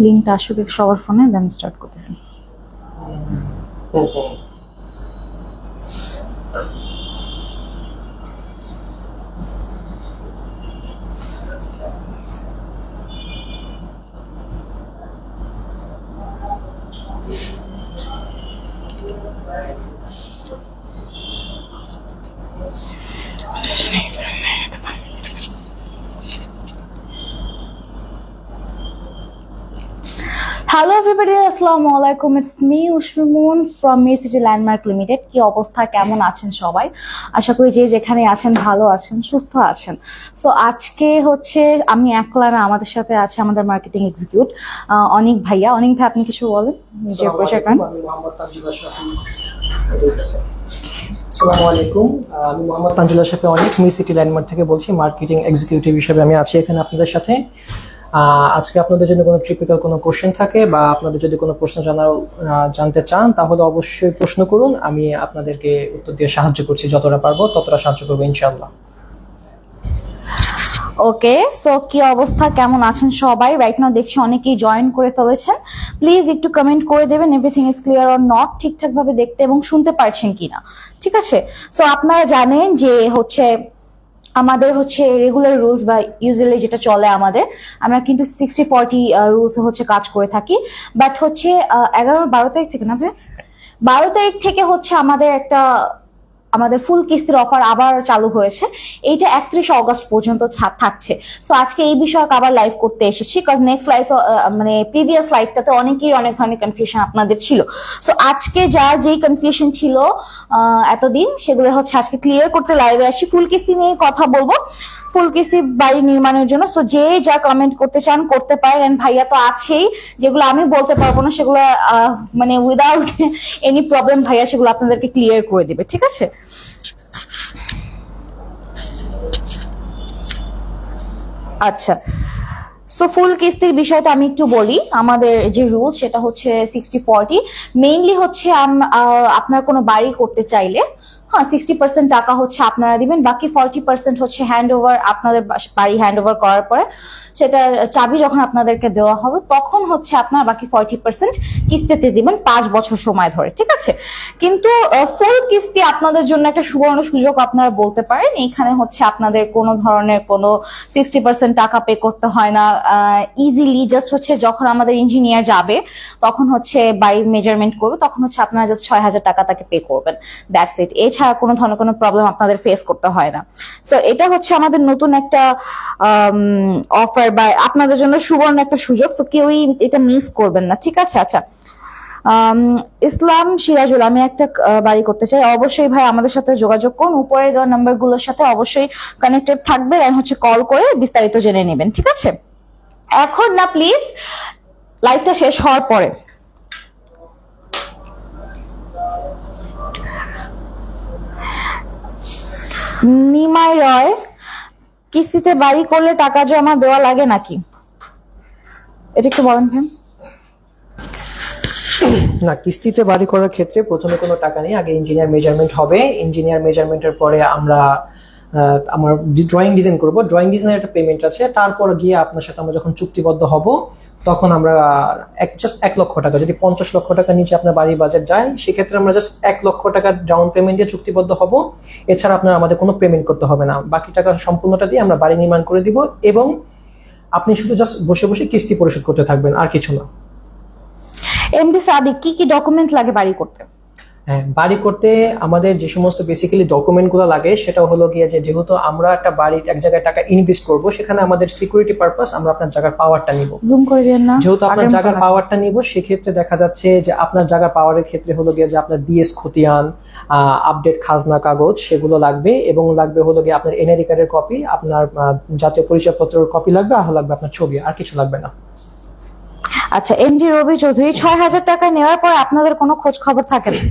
লিঙ্কটা আসবে সবার ফোনে, দেন স্টার্ট করতেছি। হ্যালো এভরিবডি, আসসালামু আলাইকুম। It's me Ushmimun from me city landmark limited. কি অবস্থা, কেমন আছেন সবাই? আশা করি যে যেখানে আছেন ভালো আছেন, সুস্থ আছেন। সো আজকে হচ্ছে আমি একলা না, আমাদের সাথে আছে আমাদের মার্কেটিং এক্সিকিউট অনিক ভাইয়া। অনিক ভাই, আপনি কিছু বলেন, নিজের পরিচয় করেন। আমি মোহাম্মদ তানজিল আশরাফি। আসসালামু আলাইকুম, আমি মোহাম্মদ তানজিল আশরাফি অনিক, মি সিটি ল্যান্ডমার্ক থেকে বলছি। মার্কেটিং এক্সিকিউটিভ হিসেবে আমি আছি এখানে আপনাদের সাথে। আজকে আপনাদের যদি কোনো ট্রিপিক্যাল কোনো কোশ্চেন থাকে বা আপনাদের যদি কোনো প্রশ্ন জানতে চান, তাহলে অবশ্যই প্রশ্ন করুন। আমি আপনাদেরকে উত্তর দিয়ে সাহায্য করছি, যতটা পারবো ততটা সাহায্য করবো ইনশাআল্লাহ। ওকে, সো কি অবস্থা, কেমন আছেন সবাই? রাইট নাও দেখছি অনেকেই জয়েন করে ফেলেছেন। প্লিজ একটু কমেন্ট করে দেবেন everything is clear or not, ঠিকঠাক ভাবে দেখতে এবং শুনতে পারছেন কিনা। ঠিক আছে, সো আপনারা জানেন যে হচ্ছে আমাদের হচ্ছে রেগুলার রুলস বা ইউজুয়ালি যেটা চলে আমাদের, আমরা কিন্তু 60-40 রুলস হচ্ছে কাজ করে থাকি। বাট হচ্ছে 11-12 তারিখ থেকে না ভাই, 12 তারিখ থেকে হচ্ছে আমাদের ফুল কিস্তির অফার আবার চালু হয়েছে। এইটা 31 অগস্ট পর্যন্ত থাকছে। সো আজকে এই বিষয়ে আবার লাইভ করতে এসেছি, কজ নেক্সট লাইভ মানে প্রিভিয়াস লাইভটাতে অনেকেই অনেক ধরনের কনফিউশন আপনাদের ছিল। সো আজকে যার যেই কনফিউশন ছিল এতদিন, সেগুলো হচ্ছে আজকে ক্লিয়ার করতে লাইভে আসি। ফুল কিস্তি নিয়ে কথা বলবো, ফুল কিস্তি বাড়ি নির্মাণের জন্য। সো যে যা কমেন্ট করতে চান করতে পারেন, ভাইয়া তো আছেই। যেগুলো আমি বলতে পারবো না সেগুলো মানে উইদাউট এনি প্রবলেম ভাইয়া সেগুলো আপনাদেরকে ক্লিয়ার করে দিবে। ঠিক আছে, আচ্ছা। সো ফুল কিস্তির বিষয়টা আমি একটু বলি। আমাদের যে রুল সেটা হচ্ছে 60-40। মেইনলি হচ্ছে আপনার কোনো বাড়ি করতে চাইলে 60% টাকা হচ্ছে আপনারা দিবেন, বাকি 40% হচ্ছে হ্যান্ড ওভার। আপনাদের বাড়ি হ্যান্ড ওভার করার পরে সেটা চাবি যখন আপনাদেরকে দেওয়া হবে, তখন হচ্ছে আপনার বাকি 40% কিস্তিতে দিবেন 5 বছর সময় ধরে। ঠিক আছে, কিন্তু ফুল কিস্তি আপনাদের জন্য একটা সুবর্ণ সুযোগ আপনারা বলতে পারেন। এখানে হচ্ছে আপনাদের কোনো ধরনের কোনো 60% টাকা পে করতে হয় না। ইজিলি জাস্ট হচ্ছে যখন আমাদের ইঞ্জিনিয়ার যাবে তখন হচ্ছে বাড়ির মেজারমেন্ট করবে, তখন হচ্ছে আপনারা জাস্ট 6,000 টাকা তাকে পে করবেন, দ্যাটস ইট। এছাড়া কোনো ধরনের কোনো প্রবলেম আপনাদের ফেস করতে হয় না। সো এটা হচ্ছে আমাদের নতুন একটা অফার বা আপনাদের জন্য সুবর্ণ একটা সুযোগ। সো কেউই এটা মিস করবেন না। ঠিক আছে, আচ্ছা। ইসলাম সিরাজুল, আমি একটা বাড়ি করতে চাই। অবশ্যই ভাই আমাদের সাথে যোগাযোগ করুন, উপরে দেওয়া নাম্বারগুলোর সাথে অবশ্যই কানেক্টেড থাকবে, আর হচ্ছে কল করে বিস্তারিত জেনে নেবেন। ঠিক আছে, এখন না, প্লিজ লাইভটা শেষ হওয়ার পরে। নিমাই রয়, কিস্তিতে বাড়ি করলে টাকা জমা দেওয়া লাগে নাকি? এটা একটু বলেন ভাই। না, কিস্তিতে বাড়ি করার ক্ষেত্রে প্রথমে কোনো টাকা নেই, আগে ইঞ্জিনিয়ার মেজারমেন্ট হবে। ইঞ্জিনিয়ার মেজারমেন্টের পরে আমার ড্রয়িং ডিজাইন করব। ড্রয়িং ডিজাইনের একটা পেমেন্ট আছে, তারপর গিয়ে আপনার সাথে আমরা যখন চুক্তিবদ্ধ হব তখন আমরা জাস্ট 1 লক্ষ টাকা, যদি 50 লক্ষ টাকা নিচে আপনার বাড়ির বাজেট যায়, সেক্ষেত্রে আমরা জাস্ট 1 লক্ষ টাকা ডাউন পেমেন্ট দিয়ে চুক্তিবদ্ধ হব। এছাড়া আপনার আমাদের কোনো পেমেন্ট করতে হবে না, বাকি টাকা সম্পূর্ণটা দিয়ে আমরা বাড়ি নির্মাণ করে দিব এবং আপনি শুধু জাস্ট বসে বসে কিস্তি পরিশোধ করতে থাকবেন, আর কিছু না। এমডি সাদিক, কি কি ডকুমেন্ট লাগে বাড়ি করতে? হ্যাঁ, বাড়ি করতে আমাদের যে সমস্ত বেসিক্যালি ডকুমেন্টগুলো লাগে সেটা হলো গিয়ে যে, যেহেতু আমরা একটা বাড়ির এক জায়গায় টাকা ইনভেস্ট করব, সেখানে আমাদের সিকিউরিটি পারপাস আমরা আপনার জায়গার পাওয়ারটা নিব। জুম করে দেন না। যেহেতু আপনার জায়গার পাওয়ারটা নিব, সেক্ষেত্রে দেখা যাচ্ছে যে আপনার জায়গার পাওয়ারের ক্ষেত্রে হলো গিয়ে যে আপনার বিএস খতিয়ান, আপডেট খাজনা কাগজ সেগুলো লাগবে, এবং লাগবে হলো গিয়ে আপনার এনআইডি কার্ডের কপি, আপনার জাতীয় পরিচয়পত্রের কপি লাগবে, আর লাগবে আপনার ছবি, আর কিছু লাগবে না। আচ্ছা, এমডি রবি চৌধুরী, 6,000 টাকা নেওয়ার পর আপনাদের কোনো খোঁজ খবর থাকে না?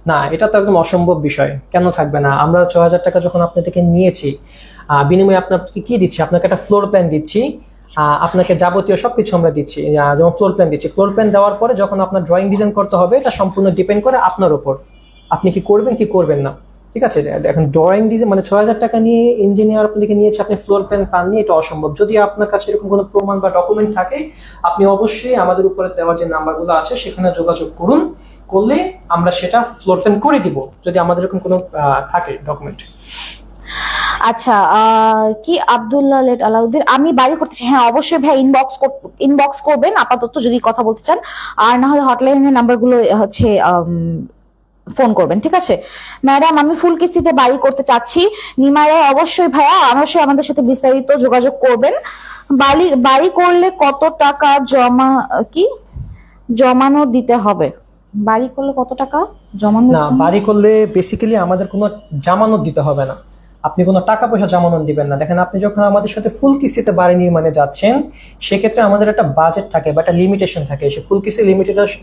না, এটা তো একদম অসম্ভব বিষয়। কেন থাকবে না? আমরা 6,000 টাকা যখন আপনার থেকে নিয়েছি, বিনিময়ে আপনাকে কি দিচ্ছি? আপনাকে একটা ফ্লোর প্ল্যান দিচ্ছি, আপনাকে যাবতীয় সবকিছু আমরা দিচ্ছি। যেমন ফ্লোর প্ল্যান দিচ্ছি, ফ্লোর প্ল্যান দেওয়ার পরে যখন আপনার ড্রয়িং ডিজাইন করতে হবে, এটা সম্পূর্ণ ডিপেন্ড করে আপনার উপর, আপনি কি করবেন কি করবেন না। ঠিক আছে। এখন ড্রয়িং ডিজাইন মানে 6,000 টাকা নিয়ে ইঞ্জিনিয়ার আপনাদেরকে নিয়েছে, আপনি ফ্লোর প্ল্যান পাননি, এটা অসম্ভব। যদি আপনার কাছে এরকম কোনো প্রমাণ বা ডকুমেন্ট থাকে, আপনি অবশ্যই আমাদের উপরে দেওয়া যে নাম্বারগুলো আছে সেখানে যোগাযোগ করুন, করলে আমরা সেটা ফ্লোর প্ল্যান করে দিব, যদি আমাদের এরকম কোনো থাকে ডকুমেন্ট। আচ্ছা, কি আব্দুল্লাহ লেট আলাউদ্দিন, আমি বাড়ি করতেছি। হ্যাঁ অবশ্যই ভাই, ইনবক্স করবেন আপাতত যদি কথা বলতে চান, আর না হলে হটলাইনের নাম্বারগুলো হচ্ছে ফোন করবেন, ঠিক আছে? ম্যাডাম আমি ফুল কিস্তিতে বাড়ি করতে চাচ্ছি নিমাইরা। অবশ্যই ভাইয়া, অবশ্যই আমাদের সাথে বিস্তারিত যোগাযোগ করবেন। বাড়ি করলে কত টাকা জমানো দিতে হবে? বাড়ি করলে কত টাকা জমানো না, বাড়ি করলে বেসিক্যালি আমাদের কোনো জামানত দিতে হবে না, আপনি কোনো টাকা পয়সা জামানত দিবেন না। দেখেন, আপনি যখন আমাদের সাথে ফুল কিস্তিতে বাড়ি নির্মাণে যাচ্ছেন, সেক্ষেত্রে আমাদের একটা বাজেট থাকে বা একটা লিমিটেশন থাকে। সে ফুল কিস্তি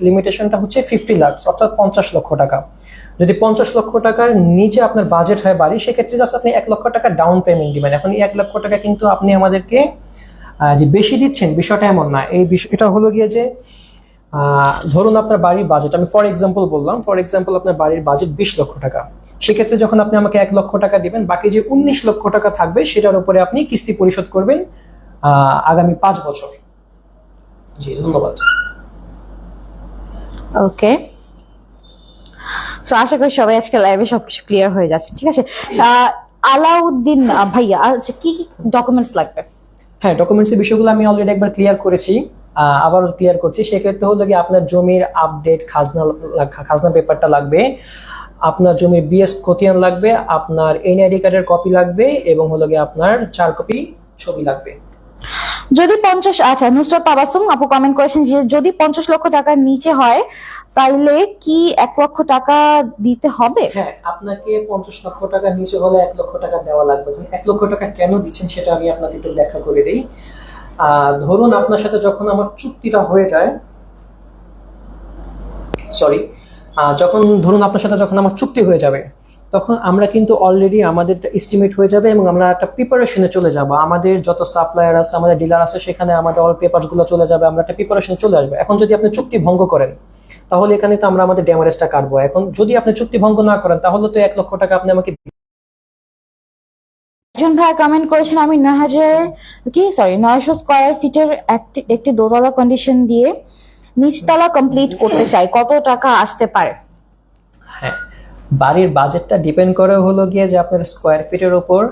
লিমিটেশনটা হচ্ছে 50 লাখ, অর্থাৎ 50 লক্ষ টাকা। যদি 50 লক্ষ টাকার নিচে আপনার বাজেট হয় বাড়ি, সেক্ষেত্রে জাস্ট আপনি 1 লক্ষ টাকা ডাউন পেমেন্ট দিবেন। এখন এই 1 লক্ষ টাকা কিন্তু আপনি আমাদেরকে যে বেশি দিচ্ছেন বিষয়টা এমন না। এই বিষয়টা হলো গিয়ে যে ধরুন আপনার বাড়ির বাজেট, আমি ফর এক্সাম্পল বললাম, ফর এক্সাম্পল আপনার বাড়ির বাজেট 20 লক্ষ টাকা। সেক্ষেত্রে যখন আপনি আমাকে 1 লক্ষ টাকা দিবেন, বাকি যে 19 লক্ষ টাকা থাকবে সেটার উপরে আপনি কিস্তি পরিশোধ করবেন আগামী 5 বছর। জি ধন্যবাদ। ওকে, সো আশা করি সবাই আজকে লাইভে সবকিছু ক্লিয়ার হয়ে যাচ্ছে, ঠিক আছে? আলাউদ্দিন ভাইয়া, আচ্ছা কি কি ডকুমেন্টস লাগবে? হ্যাঁ, ডকুমেন্টসের বিষয়গুলো আমি অলরেডি একবার ক্লিয়ার করেছি, আবারও ক্লিয়ার করছি। সেক্ষেত্রে হলো কি আপনার জমির আপডেট খাজনা পেপারটা লাগবে, আপনার জমির বিএস খতিয়ান লাগবে, আপনার এনআইডি কার্ডের কপি লাগবে, এবং হলো গিয়ে আপনার 4 কপি ছবি লাগবে। যদি 50, আচ্ছা নুসরাত তাবাসসুম আপু কমেন্ট করেছেন যে যদি 50 লক্ষ টাকার নিচে হয় তাইলে কি 1 লক্ষ টাকা দিতে হবে? হ্যাঁ, আপনাকে 50 লক্ষ টাকার নিচে হলে 1 লক্ষ টাকা দেওয়া লাগবে। 1 লক্ষ টাকা কেন দিচ্ছেন সেটা আমি আপনাকে একটু ব্যাখ্যা করে দিই। ধরুন আপনার সাথে যখন আমার চুক্তিটা হয়ে যায়, ধরুন আপনার সাথে যখন আমার চুক্তি হয়ে যাবে, তখন আমরা কিন্তু অলরেডি আমাদের এস্টিমেট হয়ে যাবে এবং আমরা একটা প্রিপারেশনে চলে যাব। আমাদের যত সাপ্লায়ার আছে, আমাদের ডিলার আছে, সেখানে আমাদের অল পেপারস গুলো চলে যাবে, আমরা একটা প্রিপারেশনে চলে আসবে। এখন যদি আপনি চুক্তি ভঙ্গ করেন, তাহলে এখানে তো আমরা আমাদের ড্যামারেজটা কাটবো। এখন যদি আপনি চুক্তি ভঙ্গ না করেন, তাহলে তো 1 লক্ষ টাকা আপনি আমাকে। একজন ভাই কমেন্ট করেছেন আমি 900 স্কয়ার ফিটের একটি দোতলা কন্ডিশন দিয়ে নিচতলা কমপ্লিট করতে চাই, কত টাকা আসতে পারে? হ্যাঁ, বাড়ির বাজেটটা ডিপেন্ড করে হলো গিয়ে যে আপনার স্কোয়ার ফিটের উপর,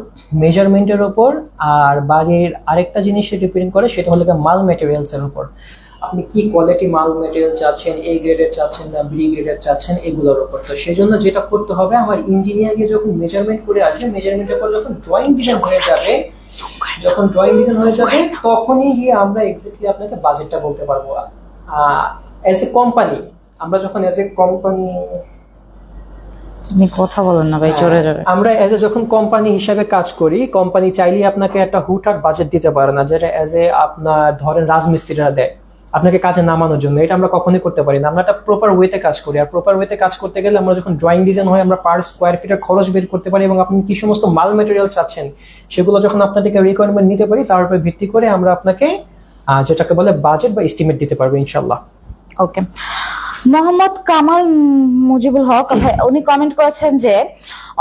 মেজারমেন্টের উপর, আর বাড়ির আরেকটা জিনিস ডিপেন্ড করে, সেটা হলো গিয়ে মাল মেটেরিয়ালস এর উপর। আপনি কি কোয়ালিটি মাল মেটেরিয়াল চাচ্ছেন, এ গ্রেডের চাচ্ছেন না বি গ্রেডের চাচ্ছেন, এগুলোর উপর। তো সেই জন্য যেটা করতে হবে, আমার ইঞ্জিনিয়ার গিয়ে যখন মেজারমেন্ট করে আসবে, মেজারমেন্টের পর যখন ড্রয়িং ডিজাইন হয়ে যাবে, তখনই গিয়ে আমরা এক্স্যাক্টলি আপনাকে বাজেটটা বলতে পারবো। অ্যাজ এ কোম্পানি, আমরা যখন অ্যাজ এ কোম্পানি, আপনি কথা বলেন না ভাই জোরে জোরে। আমরা যখন কোম্পানি হিসাবে কাজ করি, কোম্পানি চাইলেই আপনাকে একটা হুটহাট বাজেট দিতে পারে না, যেটা আপনার ধরেন রাজমিস্ত্রিরা দেয় আপনাকে কাজে নামানোর জন্য। এটা আমরা কখনোই করতে পারি না। আমরা একটা প্রপার ওয়েতে কাজ করি, আর প্রপার ওয়েতে কাজ করতে গেলে আমরা যখন ড্রয়িং ডিজাইন হয়, আমরা পার স্কোয়ার ফিটের খরচ বের করতে পারি, এবং আপনি কি সমস্ত মাল মেটেরিয়াল চাচ্ছেন সেগুলো যখন আপনাদেরকে রিকোয়ারমেন্ট নিতে পারি, তার উপর ভিত্তি করে আমরা আপনাকে যেটাকে বলে বাজেট বা এস্টিমেট দিতে পারবো ইনশাল্লাহ। ওকে, মোহাম্মদ কামাল মুজিবুল হক ভাই উনি কমেন্ট করেছেন যে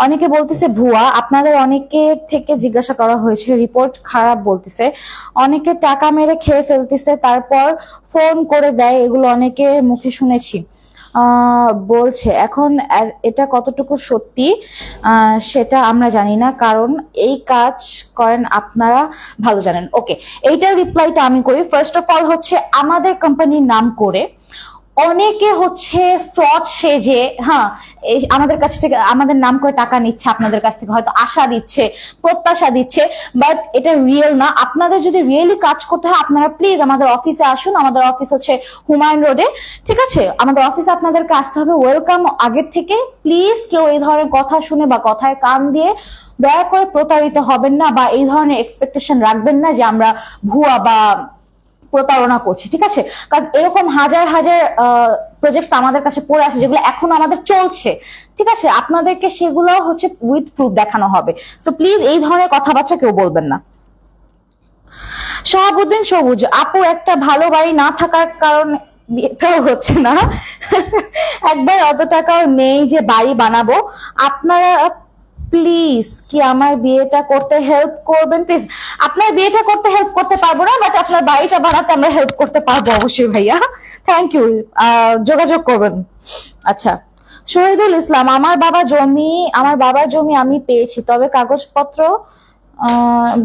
অনেকে বলতেছে ভুয়া, আপনাদের অনেকে থেকে জিজ্ঞাসা করা হয়েছে, রিপোর্ট খারাপ বলতেছে, অনেকে টাকা মেরে খেয়ে ফেলতেছে, তারপর ফোন করে দেয়, এগুলো অনেকে মুখে শুনেছি বলছে। এখন এটা কতটুকু সত্যি সেটা আমরা জানি না, কারণ এই কাজ করেন আপনারা ভালো জানেন। ওকে, এইটার রিপ্লাইটা আমি করি। ফার্স্ট অফ অল হচ্ছে আমাদের কোম্পানির নাম করে অনেকে হচ্ছে ফ্রড সেজে আমাদের কাছ থেকে আমাদের নাম করে টাকা নিচ্ছে, আপনাদের কাছ থেকে হয়তো আশা দিচ্ছে, প্রত্যাশা দিচ্ছে, বাট এটা রিয়েল না। আপনাদের যদি রিয়েলি কাজ করতে হয়, আপনারা প্লিজ আমাদের অফিসে আসুন। আমাদের অফিস হচ্ছে হুমায়ুন রোডে, ঠিক আছে? আমাদের অফিসে আপনাদেরকে আসতে হবে। ওয়েলকাম আগের থেকে। প্লিজ কেউ এই ধরনের কথা শুনে বা কথায় কান দিয়ে দয়া করে প্রতারিত হবেন না, বা এই ধরনের এক্সপেকটেশন রাখবেন না যে আমরা ভুয়া বা প্রতারণা করছি, ঠিক আছে? কারণ এরকম হাজার হাজার প্রজেক্ট আমাদের কাছে পড়ে আছে যেগুলো এখন আমাদের চলছে, ঠিক আছে? আপনাদেরকে সেগুলো হচ্ছে উইথ প্রুফ দেখানো হবে। সো প্লিজ এই ধরনের কথাবার্তা কেউ বলবেন না। শাহাবুদ্দিন সবুজ আপু, একটা ভালো বাড়ি না থাকার কারণে বিয়েটাও হচ্ছে না, একবার অত টাকাও নেই যে বাড়ি বানাবো। আপনারা প্লিজ কি আমার বিয়েটা করতে হেল্প করবেন প্লিজ। আপনার বিয়েটা করতে হেল্প করতে পারবো না, বাট আপনার বাড়িটা বানাতে আমরা হেল্প করতে পারবো অবশ্যই ভাইয়া। থ্যাংক ইউ, যোগাযোগ করবেন। আচ্ছা, শহীদুল ইসলাম, আমার বাবার জমি আমি পেয়েছি, তবে কাগজপত্র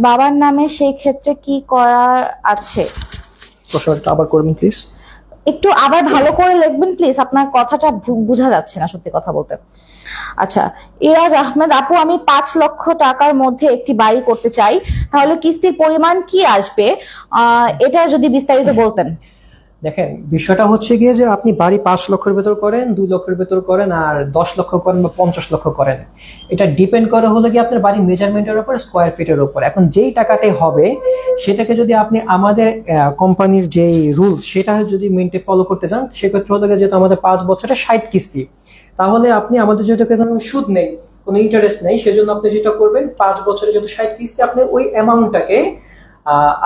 বাবার নামে, সেই ক্ষেত্রে কি করার আছে? প্রশ্নটা আবার করবেন প্লিজ। একটু আবার ভালো করে লিখবেন প্লিজ, আপনার কথাটা বোঝা যাচ্ছে না সত্যি কথা বলতে। আচ্ছা, ইরাজ আহমেদ আপু, আমি 5 লক্ষ টাকার মধ্যে একটি বাড়ি করতে চাই, তাহলে কিস্তির পরিমাণ কি আসবে? এটা যদি বিস্তারিত বলতেন। দেখেন, বিষয়টা হচ্ছে গিয়ে যে আপনি বাড়ি 5 লক্ষের ভেতর করেন, 2 লক্ষের ভেতর করেন, আর 10 লক্ষ করেন বা 50 লক্ষ করেন, এটা ডিপেন্ড করে হলো কি আপনার বাড়ির মেজারমেন্টের উপর, স্কোয়ার ফিটের উপর। এখন যেই টাকাটাই হবে সেটাকে যদি আপনি আমাদের কোম্পানির যেই রুলস সেটা যদি মেনটে ফলো করতে চান, সেক্ষেত্রে হলো গিয়ে যেহেতু আমাদের 5 বছরে 60 কিস্তি, তাহলে আপনি আমাদের যেহেতু কোনো সুদ নেই, কোনো ইন্টারেস্ট নেই, সেজন্য আপনি যেটা করবেন 5 বছরে যেহেতু 60 কিস্তি, আপনি ওই অ্যামাউন্টটাকে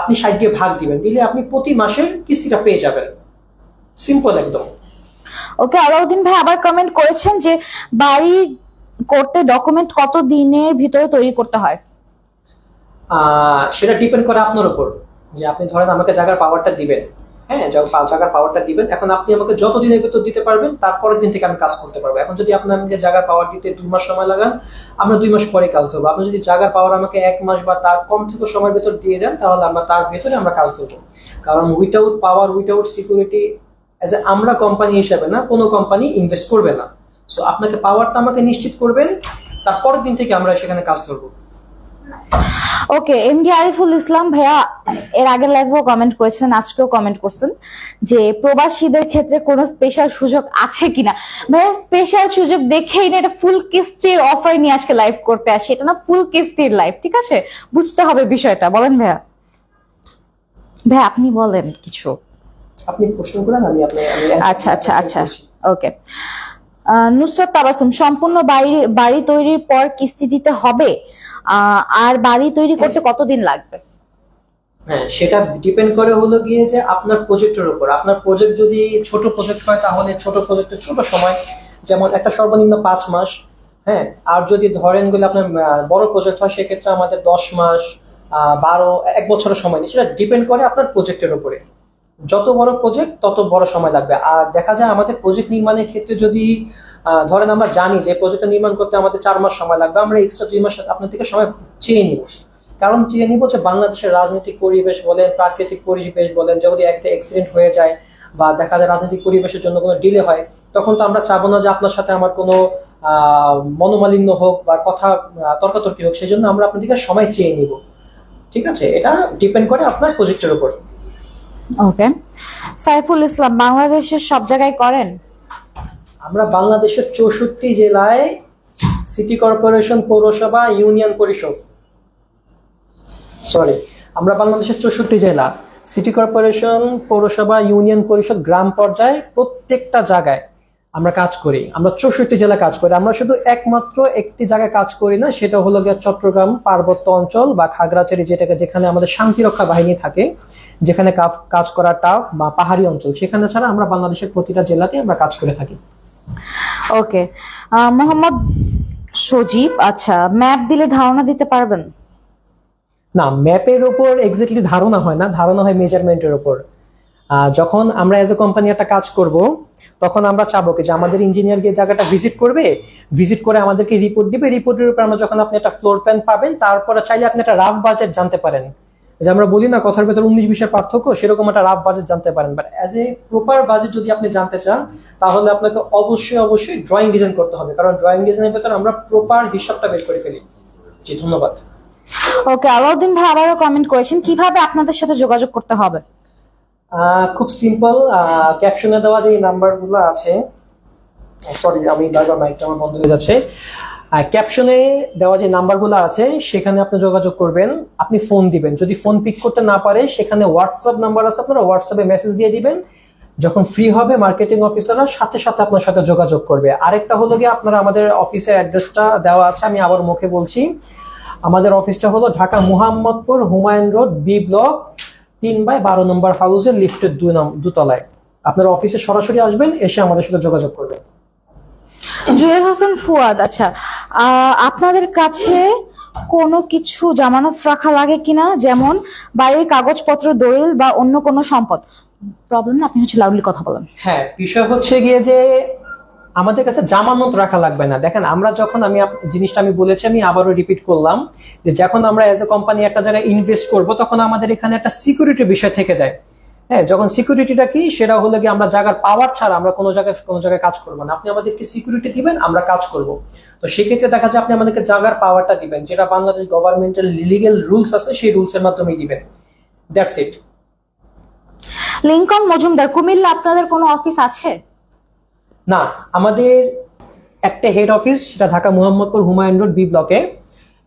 আপনি 60 দিয়ে ভাগ দিবেন, দিলে আপনি প্রতি মাসের কিস্তিটা পেয়ে যাবেন। সিম্পল একদম। ওকে, আলাউদ্দিন ভাই আবার কমেন্ট করেছেন যে বাড়ি করতে ডকুমেন্ট কত দিনের ভিতরে তৈরি করতে হয়? সেটা ডিপেন্ড করে আপনার উপর, যে আপনি ধরেন আমাকে জায়গার পাওয়ারটা দিবেন, হ্যাঁ জায়গার পাওয়ারটা দিবেন, এখন আপনি আমাকে যত দিনের ভিতর দিতে পারবেন তারপরের দিন থেকে আমি কাজ করতে পারবো। এখন যদি আপনি আমাকে জায়গার পাওয়ার দিতে 2 মাস সময় লাগান, আমরা 2 মাস পরে কাজ ধরবো। আপনি যদি জায়গার পাওয়ার আমাকে 1 মাস বা তার কম থেকে সময়ের ভিতর দিয়ে দেন, তাহলে আমরা তার ভিতরে আমরা কাজ ধরবো। কারণ without power, without security, as a আমরা কোম্পানি হিসেবে না, কোনো কোম্পানি ইনভেস্ট করবে না। সো আপনাকে পাওয়ারটা আমাকে নিশ্চিত করবেন, তারপরের দিন থেকে আমরা সেখানে কাজ ধরবো। ওকে, এমডি আরিফুল ইসলাম ভাইয়া এর আগের লাইভেও কমেন্ট করেছেন, আজকেও কমেন্ট করছেন যে প্রবাসীদের ক্ষেত্রে কোনো স্পেশাল সুযোগ আছে কিনা। ভাইয়া স্পেশাল সুযোগ দেখেই না, এটা ফুল কিস্তির অফার নিয়ে আজকে লাইভ করতে আসে, এটা না ফুল কিস্তির লাইভ, ঠিক আছে? বুঝতে হবে বিষয়টা। বলেন ভাইয়া, ভাইয়া আপনি বলেন কিছু। আপনি প্রশ্ন করেন, আমি আচ্ছা আচ্ছা আচ্ছা, ওকে। নুসরাত তাবাসুম, সম্পূর্ণ বাড়ি তৈরির পর কিস্তি দিতে হবে, আর বাড়ি তৈরি করতে কতদিন লাগবে? হ্যাঁ, সেটা ডিপেন্ড করে হলো গিয়ে যে আপনার প্রজেক্টের উপর। আপনার প্রজেক্ট যদি ছোট প্রজেক্ট হয়, তাহলে ছোট প্রজেক্টের ছোট সময়, যেমন একটা সর্বনিম্ন 5 মাস, হ্যাঁ। আর যদি ধরেন গেলে আপনার বড় প্রজেক্ট হয়, সেক্ষেত্রে আমাদের 10 মাস, 12, 1 বছরের সময় নেই। সেটা ডিপেন্ড করে আপনার প্রজেক্টের উপরে। যত বড় প্রজেক্ট তত বড় সময় লাগবে। আর দেখা যায় আমাদের প্রজেক্ট নির্মাণের ক্ষেত্রে যদি ধরেন আমরা জানি যে প্রজেক্টটা নির্মাণ করতে আমাদের 4 মাস সময় লাগবে, আমরা এক্সট্রা 2 মাস আপনার থেকে সময় চেয়ে নিব। কারণ চেয়ে নিব যে বাংলাদেশের রাজনৈতিক পরিবেশ বলেন, প্রাকৃতিক পরিবেশ বলেন, যদি একটা অ্যাক্সিডেন্ট হয়ে যায় বা দেখা যায় রাজনৈতিক পরিবেশের জন্য কোনো ডিলে হয়, তখন তো আমরা চাবো না যে আপনার সাথে আমার কোনো মনোমালিন্য হোক বা কথা তর্কাতর্কি হোক, সেই জন্য আমরা আপনার থেকে সময় চেয়ে নিব। ঠিক আছে, এটা ডিপেন্ড করে আপনার প্রজেক্টের উপর। ওকে, সাইফুল ইসলাম, বাংলাদেশের সব জায়গায় করেন? আমরা বাংলাদেশের 64 জেলায় সিটি কর্পোরেশন, পৌরসভা, ইউনিয়ন পরিষদ, আমরা বাংলাদেশের 64 জেলা, সিটি কর্পোরেশন, পৌরসভা, ইউনিয়ন পরিষদ, গ্রাম পর্যায়ে প্রত্যেকটা জায়গায় আমরা কাজ করি। আমরা 64 জেলা কাজ করি। আমরা শুধু একমাত্র একটি জায়গায় কাজ করি না, সেটা হলো গিয়ে চট্টগ্রাম পার্বত্য অঞ্চল বা খাগড়াছড়ি, যেখানে আমাদের শান্তিরক্ষা বাহিনী থাকে, যেখানে কাজ করা টাফ, বা পাহাড়ি অঞ্চল, সেখানে ছাড়া আমরা বাংলাদেশের প্রতিটা জেলাতে আমরা কাজ করে থাকি। ওকে, মোহাম্মদ সজীব, আচ্ছা ম্যাপ দিলে ধারণা দিতে পারবেন? না, ম্যাপের উপর এক্স্যাক্টলি ধারণা হয় না, ধারণা হয় মেজারমেন্টের উপর। যখন আমরা এজ এ কোম্পানি একটা কাজ করব, তখন আমরা চাবো যে আমাদের ইঞ্জিনিয়ার গিয়ে জায়গাটা ভিজিট করবে, ভিজিট করে আমাদেরকে রিপোর্ট দিবে, রিপোর্টের উপর আমরা যখন আপনি একটা ফ্লোর প্ল্যান পাবেন, তারপরে চাইলে আপনি একটা রাফ বাজেট জানতে পারেন। যে আমরা বলি না কথার ভেতর 19-20 পার্থক্য, সেরকম একটা রাফ বাজেট জানতে পারেন। But as a proper budget যদি আপনি জানতে চান, তাহলে আপনাকে অবশ্যই ড্রয়িং ডিজাইন করতে হবে, কারণ ড্রয়িং ডিজাইনের ভেতর আমরা প্রপার হিসাবটা বের করে ফেলি। জি, ধন্যবাদ। ওকে, আলাউদ্দিন ভাই আবারও কমেন্ট করেছেন, কিভাবে আপনাদের সাথে যোগাযোগ করতে হবে? খুব সিম্পল, ক্যাপশনে দেওয়া যে নাম্বারগুলো আছে, সরি আমি বারবার মাইকটা আমার বন্ধ হয়ে যাচ্ছে, ক্যাপশনে দেওয়া যে নাম্বারগুলো আছে সেখানে আপনি যোগাযোগ করবেন। আপনি ফোন দিবেন, যদি ফোন পিক করতে না পারে সেখানে হোয়াটসঅ্যাপ নাম্বার আছে, আপনারা হোয়াটসঅ্যাপে মেসেজ দিয়ে দিবেন। যখন ফ্রি হবে মার্কেটিং অফিসাররা সাথে সাথে আপনার সাথে যোগাযোগ করবে। আরেকটা হলো গিয়ে আপনারা আমাদের অফিসের অ্যাড্রেসটা দেওয়া আছে, আমি আবার মুখে বলছি। আমাদের অফিসটা হলো Dhaka Mohammadpur, Humayun road, B block, 3/12 নম্বর হাউসের লিফটের 2 তলায়। আপনারা অফিসে সরাসরি আসবেন, এসে আমাদের সাথে যোগাযোগ করবেন। জুয়েল হোসেন ফুয়াদ, আচ্ছা আপনাদের কাছে কোনো কিছু জামানত রাখা লাগে কিনা, যেমন বাড়ির কাগজপত্র, দলিল বা অন্য কোনো সম্পদ? প্রবলেম না, আপনি হচ্ছে লাউডলি কথা বলেন। হ্যাঁ, বিষয় হচ্ছে গিয়ে যে আমাদের কাছে জামানত রাখা লাগবে না। দেখেন, আমরা যখন জিনিসটা আমি বলেছি, আমি আবারও রিপিট করলাম, যে যখন আমরা এজ এ কোম্পানি একটা জায়গায় ইনভেস্ট করব, তখন আমাদের এখানে একটা সিকিউরিটির বিষয় থেকে যায়। হ্যাঁ, যখন সিকিউরিটিটা কি, সেটা হলো কি আমরা জায়গার পাওয়ার ছাড়া আমরা কোনো জায়গায় কাজ করবো না। আপনি আমাদেরকে সিকিউরিটি দিবেন, আমরা কাজ করব। তো সেক্ষেত্রে দেখা যায় আপনি আমাদেরকে জায়গার পাওয়ারটা দিবেন, যেটা বাংলাদেশ গভর্নমেন্টের লিগ্যাল রুলস আছে, সেই রুলসের মাধ্যমেই দিবেন। That's it. Lincoln Majumdar, Comilla আপনাদের কোনো অফিস আছে? না, আমাদের একটা হেড অফিস, সেটা ঢাকা মোহাম্মদপুর হুমায়ুন রোড বি ব্লকে।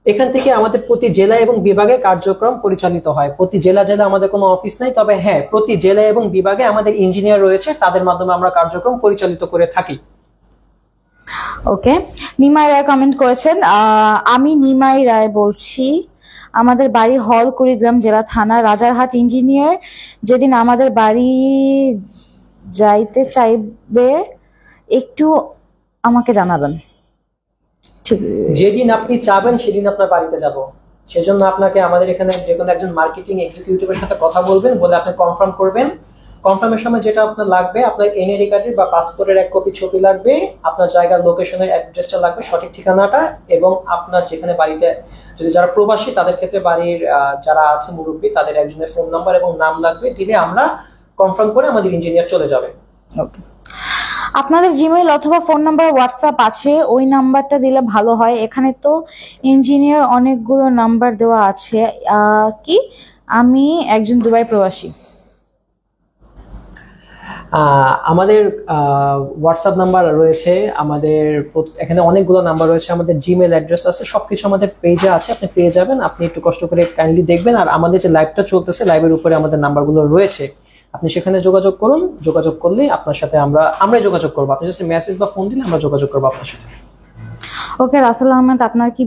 এখান থেকে আমাদের প্রতি জেলা এবং বিভাগে কার্যক্রম পরিচালিত হয়। প্রতি জেলা আমাদের কোনো অফিস নাই, তবে হ্যাঁ, প্রতি জেলা এবং বিভাগে আমাদের ইঞ্জিনিয়ার রয়েছে, তাদের মাধ্যমে আমরা কার্যক্রম পরিচালিত করে থাকি। ওকে, নিমাই রায় কমেন্ট করেছেন, আমি নিমাই রায় বলছি, আমাদের বাড়ি হল কুড়িগ্রাম জেলা থানা রাজারহাট। ইঞ্জিনিয়ার যেদিন আমাদের বাড়ি যাইতে চাইবে একটু আমাকে জানাবেন। ঠিক, যেদিন আপনি চাবেন সেদিন আপনার বাড়িতে যাব। সেজন্য আপনাকে আমাদের এখানে যে কোনো একজন মার্কেটিং এক্সিকিউটিভের সাথে কথা বলবেন, বলে আপনি কনফার্ম করবেন। কনফার্মের সময় যেটা আপনার লাগবে, আপনার এনআইডি কার্ডের বা পাসপোর্টের এক কপি ছবি লাগবে, আপনার জায়গার লোকেশনের অ্যাড্রেসটা লাগবে, সঠিক ঠিকানাটা, এবং আপনার যেখানে বাড়িতে, যদি যারা প্রবাসী তাদের ক্ষেত্রে বাড়ির যারা আছে মুরব্বী, তাদের একজনের ফোন নাম্বার এবং নাম লাগবে। দিলে আমরা কনফার্ম করে আমাদের ইঞ্জিনিয়ার চলে যাবে। ওকে, আপনাদের জিমেইল অথবা ফোন নাম্বার, হোয়াটসঅ্যাপ আছে, ওই নাম্বারটা দিলে ভালো হয়। এখানে তো ইঞ্জিনিয়ার অনেকগুলো নাম্বার দেওয়া আছে। কি, আমি একজন দুবাই প্রবাসী। আমাদের হোয়াটসঅ্যাপ নাম্বার রয়েছে, আমাদের এখানে অনেকগুলো নাম্বার রয়েছে, আমাদের জিমেল অ্যাড্রেস আছে, সবকিছু আমাদের পেজে আছে, আপনি পেয়ে যাবেন। আপনি একটু কষ্ট করে কাইন্ডলি দেখবেন। আর আমাদের যে লাইভটা চলতেছে, লাইভের উপরে আমাদের নাম্বারগুলো রয়েছে, আপনি সেখানে যোগাযোগ করুন। যোগাযোগ করলে আপনার সাথে আমরা যোগাযোগ করবো। আপনি জাস্ট মেসেজ বা ফোন দিলে আমরা যোগাযোগ করবো আপনার সাথে। ওকে, রাসেল আহমেদ, আপনার কি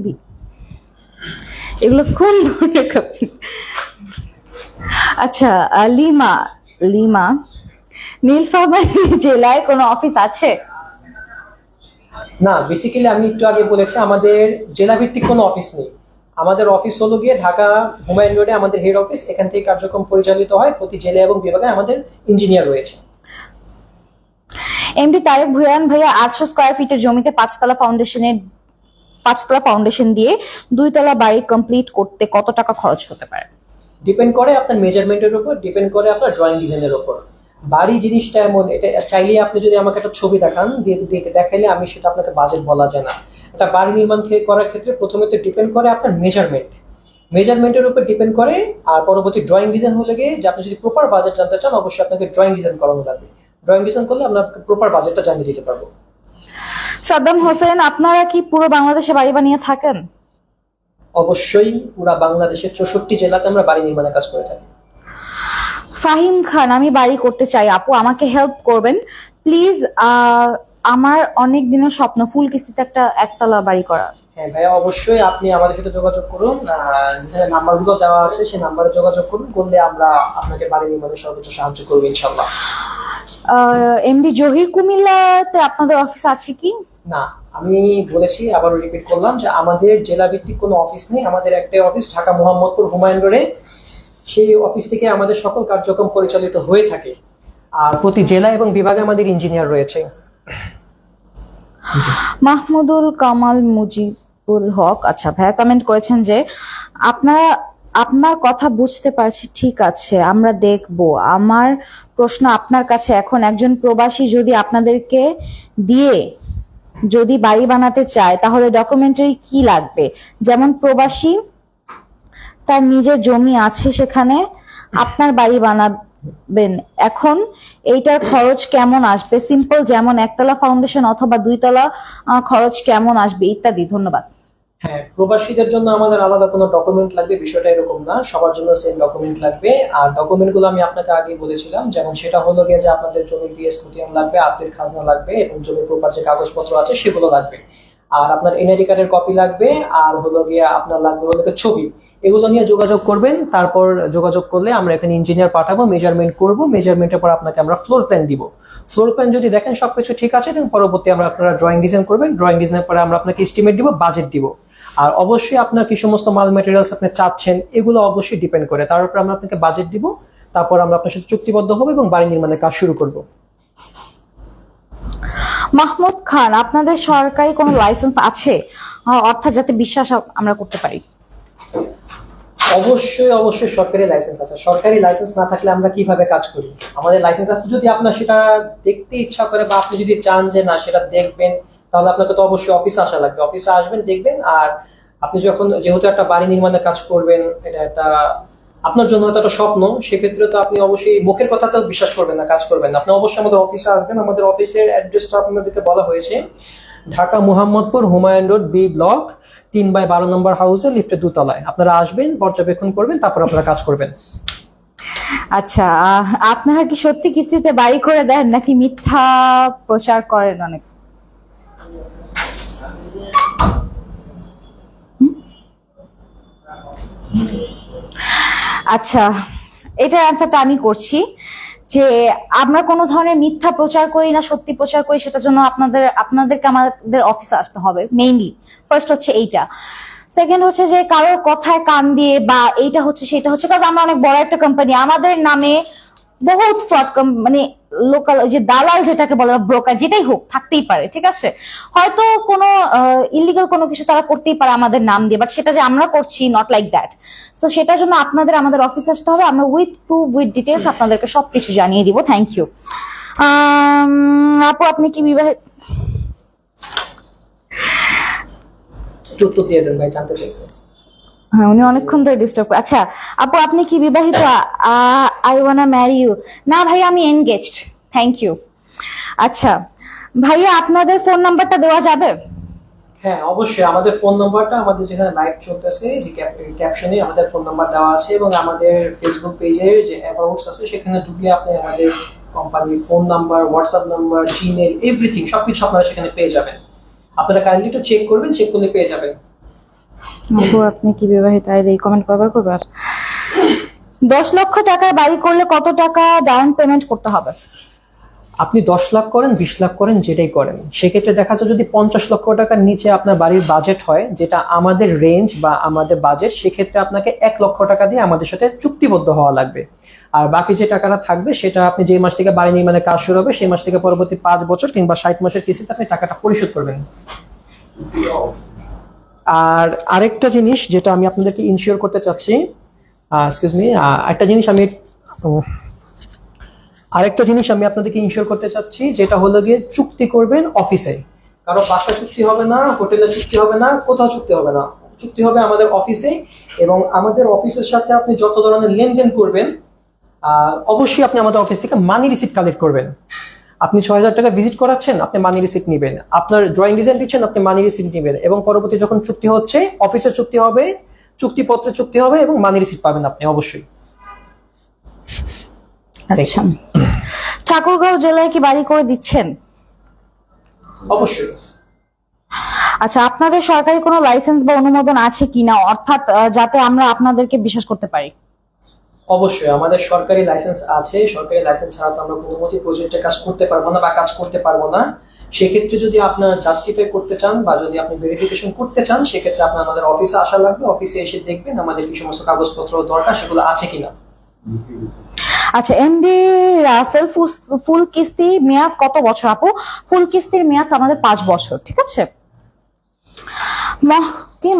এগুলো কোন ধরনের কপি? আচ্ছা, লিমা নীলফামারী জেলায় কোনো অফিস আছে? না, বেসিক্যালি আমি একটু আগে বলেছি, আমাদের জেলা ভিত্তিক কোনো অফিস নেই। আমাদের অফিস হলো গিয়ে ঢাকা হুমায়ুন রোডে আমাদের হেড অফিস। এখান থেকে কার্যক্রম পরিচালিত হয়। প্রতি জেলা এবং বিভাগে আমাদের ইঞ্জিনিয়ার রয়েছে। এমডি তারেক ভুয়ান ভাইয়া, 800 স্কয়ার ফিটের জমিতে 5তলা ফাউন্ডেশন দিয়ে 2তলা বাড়ি কমপ্লিট করতে কত টাকা খরচ হতে পারে? ডিপেন্ড করে আপনার মেজারমেন্টের উপর, ডিপেন্ড করে আপনার ড্রয়িং ডিজাইনের উপর। বাড়ি জিনিসটা এমন, এটা চাইলে আপনি যদি আমাকে একটা ছবি দেখান, দেখাইলে আমি সেটা আপনাকে বাজেট বলা যায় না। একটা বাড়ি নির্মাণ করার ক্ষেত্রে প্রথমে তো ডিপেন্ড করে আপনার মেজারমেন্টের উপর ডিপেন্ড করে। আর পরবর্তী ড্রয়িং ডিজাইন হলে গিয়ে, যে আপনি যদি প্রপার বাজেট জানতে চান, অবশ্যই আপনাকে ড্রয়িং ডিজাইন করানো লাগবে। ড্রয়িং ডিজাইন করলে আমরা প্রপার বাজেটটা জানিয়ে দিতে পারবো। সাদ্দাম হোসেন, আপনারা কি পুরো বাংলাদেশে বাড়ি বানিয়ে থাকেন? অবশ্যই, পুরা বাংলাদেশের 64 জেলাতে আমরা বাড়ি নির্মাণের কাজ করে থাকি। ফাহিম খান, আমি বাড়ি করতে চাই, আপু আমাকে হেল্প করবেন প্লিজ। আমার অনেক দিনের স্বপ্ন ফুল কিস্তিতে একটা একতলা বাড়ি করা। হ্যাঁ ভাইয়া, অবশ্যই আপনি আমাদের সাথে যোগাযোগ করুন। নাম্বারগুলো দেওয়া আছে, সেই নাম্বারে যোগাযোগ করুন, করলে আমরা আপনাকে বাড়ি নির্মাণে সর্বোচ্চ সাহায্য করবো ইনশাল্লাহ। এমডি জহির, কুমিল্লাতে আপনাদের অফিস আছে কি? না, আমি বলেছি, আবারও রিপিট করলাম, যে আমাদের জেলা ভিত্তিক কোনো অফিস নেই। আমাদের একটাই অফিস, ঢাকা মোহাম্মদপুর হুমায়ুন রোডে। সেই অফিস থেকে আমাদের সকল কার্যক্রম পরিচালিত হয়ে থাকে। আর প্রতি জেলা এবং বিভাগে আমাদের ইঞ্জিনিয়ার রয়েছে। মাহমুদুল কামাল মুজিবুল হক, আচ্ছা ভাইয়া কমেন্ট করেছেন যে আপনার কথা বুঝতে পারছি, ঠিক আছে, আমরা দেখব। আমার প্রশ্ন আপনার কাছে, এখন একজন প্রবাসী যদি আপনাদেরকে দিয়ে যদি বাড়ি বানাতে চায়, তাহলে ডকুমেন্টারি কি লাগবে? যেমন প্রবাসী তার নিজের জমি আছে, সেখানে আপনার বাড়ি বানাবেন, এখন এইটার খরচ কেমন আসবে? সিম্পল যেমন একতলা ফাউন্ডেশন অথবা 2তলা, খরচ কেমন আসবে ইত্যাদি। ধন্যবাদ। হ্যাঁ, প্রবাসীদের জন্য আমাদের আলাদা কোনো ডকুমেন্ট লাগবে, বিষয়টা এরকম না, সবার জন্য সেম ডকুমেন্ট লাগবে। আর ডকুমেন্টগুলো আমি আপনাকে আগে বলেছিলাম, যেমন সেটা হলো গিয়ে যে আপনাদের জমির বিএস খতিয়ান লাগবে, আপডেট খাজনা লাগবে, এবং জমির প্রপার যে কাগজপত্র আছে সেগুলো লাগবে। আর আপনার এনআইডি কার্ডের কপি লাগবে, আর হলো গিয়ে আপনার লাগবে হলো গিয়ে ছবি। এগুলো নিয়ে যোগাযোগ করবেন। তারপর যোগাযোগ করলে আমরা এখানে ইঞ্জিনিয়ার পাঠাবো, মেজারমেন্ট করব, মেজারমেন্টের পর আপনাকে আমরা ফ্লোর প্ল্যান দিব। ফ্লোর প্ল্যান যদি দেখেন সবকিছু ঠিক আছে, দেন পরবর্তী আমরা আপনারা ড্রয়িং ডিজাইন করবেন। ড্রয়িং ডিজাইনের পরে আমরা আপনাকে এস্টিমেট দিব, বাজেট দিব। আর অবশ্যই আপনার কি সমস্ত মাল ম্যাটেরিয়ালস আপনি চাচ্ছেন এগুলো অবশ্যই ডিপেন্ড করে, তার উপর আমরা আপনাকে বাজেট দিব। তারপর আমরা আপনার সাথে চুক্তিবদ্ধ হবো এবং বাড়ি নির্মাণের কাজ শুরু করব। মাহমুদ খান, আপনাদের সরকারি কোনো লাইসেন্স আছে, অর্থাৎ যাতে বিশ্বাস আমরা করতে পারি? অবশ্যই অবশ্যই সরকারি লাইসেন্স আছে। সরকারি লাইসেন্স না থাকলে আমরা কিভাবে কাজ করি? আমাদের লাইসেন্স আছে, যদি আপনার সেটা দেখতে ইচ্ছা করে বা আপনি যদি চান যে না সেটা দেখবেন, তাহলে আপনাকে তো অবশ্যই অফিসে আসা লাগবে। অফিসে আসবেন, দেখবেন। আর আপনি যখন যেহেতু একটা বাড়ি নির্মাণের কাজ করবেন, এটা একটা আপনার জন্য হয়তো একটা স্বপ্ন, সেক্ষেত্রে তো আপনি অবশ্যই মুখের কথাতেও বিশ্বাস করবেন না, কাজ করবেন না। আপনি অবশ্যই আমাদের অফিসে আসবেন। আমাদের অফিসের অ্যাড্রেসটা আপনাদেরকে বলা হয়েছে, Dhaka Mohammadpur, Humayun road, B block, 3/12 number হাউসে, লিফটের 2 তলায়। আপনারা আসবেন, পর্যবেক্ষণ করবেন, তারপর আপনারা কাজ করবেন। আচ্ছা, আপনারা কি সত্যি কিস্তিতে বাড়ি করে দেন নাকি মিথ্যা প্রচার করেন অনেক? আচ্ছা, এটার অ্যান্সারটা আমি করছি যে আমরা কোনো ধরনের মিথ্যা প্রচার করি না, সত্যি প্রচার করি। সেটার জন্য আপনাদেরকে আমাদের অফিসে আসতে হবে মেইনলি। ফার্স্ট হচ্ছে এইটা। সেকেন্ড হচ্ছে যে কারোর কথায় কান দিয়ে বা এইটা হচ্ছে সেটা হচ্ছে, কারণ আমরা অনেক বড় একটা কোম্পানি, আমাদের নামে বহুত ফ্রড, মানে লোকাল যে দালাল যেটাকে বলে, ব্রোকার যেটাই হোক থাকতেই পারে, ঠিক আছে? হয়তো কোনো ইলিগাল কোনো কিছু তারা করতেই পারে আমাদের নাম দিয়ে, বাট সেটা যে আমরা করছি, নট লাইক দ্যাট। তো সেটার জন্য আপনাদের আমাদের অফিসে আসতে হবে। আমরা উইথ ডিটেলস আপনাদেরকে সবকিছু জানিয়ে দিব। Thank you. আপু, আপনি কি বিবাহিত? উত্তর দিয়ে দেন ভাই, জানতে চাইছেন। হ্যাঁ, উনি অনেকক্ষণ ধরে ডিস্টার্ব। আচ্ছা আপু, আপনি কি বিবাহিত? I wanna marry you. না ভাইয়া, আমি এনগেজড। Thank you. আচ্ছা ভাইয়া, আপনাদের ফোন নাম্বারটা দেওয়া যাবে? হ্যাঁ অবশ্যই, আমাদের ফোন নাম্বারটা আমাদের যেখানে লাইভ চলতেছে যে ক্যাপশনে আমাদের ফোন নাম্বার দেওয়া আছে, এবং আমাদের ফেসবুক পেজে যে অ্যাবাউটস আছে সেখানে ঢুকলে আপনি আমাদের কোম্পানির phone number, WhatsApp number, Gmail, everything সবকিছু আপনারা সেখানে পেয়ে যাবেন। আপনারা কাইন্ডলি একটু চেক করবেন, চেক করলে পেয়ে যাবেন। আপু, আপনি কি বিবাহিত? এই কমেন্ট করবার 10 লক্ষ টাকায় বাড়ি করলে কত টাকা ডাউন পেমেন্ট করতে হবে? আপনি 10 লাখ করেন, 20 লাখ করেন, যেটাই করেন, সেক্ষেত্রে দেখা যায় যদি 50 লক্ষ টাকার নিচে আপনার বাড়ির বাজেট হয়, যেটা আমাদের রেঞ্জ বা আমাদের বাজেট, সেক্ষেত্রে আপনাকে 1 লক্ষ টাকা দিয়ে আমাদের সাথে চুক্তিবদ্ধ হওয়া লাগবে। আর বাকি যে টাকাটা থাকবে সেটা আপনি যে মাস থেকে বাড়ি নির্মাণের কাজ শুরু হবে সেই মাস থেকে পরবর্তী 5 বছর কিংবা 60 মাসের কিস্তিতে আপনি টাকাটা পরিশোধ করবেন। আর আরেকটা জিনিস যেটা আমি আপনাদেরকে ইনশিওর করতে চাচ্ছি, আরেকটা জিনিস আমি আপনাদেরকে ইনশিওর করতে চাচ্ছি, যেটা হলো গিয়ে চুক্তি করবেন অফিসে। কারো বাসা চুক্তি হবে না, হোটেলে চুক্তি হবে না, কোথাও চুক্তি হবে না, চুক্তি হবে আমাদের অফিসে। এবং আমাদের অফিসের সাথে আপনি যত ধরনের লেনদেন করবেন, অবশ্যই আপনি আমাদের অফিস থেকে মানি রিসিট কালেক্ট করবেন। আপনি 6,000 টাকা ভিজিট করাচ্ছেন, আপনি মানি রিসিট নেবেন। আপনার ড্রয়িং ডিজাইন দিচ্ছেন, আপনি মানি রিসিট নেবেন। এবং পরবর্তী যখন চুক্তি হচ্ছে, অফিসের চুক্তি হবে, চুক্তিপত্রে চুক্তি হবে, এবং মানি রিসিট পাবেন আপনি অবশ্যই। আচ্ছা, ঠাকুরগাঁও জেলায় কি বাড়ি করে দিচ্ছেন? অবশ্যই। আচ্ছা, আপনাদের সরকারি কোনো লাইসেন্স বা অনুমোদন আছে কিনা, অর্থাৎ যাতে আমরা আপনাদেরকে বিশ্বাস করতে পারি? অবশ্যই আমাদের সরকারি লাইসেন্স আছে। সরকারি লাইসেন্স ছাড়া তো আমরা কোনো মতেই প্রজেক্টে কাজ করতে পারবো না বা কাজ করতে পারবো না। সেক্ষেত্রে যদি আপনার জাস্টিফাই করতে চান বা যদি আপনি ভেরিফিকেশন করতে চান, সেক্ষেত্রে আপনার আমাদের অফিসে আসা লাগবে। অফিসে এসে দেখবেন আমাদের কি সমস্ত কাগজপত্র দরকার, সেগুলো আছে কিনা। আচ্ছা, এমডি রাসেল, ফুল কিস্তি মেয়াদ কত বছর? আপু, ফুল কিস্তির মেয়াদ আমাদের 5 বছর, ঠিক আছে?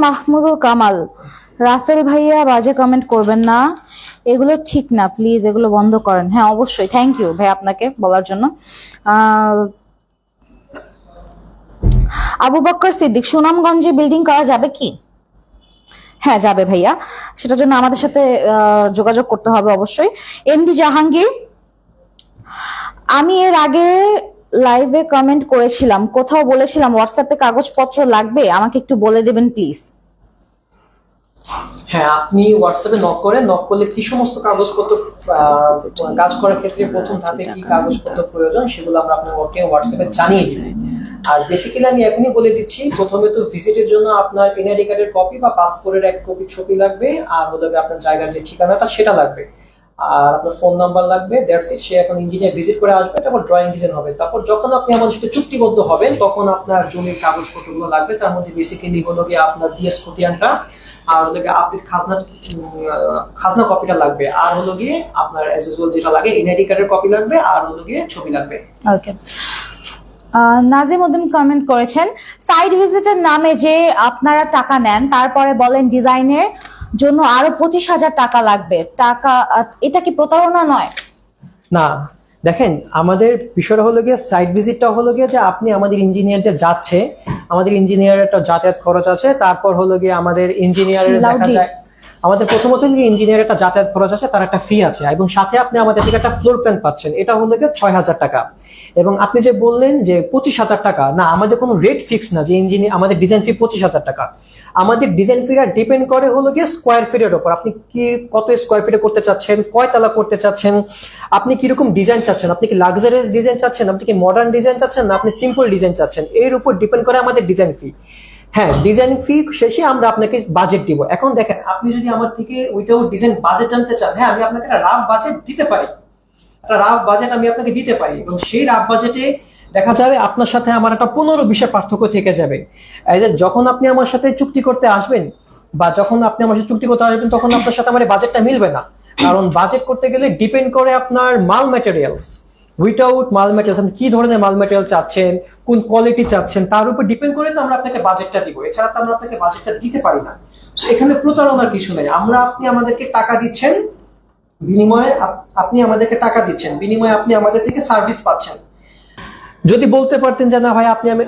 মাহমুদুল কামাল, রাসেল ভাইয়া বাজে কমেন্ট করবেন না, এগুলো ঠিক না, প্লিজ এগুলো বন্ধ করেন। হ্যাঁ অবশ্যই, থ্যাংক ইউ ভাই আপনাকে বলার জন্য। আবু বক্কর সিদ্দিক, সুনামগঞ্জে বিল্ডিং করা যাবে কি? হ্যাঁ যাবে ভাইয়া, সেটার জন্য আমাদের সাথে যোগাযোগ করতে হবে অবশ্যই। এমডি জাহাঙ্গীর, আমি এর আগে লাইভে কমেন্ট করেছিলাম, কোথাও বলেছিলাম হোয়াটসঅ্যাপে কাগজপত্র লাগবে, আমাকে একটু বলে দেবেন প্লিজ। হ্যাঁ, আপনি হোয়াটসঅ্যাপে নক করলে কি সমস্ত কাগজপত্র, কাজ করার ক্ষেত্রে প্রথম ধাপে কি কাগজপত্র প্রয়োজন, সেগুলো আমরা আপনাকে হোয়াটসঅ্যাপে জানিয়ে দিই। আর বেসিক্যালি আমি এখনই বলে দিচ্ছি, প্রথমে তো ভিজিটের জন্য আপনার এনআইডি কার্ডের কপি বা পাসপোর্টের এক কপি ছবি লাগবে, আর হলো গিয়ে আপনার জায়গার যে ঠিকানাটা সেটা লাগবে, আর আপনার ফোন নাম্বার লাগবে, দ্যাটস ইট। সে এখন ইঞ্জিনিয়ার ভিজিট করে আসবে, তারপর ড্রয়িং ডিজাইন হবে। তারপর যখন আপনি আমাদের সাথে চুক্তিবদ্ধ হবেন তখন আপনার জমির কাগজপত্রগুলো লাগবে, তার মধ্যে বেসিক্যালি হলো গিয়ে আপনার বিএস খতিয়ানটা, আর হলো গিয়ে আপডেট খাজনা কপিটা লাগবে, আর হলো গিয়ে আপনার অ্যাজ ইউজুয়াল যেটা লাগে এনআইডি কার্ডের কপি লাগবে, আর হলো গিয়ে ছবি লাগবে। ওকে, নাজিম উদ্দিন কমেন্ট করেছেন, সাইট ভিজিটের নামে যে আপনারা টাকা নেন তারপরে বলেন ডিজাইনের জন্য আরো 25,000 টাকা লাগবে, টাকা এটা কি প্রতারণা নয়? না, দেখেন আমাদের বিষয়টা হলো গিয়ে সাইট ভিজিটটা হলো গিয়ে যে আপনি আমাদের ইঞ্জিনিয়ার যে যাচ্ছে, আমাদের ইঞ্জিনিয়ারের একটা যাতায়াত খরচ আছে, তারপর হলো গিয়ে আমাদের ইঞ্জিনিয়ারের দেখা যায় আমাদের প্রথমত ইঞ্জিনিয়ারের একটা যাতায়াত খরচ আছে, তার একটা ফি আছে, এবং সাথে আপনি আমাদের থেকে একটা ফ্লোর প্ল্যান পাচ্ছেন, এটা হলো গিয়ে 6,000 টাকা। এবং আপনি যে বললেন যে 25,000 টাকা, না আমাদের কোনো রেট ফিক্স না যে ইঞ্জিনিয়ার আমাদের ডিজাইন ফি 25,000 টাকা। আমাদের ডিজাইন ফিটা ডিপেন্ড করে হলো গিয়ে স্কোয়ার ফিটের উপর, আপনি কি কত স্কোয়ার ফিটে করতে চাচ্ছেন, কয় তালা করতে চাচ্ছেন, আপনি কিরকম ডিজাইন চাচ্ছেন, আপনি কি লাক্সারিয়াস ডিজাইন চাচ্ছেন, আপনি কি মডার্ন ডিজাইন চাচ্ছেন, না আপনি সিম্পল ডিজাইন চাচ্ছেন, এর উপর ডিপেন্ড করে আমাদের ডিজাইন ফি। হ্যাঁ, ডিজাইন ফি শেষে আমরা আপনাকে বাজেট দিব। এখন দেখেন, আপনি যদি আমার থেকে উইথাউট ডিজাইন বাজেট জানতে চান, হ্যাঁ আমি আপনাকে একটা রাফ বাজেট দিতে পারি, একটা রাফ বাজেট আমি আপনাকে দিতে পারি, এবং সেই রাফ বাজেটে দেখা যাবে আপনার সাথে আমার একটা 15-20 পার্থক্য থেকে যাবে। এই যে যখন আপনি আমার সাথে চুক্তি করতে আসবেন, বা যখন আপনি আমার সাথে চুক্তি করতে আসবেন, তখন আপনার সাথে আমার বাজেটটা মিলবে না, কারণ বাজেট করতে গেলে ডিপেন্ড করে আপনার মাল ম্যাটেরিয়ালস। উইথাউট মাল ম্যাটেরিয়ালস, আপনি কি ধরনের মাল ম্যাটেরিয়াল চাচ্ছেন, কোন কোয়ালিটি চাচ্ছেন, তার উপর ডিপেন্ড করে তো আমরা আপনাকে বাজেটটা দিব, এছাড়া তো আমরা আপনাকে বাজেটটা দিতে পারি না। এখানে প্রতারণার কিছু নেই, আপনি আমাদেরকে টাকা দিচ্ছেন, বিনিময়ে আপনি আমাদেরকে টাকা দিচ্ছেন, বিনিময়ে আপনি আমাদের থেকে সার্ভিস পাচ্ছেন। যদি বলতে পারতেন যে না ভাই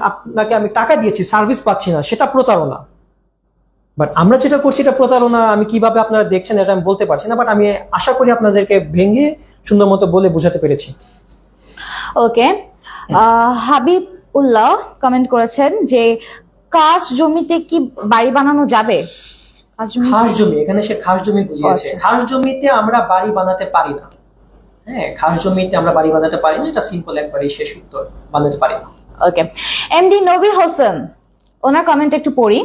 আপনাকে আমি টাকা দিয়েছি সার্ভিস পাচ্ছি না, সেটা প্রতারণা। বাট আমরা যেটা করছি এটা প্রতারণা। আমি কিভাবে আপনারা দেখছেন এটা আমি বলতে পারছি না, বাট আমি আশা করি আপনাদেরকে ভেঙে সুন্দর মতো বলে বোঝাতে পেরেছি। ওকে, হাবিব উল্লাহ কমেন্ট করেছেন যে খাস জমিতে কি বাড়ি বানানো যাবে? খাস জমি, এখানে সে খাস জমি বুঝিয়েছে। খাস জমিতে আমরা বাড়ি বানাতে পারি না। হ্যাঁ, খাস জমিতে আমরা বাড়ি বানাতে পারি না, এটা সিম্পল একবারই শেষ উত্তর, বানাতে পারি না। ওকে, এমডি নবী হোসেন, ওনার কমেন্ট একটু পড়ি।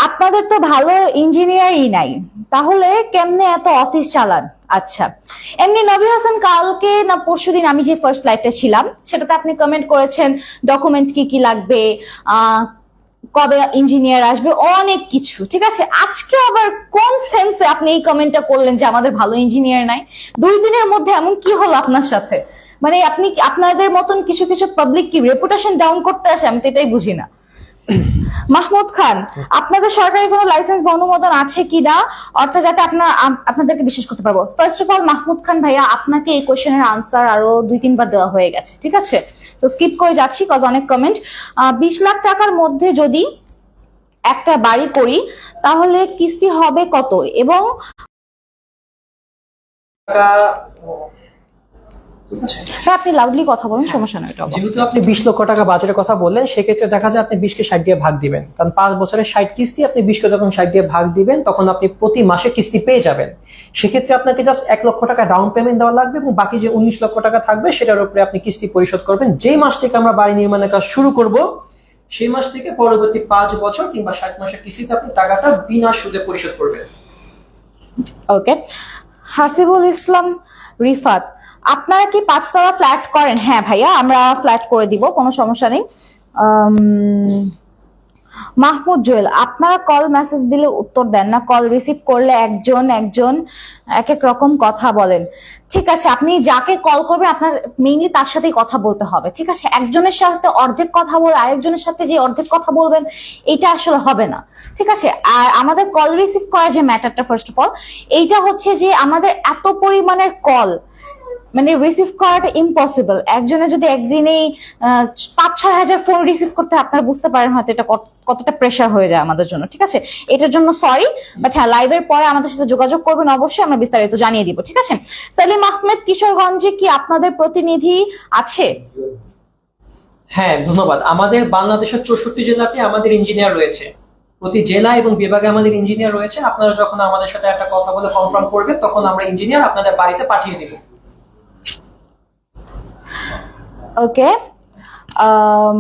আপনাদের তো ভালো ইঞ্জিনিয়ারই নাই, তাহলে কেমনে এত অফিস চালান? আচ্ছা, এমনি নবী হোসেন, কালকে না পরশুদিন আমি যে ফার্স্ট লাইভটা ছিলাম সেটাতে আপনি কমেন্ট করেছেন ডকুমেন্ট কি কি লাগবে, কবে ইঞ্জিনিয়ার আসবে, অনেক কিছু। ঠিক আছে, আজকে আবার কোন সেন্সে আপনি এই কমেন্টটা করলেন যে আমাদের ভালো ইঞ্জিনিয়ার নাই? 2 দিনের মধ্যে এমন কি হলো আপনার সাথে? মানে আপনি আপনাদের মতন কিছু কিছু পাবলিক কি রেপুটেশন ডাউন করতে আসে? আমি তো এটাই বুঝি না। মাহমুদ খান, আপনাদের সরকারি কোনো লাইসেন্স বা অনুমোদন আছে কিনা, অর্থাৎ যাতে আপনাদেরকে বিশ্বাস করতে পারবো? ফার্স্ট অফ অল মাহমুদ খান ভাইয়া, আপনাকে এই কোশ্চেনের আনসার আরো 2-3 বার দেওয়া হয়ে গেছে। ঠিক আছে, তো স্কিপ করে যাচ্ছি কজ অনেক কমেন্ট। 20 লাখ টাকার মধ্যে যদি একটা বাড়ি করি তাহলে কিস্তি হবে কত? এবং আপনি লাউডলি কথা বলুন, সমস্যা নয়। যেহেতু আপনি 20 লক্ষ টাকা বাজারের কথা বললেন, সেক্ষেত্রে দেখা যায় আপনি 20 কে 60 দিয়ে ভাগ দিবেন, কারণ 5 বছরের 60 কিস্তি, আপনি 20 কে যখন 60 দিয়ে ভাগ দিবেন তখন আপনি প্রতি মাসে কিস্তি পেয়ে যাবেন। সেক্ষেত্রে আপনাকে জাস্ট 1 লক্ষ টাকা ডাউন পেমেন্ট দেওয়া লাগবে, এবং বাকি যে 19 লক্ষ টাকা থাকবে সেটার উপরে আপনি কিস্তি পরিশোধ করবেন। যেই মাস থেকে আমরা বাড়ি নির্মাণের কাজ শুরু করব, সেই মাস থেকে পরবর্তী 5 বছর কিংবা 60 মাসের কিস্তিতে আপনি টাকাটা বিনা সুদে পরিশোধ করবেন। ওকে, হাসিবুল ইসলাম রিফাত, আপনারা কি 5 তলা ফ্ল্যাট করেন? হ্যাঁ ভাইয়া, আমরা ফ্ল্যাট করে দিব, কোনো সমস্যা নেই। মাহমুদ জুয়েল, আপনারা কল মেসেজ দিলে উত্তর দেন না, কল রিসিভ করলে একজন এক এক রকম কথা বলেন। ঠিক আছে, আপনি যাকে কল করবেন আপনার মেইনলি তার সাথেই কথা বলতে হবে। ঠিক আছে, একজনের সাথে অর্ধেক কথা বলে আরেকজনের সাথে যে অর্ধেক কথা বলবেন এটা আসলে হবে না। ঠিক আছে, আর আমাদের কল রিসিভ করা যে ম্যাটারটা, ফার্স্ট অফ অল এইটা হচ্ছে যে আমাদের এত পরিমাণের কল মানে রিসিভ করাটা ইম্পসিবল। একজনে যদি একদিনেই 5-6 হাজার ফোন রিসিভ করতে, আপনারা বুঝতে পারেন হয়তো এটা কতটা প্রেশার হয়ে যায় আমাদের জন্য। ঠিক আছে, এটার জন্য সরি, বাট হ্যাঁ লাইভের পরে আমাদের সাথে যোগাযোগ করবেন, অবশ্যই আমরা বিস্তারিত জানিয়ে দিব। ঠিক আছে, সালিম আহমেদ, কিশোরগঞ্জে কি আপনাদের প্রতিনিধি আছে? হ্যাঁ, ধন্যবাদ। আমাদের বাংলাদেশের 64 জেলাতে আমাদের ইঞ্জিনিয়ার রয়েছে, প্রতি জেলা এবং বিভাগে আমাদের ইঞ্জিনিয়ার রয়েছে। আপনারা যখন আমাদের সাথে একটা কথা বলে কনফার্ম করবেন, তখন আমরা ইঞ্জিনিয়ার আপনাদের বাড়িতে পাঠিয়ে দিব। ওকে, আম,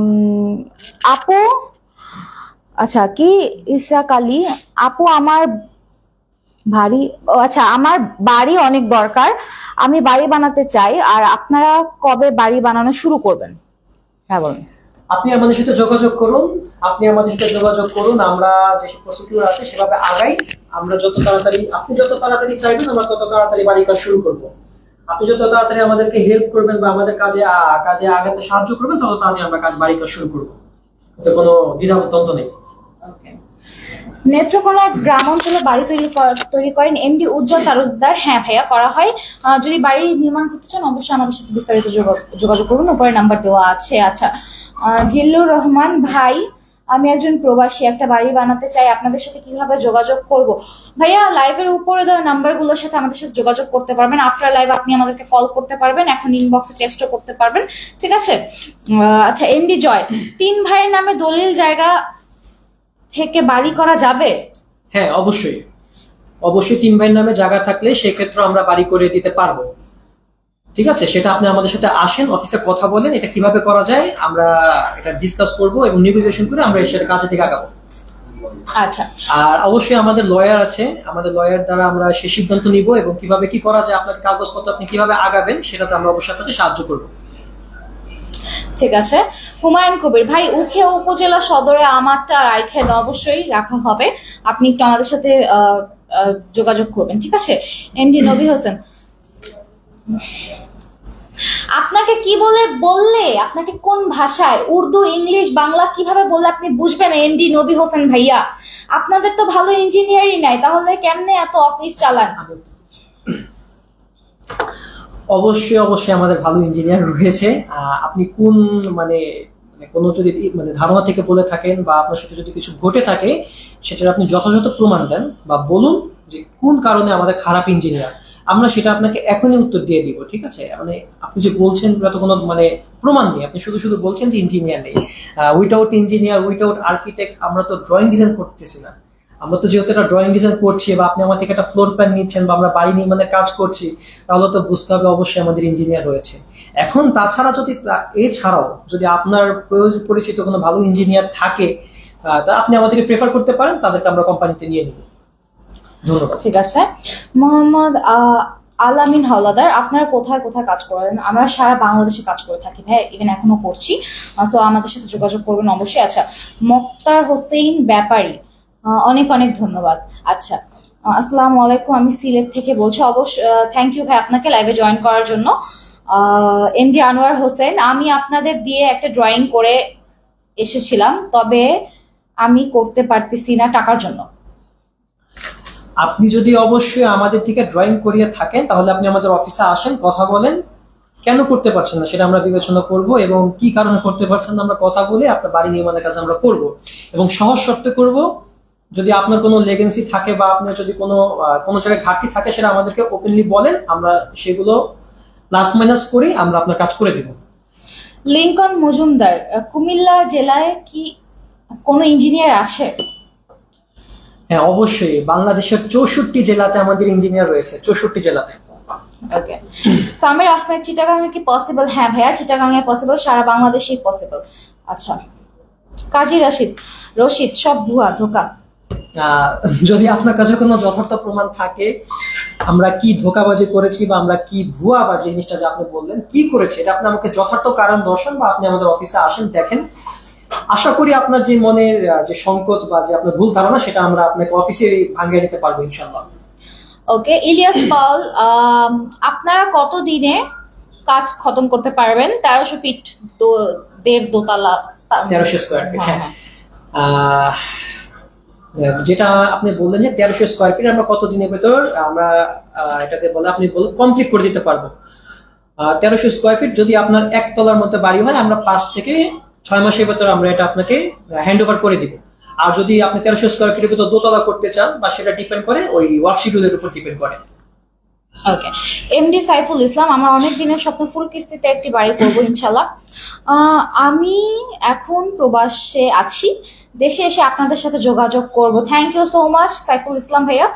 আপু, আচ্ছা কি ইসরাক আলী আপু, আমার বাড়ি, ও আচ্ছা, আমার বাড়ি অনেক দরকার, আমি বাড়ি বানাতে চাই। আর আপনারা কবে বাড়ি বানানো শুরু করবেন? হ্যাঁ বলুন। আপনি আমাদের সাথে যোগাযোগ করুন, আমরা যেসব প্রসিডিউর আছে সেভাবে আগাই। আমরা যত তাড়াতাড়ি, আপনি যত তাড়াতাড়ি চাইবেন আমরা তত তাড়াতাড়ি বাড়ির কাজ শুরু করব। আপনি যত তাড়াতাড়ি আমাদেরকে হেল্প করবেন বা আমাদের কাজে আগাতে সাহায্য করবেন, তত তাড়াতাড়ি আমরা বাড়ির কাজ শুরু করবো। এতে কোনো দ্বিধাদ্বন্দ্ব নেই। নেত্রকোনা গ্রাম অঞ্চলে বাড়ি তৈরি করেন এমডি উজ্জ্বল তালুকদার। হ্যাঁ ভাইয়া, করা হয়। যদি বাড়ি নির্মাণ করতে চান অবশ্যই আমাদের সাথে বিস্তারিত যোগাযোগ করুন, উপরে নাম্বার দেওয়া আছে। আচ্ছা, জিল্লুর রহমান ভাই, আমি একজন প্রবাসী, একটা বাড়ি বানাতে চাই, আপনাদের সাথে কিভাবে যোগাযোগ করব? ভাইয়া, লাইভের উপরে দেওয়া নাম্বারগুলোর সাথে আমাদের সাথে যোগাযোগ করতে পারবেন। আফটার লাইভ আপনি আমাদেরকে কল করতে পারবেন, এখন ইনবক্সে টেক্সটও করতে পারবেন, ঠিক আছে? আচ্ছা, এমডি জয়, 3 ভাইয়ের নামে দলিল জায়গা থেকে বাড়ি করা যাবে? হ্যাঁ, অবশ্যই অবশ্যই 3 ভাইয়ের নামে জায়গা থাকলে সেক্ষেত্রে আমরা বাড়ি করে দিতে পারবো। ঠিক আছে, সেটা আপনি আমাদের সাথে আসেন, অফিসে কথা বলেন, এটা কিভাবে করা যায় আমরা এটা ডিসকাস করব এবং নেগোসিয়েশন করে আমরা সেটা কাজে থেকে আগাবো। আচ্ছা, আর অবশ্যই আমাদের লয়ার আছে, আমাদের লয়ার দ্বারা আমরা সেই সিদ্ধান্ত নিব এবং কিভাবে কি করা যায়, আপনার কাগজপত্র আপনি কিভাবে আগাবেন সেটাতে আমরা অবশ্যই আপনাকে সাহায্য করব। ঠিক আছে। হুমায়ুন কবির ভাই, উখিয়া উপজেলা সদরে আমারটা রাইখেন, অবশ্যই রাখা হবে, আপনি একটু আমাদের সাথে যোগাযোগ করবেন, ঠিক আছে? এমডি নবী হোসেন, আপনাকে কি বললে আপনাকে কোন ভাষায়, উর্দু, ইংলিশ, বাংলা কিভাবে বললে আপনি বুঝবেন? এমডি নবী হোসেন ভাইয়া, আপনাদের তো ভালো ইঞ্জিনিয়ারই নাই, তাহলে কেমনে এত অফিস চালান? অবশ্যই অবশ্যই আমাদের ভালো ইঞ্জিনিয়ার রয়েছে। আপনি কোন মানে কোনো যদি ধারণা থেকে বলে থাকেন বা আপনার সাথে যদি কিছু ঘটে থাকে, সেটার আপনি যথাযথ প্রমাণ দেন বা বলুন যে কোন কারণে আমাদের খারাপ ইঞ্জিনিয়ার, আমরা সেটা আপনাকে এখনই উত্তর দিয়ে দিব। ঠিক আছে, আপনি যে বলছেন তো কোনো প্রমাণ নেই, আপনি শুধু শুধু বলছেন যে ইঞ্জিনিয়ার নেই। উইথাউট ইঞ্জিনিয়ার, উইথাউট আর্কিটেক্ট আমরা তো ড্রয়িং ডিজাইন করতেছি না। আমরা তো যেহেতু একটা ড্রয়িং ডিজাইন করছি বা আপনি আমার থেকে একটা ফ্লোর প্ল্যান নিচ্ছেন বা আমরা বাড়ি নির্মাণের কাজ করছি, তাহলে তো বুঝতে হবে অবশ্যই আমাদের ইঞ্জিনিয়ার রয়েছে। এখন তাছাড়া এছাড়াও যদি আপনার পরিচিত কোনো ভালো ইঞ্জিনিয়ার থাকে, তা আপনি আমাদেরকে প্রেফার করতে পারেন, তাদেরকে আমরা কোম্পানিতে নিয়ে নিব। ধন্যবাদ। ঠিক আছে। মোহাম্মদ আলামিন হাওলাদার, আপনারা কোথায় কোথায় কাজ করেন? আমরা সারা বাংলাদেশে কাজ করে থাকি ভাই, ইভেন এখনো করছি, সো আমাদের সাথে যোগাযোগ করবেন অবশ্যই। আচ্ছা, মোক্তার হোসেন ব্যাপারী, অনেক অনেক ধন্যবাদ। আচ্ছা, আসসালামু আলাইকুম, আমি সিলেট থেকে বলছি। থ্যাংক ইউ ভাই আপনাকে লাইভে জয়েন করার জন্য। এমডি আনোয়ার হোসেন, আমি আপনাদের দিয়ে একটা ড্রয়িং করে এসেছিলাম, তবে আমি করতে পারতেছি না টাকার জন্য। আপনি যদি অবশ্যই আমাদের থেকে ড্রয়িং করিয়ে থাকেন, তাহলে আপনি আমাদের অফিসে আসেন, কথা বলেন, কেন করতে পারছেন না সেটা আমরা বিবেচনা করব এবং কি কারণে করতে পারছেন না আমরা কথা বলে আপনার বাড়ি নির্মাণের কাজ আমরা করব এবং সহজ শর্তে করব। যদি আপনার কোনো লেগেন্সি থাকে বা আপনার যদি কোনো জায়গায় ঘাটতি থাকে, সেটা আমাদেরকে ওপেনলি বলেন, আমরা সেগুলো প্লাস মাইনাস করি, আমরা আপনার কাজ করে দেব। লিঙ্কন মজুমদার, কুমিল্লা জেলায় কি কোনো ইঞ্জিনিয়ার আছে? হ্যাঁ, অবশ্যই বাংলাদেশের 64 জেলাতে আমাদের ইঞ্জিনিয়ার রয়েছে, 64 জেলাতে। ওকে। সামির আহমেদ, চিটাগাঙে কি পসিবল? হ্যাঁ ভাইয়া, চিটাগাঙে পসিবল, সারা বাংলাদেশেই পসিবল। আচ্ছা, কাজী রশিদ, সব ভুয়া, ধোকা। যদি আপনার কাছে কোনো যথার্থ প্রমাণ থাকে আমরা কি ধোকাবাজি করেছি বা আমরা কি ভুয়াবাজি, জিনিসটা যে আপনি বললেন কি করেছি, এটা আপনি আমাকে যথার্থ কারণ দর্শান বা আপনি আমাদের অফিসে আসেন, দেখেন। আশা করি আপনার যে মনের যে সংকোচ বা যে আপনার ভুল ধারণা, সেটা আমরা আপনাকে অফিসে ভাঙিয়ে দিতে পারবো ইনশাল্লাহ। ওকে। ইলিয়াস পাউল, আপনারা কত দিনে কাজ খতম করতে পারবেন? 1300 ফিট, দেড় দোতলা, 1300 স্কোয়ার ফিট। হ্যাঁ, যেটা আপনি বললেন যে 1300 স্কোয়ার ফিট আমরা কত দিনের ভেতর আমরা এটাকে আপনি কমপ্লিট করে দিতে পারবো। 1300 স্কোয়ার ফিট যদি আপনার একতলার মধ্যে বাড়ি হয়, আমরা 5 থেকে 6 মাসের ভেতর আমরা এটা আপনাকে হ্যান্ড ওভার করে দিব। আর যদি আপনি 1300 স্কোয়ার ফিটের ভেতর দোতলা করতে চান, বা সেটা ডিপেন্ড করে ওই ওয়ার্ক শিডিউলের উপর ডিপেন্ড করে। ওকে। এমডি সাইফুল ইসলাম, আমার অনেক দিনের স্বপ্ন ফুল কিস্তিতে একটি বাড়ি করবো ইনশাল্লাহ। আমি এখন প্রবাসে আছি, দেশে এসে আপনাদের সাথে যোগাযোগ করব। Thank you so much Saiful Islam ভাইয়া,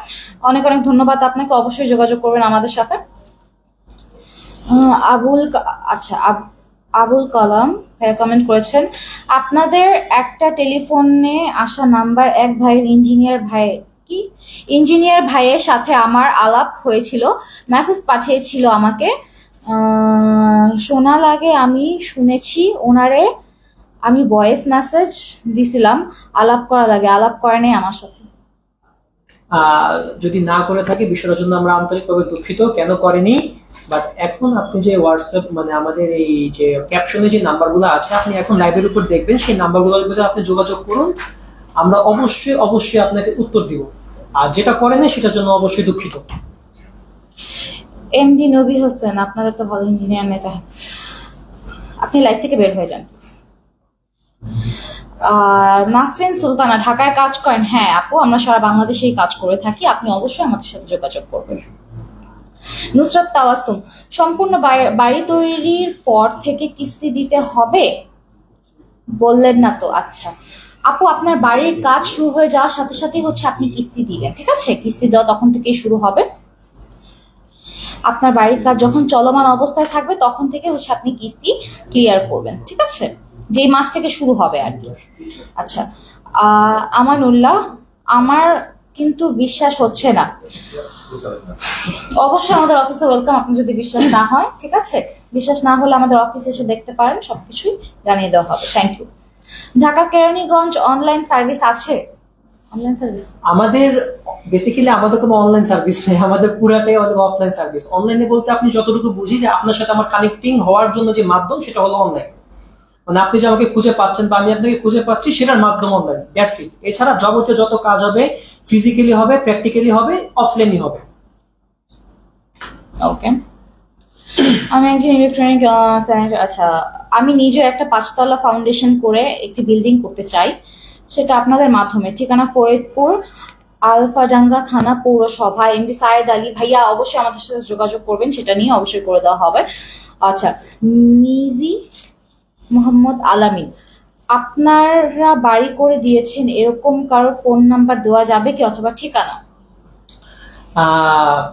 অনেক অনেক ধন্যবাদ আপনাকে, অবশ্যই যোগাযোগ করবেন আমাদের সাথে। আবুল কালাম ভাইয়া কমেন্ট করেছেন, আপনাদের একটা টেলিফোনে আসা নাম্বার এক ভাইয়ের ইঞ্জিনিয়ার ভাইয়ের সাথে আমার আলাপ হয়েছিল, মেসেজ পাঠিয়েছিল আমাকে, শোনা লাগে আমি শুনেছি ওনারে, আমি ভয়েস মেসেজ দিছিলাম, আলাপ করা লাগে, আলাপ করে নেই আমার সাথে। যদি না করে থাকে বিষয়টার জন্য আমরা আন্তরিকভাবে দুঃখিত, কেন করেনি। বাট এখন আপনি যে হোয়াটসঅ্যাপ মানে আমাদের এই যে ক্যাপশনে যে নাম্বারগুলো আছে আপনি এখন লাইভের উপর দেখবেন, সেই নাম্বারগুলোর ভিতরে আপনি যোগাযোগ করুন, আমরা অবশ্যই অবশ্যই আপনাকে উত্তর দিব। আর যেটা করেন সেটার জন্য অবশ্যই দুঃখিত। এমডি নবী হোসেন, আপনাদের তো ভালো ইঞ্জিনিয়ার নেতা, আপনি লাইফ থেকে বের হয়ে যান। নাসরিন সুলতানা, ঢাকায় কাজ করেন? হ্যাঁ আপু, আমরা সারা বাংলাদেশেই কাজ করে থাকি, আপনি অবশ্যই আমাদের সাথে যোগাযোগ করবেন। নুসরাত তাওয়াসুম, সম্পূর্ণ বাড়ি তৈরির পর থেকে কিস্তি দিতে হবে বললেন না তো? আচ্ছা আপু, আপনার বাড়ির কাজ শুরু হয়ে যাওয়ার সাথে সাথে হচ্ছে আপনি কিস্তি দিবেন, ঠিক আছে? কিস্তি দেওয়া তখন থেকেই শুরু হবে। আপনার বাড়ির কাজ যখন চলমান অবস্থায় থাকবে তখন থেকে হচ্ছে আপনি কিস্তি ক্লিয়ার করবেন, ঠিক আছে? যেই মাস থেকে শুরু হবে আর কি। আচ্ছা, আমানুল্লাহ, আমার কিন্তু বিশ্বাস হচ্ছে না। অবশ্যই আমাদের অফিসে ওয়েলকাম, আপনি যদি বিশ্বাস না হয়, ঠিক আছে? বিশ্বাস না হলে আমাদের অফিসে এসে দেখতে পারেন, সবকিছুই জানিয়ে দেওয়া হবে। Thank you. Dhaka Keraniganj online service আছে? অনলাইন সার্ভিস আমাদের বেসিক্যালি আমাদের কোনো অনলাইন সার্ভিস নেই, আমাদের পুরাটাই আমাদের অফলাইন সার্ভিস। অনলাইনে বলতে আপনি যতটুকু বুঝি যে আপনার সাথে আমার কানেক্টিং হওয়ার জন্য যে মাধ্যম সেটা হলো অনলাইন, মানে আপনি যে আমাকে খুঁজে পাচ্ছেন বা আমি আপনাকে খুঁজে পাচ্ছি সেটার মাধ্যম অনলাইন, দ্যাটস ইট। এছাড়া যাবতীয় যত কাজ হবে ফিজিক্যালি হবে, প্র্যাকটিক্যালি হবে, অফলাইনই হবে। ওকে। আমি একজন ইলেকট্রনিক, আচ্ছা, আমি নিজে একটা 5 তলা ফাউন্ডেশন করে একটি বিল্ডিং করতে চাই, সেটা আপনাদের মাধ্যমে। ঠিকানা ফরিদপুর, আলফাডাঙ্গা থানা, পৌরসভা। এমডি সায়েদ আলী ভাইয়া, অবশ্যই আমাদের সাথে যোগাযোগ করবেন, সেটা নিয়ে অবশ্যই করে দেওয়া হবে। আচ্ছা, মিজি মোহাম্মদ আলামিন, আপনারা বাড়ি করে দিয়েছেন এরকম কারো ফোন নাম্বার দেওয়া যাবে কি, অথবা ঠিকানা?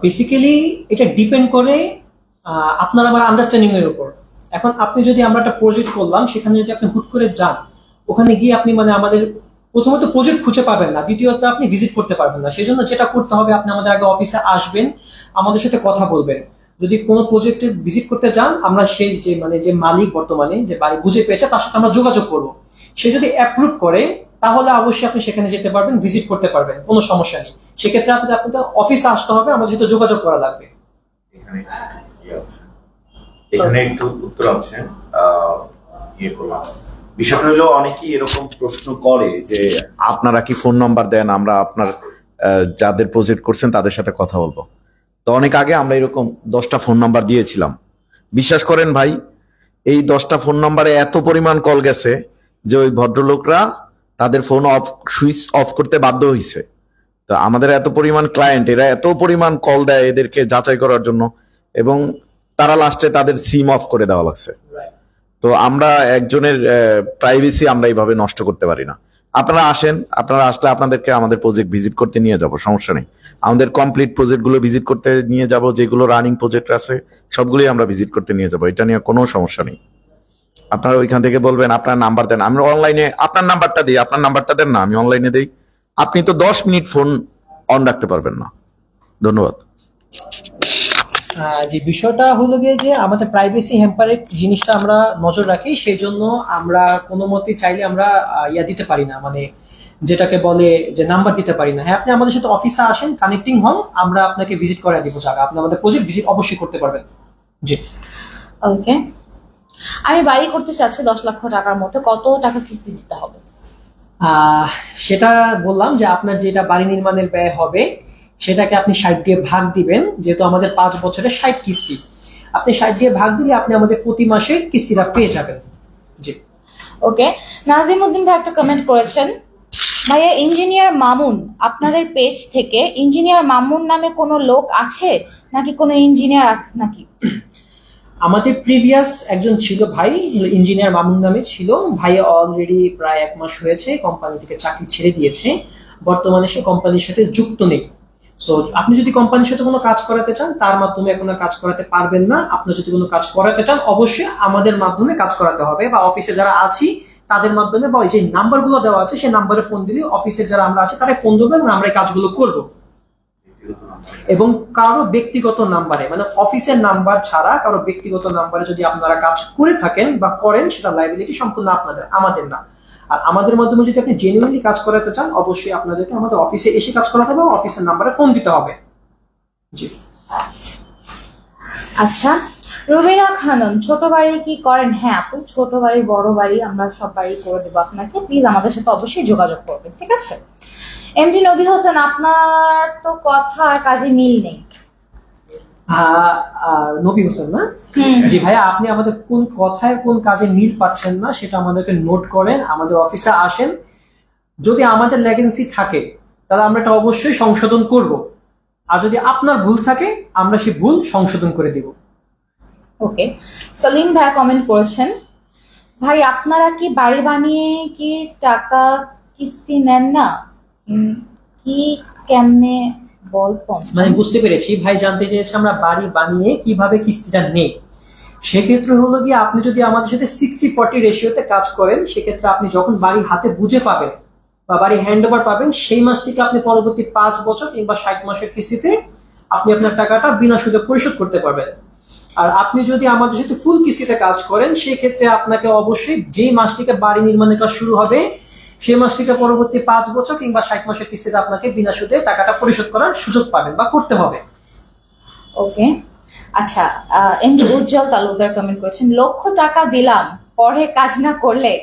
বেসিক্যালি এটা ডিপেন্ড করে আপনার আমার আন্ডারস্ট্যান্ডিং এর উপর। এখন আপনি যদি আমরা একটা প্রজেক্ট করলাম, সেখানে যদি আপনি হুট করে যান, ওখানে গিয়ে আপনি মানে আমাদের প্রথমত প্রজেক্ট খুঁজে পাবেন না, দ্বিতীয়ত আপনি ভিজিট করতে পারবেন না। সেই জন্য যেটা করতে হবে, আপনি আমাদের আগে অফিসে আসবেন, আমাদের সাথে কথা বলবেন। যদি কোনো প্রজেক্টে ভিজিট করতে যান, আমরা সেই যে মানে যে মালিক বর্তমানে যে বাড়ি বুঝে পেয়েছে তার সাথে আমরা যোগাযোগ করবো। সে যদি অ্যাপ্রুভ করে তাহলে অবশ্যই আপনি সেখানে যেতে পারবেন, ভিজিট করতে পারবেন, কোনো সমস্যা নেই। সেক্ষেত্রে আপনাকে অফিসে আসতে হবে, আমাদের সাথে যোগাযোগ করা লাগবে। এখানে একটু উত্তর আছে, ইয়ে করলাম। বিষয়টা হলো অনেকেই এরকম প্রশ্ন করে যে আপনারা কি ফোন নাম্বার দেন, আমরা আপনার যাদের প্রজেক্ট করছেন তাদের সাথে কথা বলবো। তো অনেক আগে আমরা এরকম 10টা ফোন নাম্বার দিয়েছিলাম। বিশ্বাস করেন ভাই, এই 10টা ফোন নাম্বারে এত পরিমাণ কল গেছে যে ওই ভদ্রলোকরা তাদের ফোন সুইচ অফ করতে বাধ্য হয়েছে। তো আমাদের এত পরিমাণ ক্লায়েন্ট, এরা এত পরিমাণ কল দেয় এদেরকে যাচাই করার জন্য, এবং তারা লাস্টে তাদের সিম অফ করে দেওয়া লাগছে। তো আমরা একজনের প্রাইভেসি আমরা এইভাবে নষ্ট করতে পারি না। আপনারা আসেন, আপনারা আসলে আপনাদেরকে আমাদের প্রজেক্ট ভিজিট করতে নিয়ে যাব, সমস্যা নেই। আমাদের কমপ্লিট প্রজেক্ট গুলো ভিজিট করতে নিয়ে যাব, যেগুলো রানিং প্রজেক্ট আছে সবগুলোই আমরা ভিজিট করতে নিয়ে যাব, এটা নিয়ে কোনো সমস্যা নেই। আপনারা ওইখান থেকে বলবেন আপনার নাম্বার দেন, আমি অনলাইনে আপনার নাম্বারটা দিই, আপনার নাম্বারটা দেন না, আমি অনলাইনে দিই। আপনি তো 10 মিনিট ফোন অন রাখতে পারবেন না। ধন্যবাদ। যে বিষয়টা হলো গিয়ে যে আমাদের প্রাইভেসি হ্যাম্পারের জিনিসটা আমরা নজর রাখি, সেই জন্য আমরা কোনো মতে চাইলে আমরা দিতে পারি না, মানে যেটাকে বলে যে নাম্বার দিতে পারি না। হ্যাঁ, আপনি আমাদের সাথে অফিসে আসেন, কানেক্টিং হন, আমরা আপনাকে ভিজিট করে দিব জায়গা, আপনি আমাদের প্রজেক্ট ভিজিট অবশ্যই করতে পারবেন। জি, ওকে। আমি বাড়ি করতে চাচ্ছি 10 লক্ষ টাকার মতো, কত টাকা কিস্তি দিতে হবে? সেটা বললাম যে আপনার যেটা বাড়ি নির্মাণের ব্যয় হবে সেটাকে আপনি 60 দিয়ে ভাগ দিবেন, যেহেতু আমাদের 5 বছরের 60 কিস্তি, আপনি 60 দিয়ে ভাগ দিলে আপনি আমাদের প্রতি মাসের কিস্তিটা পেয়ে যাবেন। জি, ওকে। নাজিম উদ্দিন ভাই একটা কমেন্ট করেছেন, ভাইয়া ইঞ্জিনিয়ার মামুন, আপনাদের পেজ থেকে ইঞ্জিনিয়ার মামুন নামে কোনো লোক আছে নাকি কোনো ইঞ্জিনিয়ার আছে নাকি? আমাদের প্রিভিয়াস একজন ছিল ভাই, ইঞ্জিনিয়ার মামুন নামে ছিল। ভাই অলরেডি প্রায় 1 মাস হয়েছে কোম্পানি থেকে চাকরি ছেড়ে দিয়েছে, বর্তমানে সে কোম্পানির সাথে যুক্ত নেই। সো আপনি যদি কোম্পানির সাথে কোনো কাজ করাতে চান তার মাধ্যমে এখন আর কাজ করাতে পারবেন না। আপনি যদি কোনো কাজ করাতে চান অবশ্যই আমাদের মাধ্যমে কাজ করাতে হবে, বা অফিসে যারা আছি তাদের মাধ্যমে, বা ওই যে নাম্বারগুলো দেওয়া আছে সেই নাম্বারে ফোন দিলে অফিসের যারা আমরা আছি তারাই ফোন দেবে এবং আমরা এই কাজগুলো করব। এবং কারো ব্যক্তিগত নাম্বারে, মানে অফিসের নাম্বার ছাড়া কারো ব্যক্তিগত নাম্বারে যদি আপনারা কাজ করে থাকেন বা করেন, সেটা লাইবিলিটি সম্পূর্ণ আপনাদের, আমাদের না। আর আমাদের মাধ্যমে যদি আপনি জেনুইনলি কাজ করাতে চান অবশ্যই আপনাদেরকে আমাদের অফিসে এসে কাজ করাতে হবে, অফিসের নাম্বারে ফোন দিতে হবে। জি। আচ্ছা, রুবিনা খানম, ছোট বাড়ি কি করেন? হ্যাঁ আপু, ছোট বাড়ি বড় বাড়ি আমরা সব বাড়ি করে দেবো আপনাকে, প্লিজ আমাদের সাথে অবশ্যই যোগাযোগ করবেন, ঠিক আছে? এমডি নবী হোসেন, আপনার তো কথা আর কাজে মিল নেই। নবী হোসেন না? হুম। জি ভাইয়া, আপনি আমাদের কোন কথায় কোন কাজে মিল পাচ্ছেন না সেটা আমাদেরকে নোট করেন, আমাদের অফিসে আসেন। যদি আমাদের ল্যাগেন্সি থাকে তাহলে আমরা এটা অবশ্যই সংশোধন করব, আর যদি আপনার ভুল থাকে আমরা সেই ভুল সংশোধন করে দিব। ওকে, সালিম ভাই কমেন্ট করেছেন, ভাই আপনারা কি বাড়ি বানিয়ে কি টাকা কিস্তি নেন না? কি কেমনে বলপন? মানে বুঝতে পেরেছি, ভাই জানতে চেয়েছে আমরা বাড়ি বানিয়ে কিভাবে কিস্তিটা নেই। সেক্ষেত্রে হলো গিয়ে আপনি যদি আমাদের সাথে 60-40 রেশিওতে কাজ করেন, সেক্ষেত্রে আপনি যখন বাড়ি হাতে বুঝে পাবেন বা বাড়ি হ্যান্ড ওভার পাবেন, সেই মাস থেকে আপনি পরবর্তী 5 বছর কিংবা 60 মাসের কিস্তিতে আপনি আপনার টাকাটা বিনা সুদে পরিশোধ করতে পারবেন। আর আপনি যদি আমাদের সাথে ফুল কিস্তিতে কাজ করেন, সেক্ষেত্রে আপনাকে অবশ্যই যেই মাস থেকে বাড়ি নির্মাণের কাজ শুরু হবে সেই মাস থেকে পরবর্তী 5 বছর কিংবা 60 মাসের কিস্তিতে আপনাকে বিনা সুদে টাকাটা পরিশোধ করার সুযোগ পাবেন বা করতে হবে। ওকে, আচ্ছা, এমডি উজ্জ্বল তালুকদার কমেন্ট করেছেন, লক্ষ টাকা দিলাম, পরে কাজ না করলে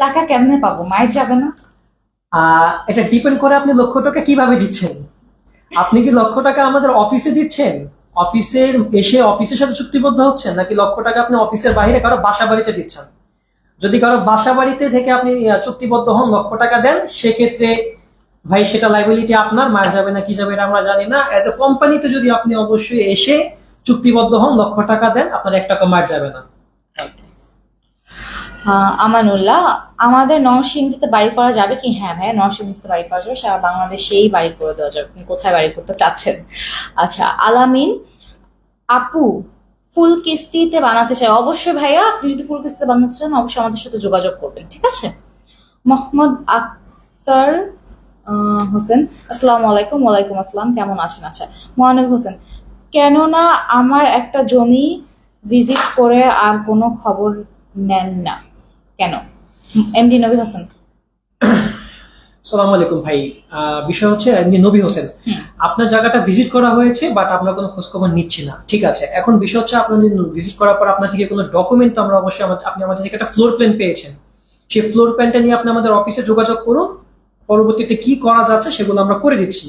টাকা কেমনে পাবো? মায়ের যাবে না? এটা ডিপেন্ড করে আপনি লক্ষ টাকা কিভাবে দিচ্ছেন। আপনি কি লক্ষ টাকা আমাদের অফিসে দিচ্ছেন, অফিসের এসে অফিসের সাথে চুক্তিবদ্ধ হচ্ছেন, নাকি লক্ষ টাকা আপনি অফিসের বাইরে কারো বাসা বাড়িতে দিচ্ছেন? যদি কারো বাসা বাড়িতে থেকে আপনি চুক্তিবদ্ধ হন, লক্ষ টাকা দেন, সেক্ষেত্রে ভাই সেটা লাইবিলিটি আপনার, মার যাবে না কি যাবে এটা আমরা জানি না। অ্যাজ এ কোম্পানিতে যদি আপনি অবশ্যই এসে চুক্তিবদ্ধ হন, লক্ষ টাকা দেন, আপনার 1 টাকা মার যাবে না। আমানুল্লাহ, আমাদের নরসিংদীতে বাড়ি করা যাবে কি? হ্যাঁ ভাইয়া, নরসিংদীতে বাড়ি করা যাবে, সারা বাংলাদেশেই বাড়ি করে দেওয়া যাবে। আপনি কোথায় বাড়ি করতে চাচ্ছেন? আচ্ছা, আলামিন আপু, ফুল কিস্তিতে বানাতে চাই। অবশ্যই ভাইয়া, আপনি যদি ফুল কিস্তিতে বানাতে চান অবশ্যই আমাদের সাথে যোগাযোগ করবেন, ঠিক আছে? মোহাম্মদ আক্তার হোসেন, আসসালামু আলাইকুম। ওয়ালাইকুম আসসালাম, কেমন আছেন? আচ্ছা, মহানবী হোসেন, কেননা আমার একটা জমি ভিজিট করে আর কোনো খবর নেন না কেন? এমডি নবী হোসেন, আসসালামু আলাইকুম ভাই। বিষয় হচ্ছে এমনি নবী হোসেন, আপনার জায়গাটা ভিজিট করা হয়েছে বাট আমরা কোনো খোঁজ খবর নিচ্ছি না, ঠিক আছে? এখন বিষয় হচ্ছে আপনার ভিজিট করার পর আপনার থেকে কোনো ডকুমেন্ট আমরা অবশ্যই আপনি আমাদের থেকে একটা ফ্লোর প্ল্যান পেয়েছেন, সেই ফ্লোর প্ল্যানটা নিয়ে আপনি আমাদের অফিসে যোগাযোগ করুন, পরবর্তীতে কি করা যাচ্ছে সেগুলো আমরা করে দিচ্ছি।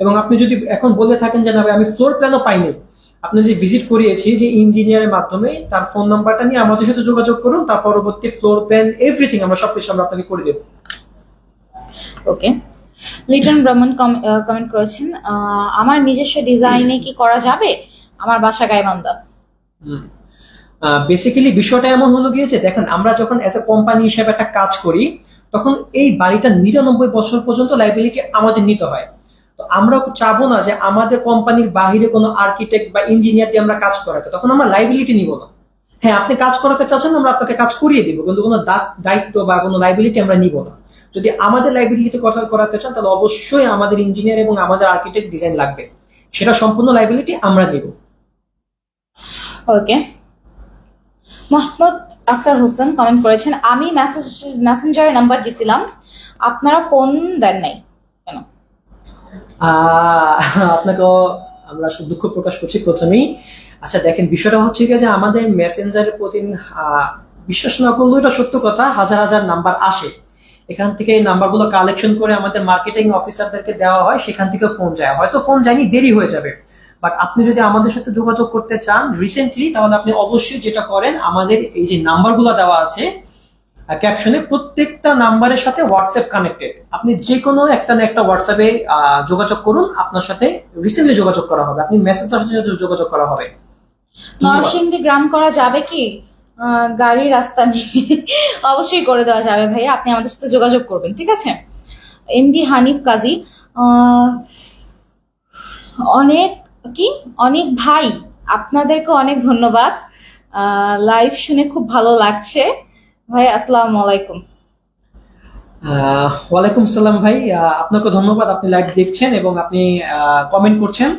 এবং আপনি যদি এখন বলে থাকেন যে না ভাই আমি ফ্লোর প্ল্যানও পাইনি, আপনি যে ভিজিট করিয়েছি যে ইঞ্জিনিয়ারের মাধ্যমে, তার ফোন নাম্বারটা নিয়ে আমাদের সাথে যোগাযোগ করুন, তার পরবর্তী ফ্লোর প্ল্যান এভরিথিং আমরা সবকিছু আমরা আপনাকে করে দেবো। ওকে। লিটন ব্রাহ্মণ কমেন্ট করেছেন, আমার নিজস্ব ডিজাইনে কি করা যাবে? আমার বাসা গাইবান্ধা। বেসিক্যালি বিষয়টা এমন হলো গিয়েছে, দেখেন আমরা যখন এজ এ কোম্পানি হিসেবে একটা কাজ করি তখন এই বাড়িটা 99 বছর পর্যন্ত লাইবিলিটি আমাদের নিতে হয়। তো আমরা চাবো না যে আমাদের কোম্পানির বাহিরে কোনো আর্কিটেক্ট বা ইঞ্জিনিয়ার দিয়ে আমরা কাজ করাতে, তখন আমরা লাইবিলিটি নিব না। হ্যাঁ, আপনি কাজ করাতে চাচ্ছেন, আমরা আপনাকে কাজ করিয়ে দিব, কিন্তু কোনো দায়িত্ব বা কোনো লাইবিলিটি আমরা নিব না। যদি আমাদের লাইবিলিটি করাতে চান তাহলে অবশ্যই আমাদের ইঞ্জিনিয়ার এবং আমাদের আর্কিটেক্ট ডিজাইন লাগবে, সেটা সম্পূর্ণ লাইবিলিটি আমরা নিব। ওকে। মোহাম্মদ আক্তার হোসেন কমেন্ট করেছেন, আমি মেসেঞ্জারে নাম্বার দিছিলাম, আপনারা ফোন দেন নাই কেন? আপনাকেও আমরা দুঃখ প্রকাশ করছি প্রথমেই। আচ্ছা দেখেন, বিষয়টা হচ্ছে যে আমাদের মেসেঞ্জারের প্রতিদিন বিশ্বাস না করলেও এটা সত্য কথা, হাজার হাজার নাম্বার আসে, এখান থেকে এই নাম্বারগুলো কালেকশন করে আমাদের মার্কেটিং অফিসারদেরকে দেওয়া হয়, সেখান থেকে ফোন যায়, হয়তো ফোন যায়নি, দেরি হয়ে যাবে। বাট আপনি যদি আমাদের সাথে যোগাযোগ করতে চান রিসেন্টলি, তাহলে আপনি অবশ্যই যেটা করেন, আমাদের এই যে নাম্বারগুলো দেওয়া আছে ক্যাপশনে, প্রত্যেকটা নাম্বারের সাথে হোয়াটসঅ্যাপ কানেক্টেড, আপনি যে কোনো একটা না একটা হোয়াটসঅ্যাপে যোগাযোগ করুন, আপনার সাথে রিসেন্টলি যোগাযোগ করা হবে, আপনি মেসেঞ্জার সাথে যোগাযোগ করা হবে। নরসিংদী গ্রাম করা যাবে কি? গাড়ি রাস্তা নেই। অবশ্যই করে দেওয়া যাবে ভাইয়া, আপনি আমাদের সাথে যোগাযোগ করবেন, ঠিক আছে? এমডি হানিফ কাজী, অনেক কি অনেক ভাই, আপনাদেরকে অনেক ধন্যবাদ। লাইভ শুনে খুব ভালো লাগছে ভাই। আসসালামু আলাইকুম। ওয়ালাইকুম সালাম ভাই, আপনাকে ধন্যবাদ। আপনি লাইভ দেখছেন এবং আপনি কমেন্ট করছেন।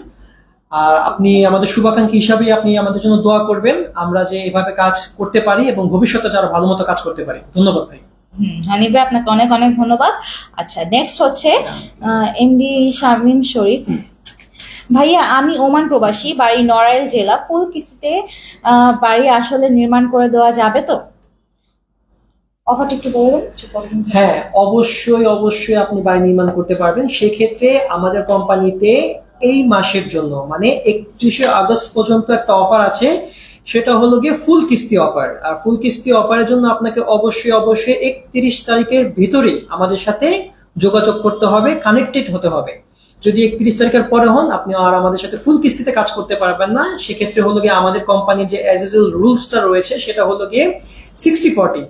আর আপনি আমাদের শুভাকাঙ্ক্ষী হিসাবে আপনি আমাদের জন্য দোয়া করবেন, আমরা যে এভাবে কাজ করতে পারি এবং ভবিষ্যতে যারা ভালো মতো কাজ করতে পারি। ধন্যবাদ ভাই। হানিফ ভাই, আপনাকে অনেক অনেক ধন্যবাদ। আচ্ছা, নেক্সট হচ্ছে এমডি শারমিন শরীফ। ভাইয়া, আমি ওমান প্রবাসী, বাড়ি নড়াইল জেলা। ফুল কিস্তিতে বাড়ি আসলে নির্মাণ করে দেওয়া যাবে তো? অফারটা একটু বলে দেন। হ্যাঁ, অবশ্যই অবশ্যই আপনি বাড়ি নির্মাণ করতে পারবেন। সেক্ষেত্রে আমাদের কোম্পানিতে এই মাসের জন্য মানে 31শে আগস্ট পর্যন্ত একটা অফার আছে, সেটা হলো গিয়ে ফুল কিস্তি অফার। আর ফুল কিস্তি অফারের জন্য আপনাকে অবশ্যই অবশ্যই 31 তারিখের ভিতরেই আমাদের সাথে যোগাযোগ করতে হবে, কানেক্টেড হতে হবে। যদি 31 তারিখের পরে হন, আপনি আর আমাদের সাথে ফুল কিস্তিতে কাজ করতে পারবেন না। সেক্ষেত্রে হলো গিয়ে আমাদের কোম্পানির যে অ্যাজ ইউজুয়াল রুলসটা রয়েছে সেটা হলো গিয়ে 60-40।